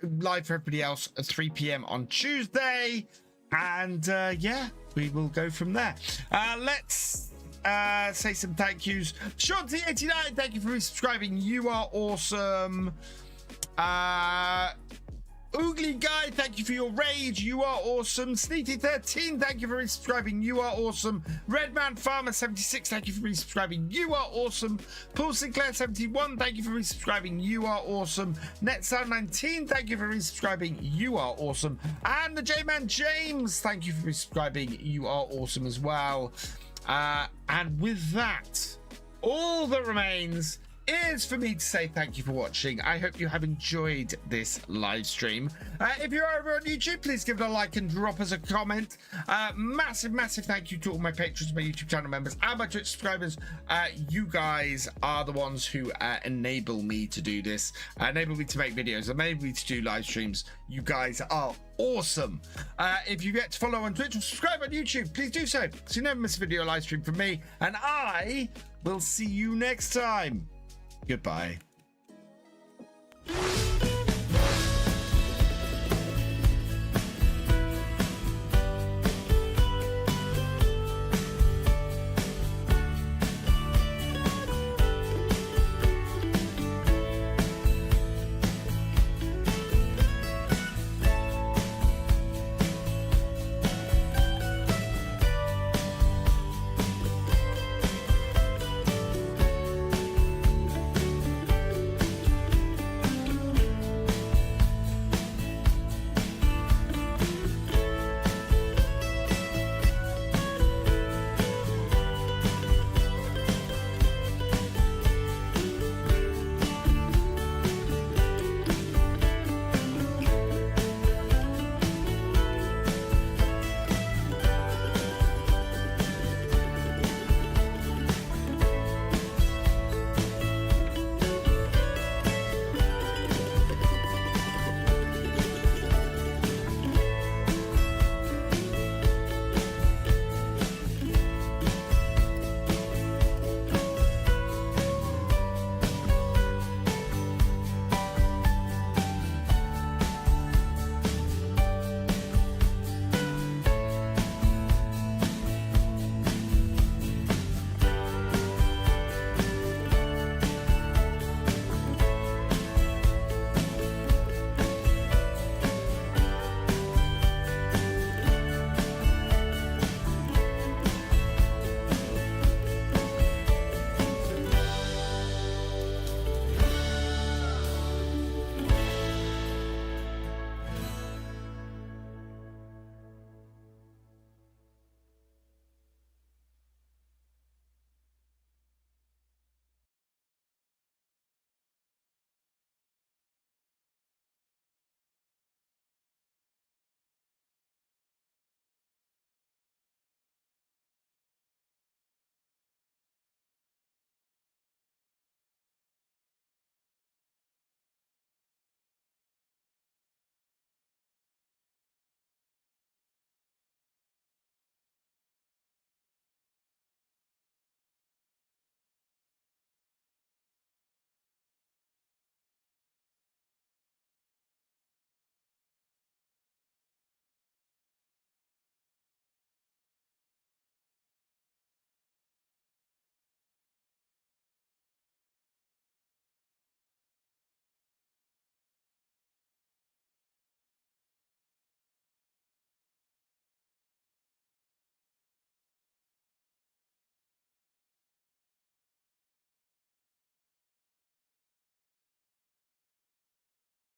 live for everybody else at 3 p.m. on Tuesday. And yeah, we will go from there. Let's say some thank yous. Sean T89, thank you for resubscribing. You are awesome. Oogly Guy, thank you for your rage. You are awesome. Sneety13, thank you for resubscribing. You are awesome. Redman Farmer 76, thank you for resubscribing. You are awesome. Paul Sinclair 71, thank you for resubscribing. You are awesome. NetSound 19, thank you for resubscribing. You are awesome. And the J-Man James, thank you for resubscribing. You are awesome as well. And with that, all that remains is for me to say thank you for watching. I hope you have enjoyed this live stream. If you're over on YouTube, please give it a like and drop us a comment. Massive thank you to all my patrons, my YouTube channel members, and my Twitch subscribers. You guys are the ones who enable me to do this, enable me to make videos, enable me to do live streams. You guys are awesome. If you get to follow on Twitch or subscribe on YouTube, please do so you never miss a video or live stream from me, and I will see you next time. Goodbye.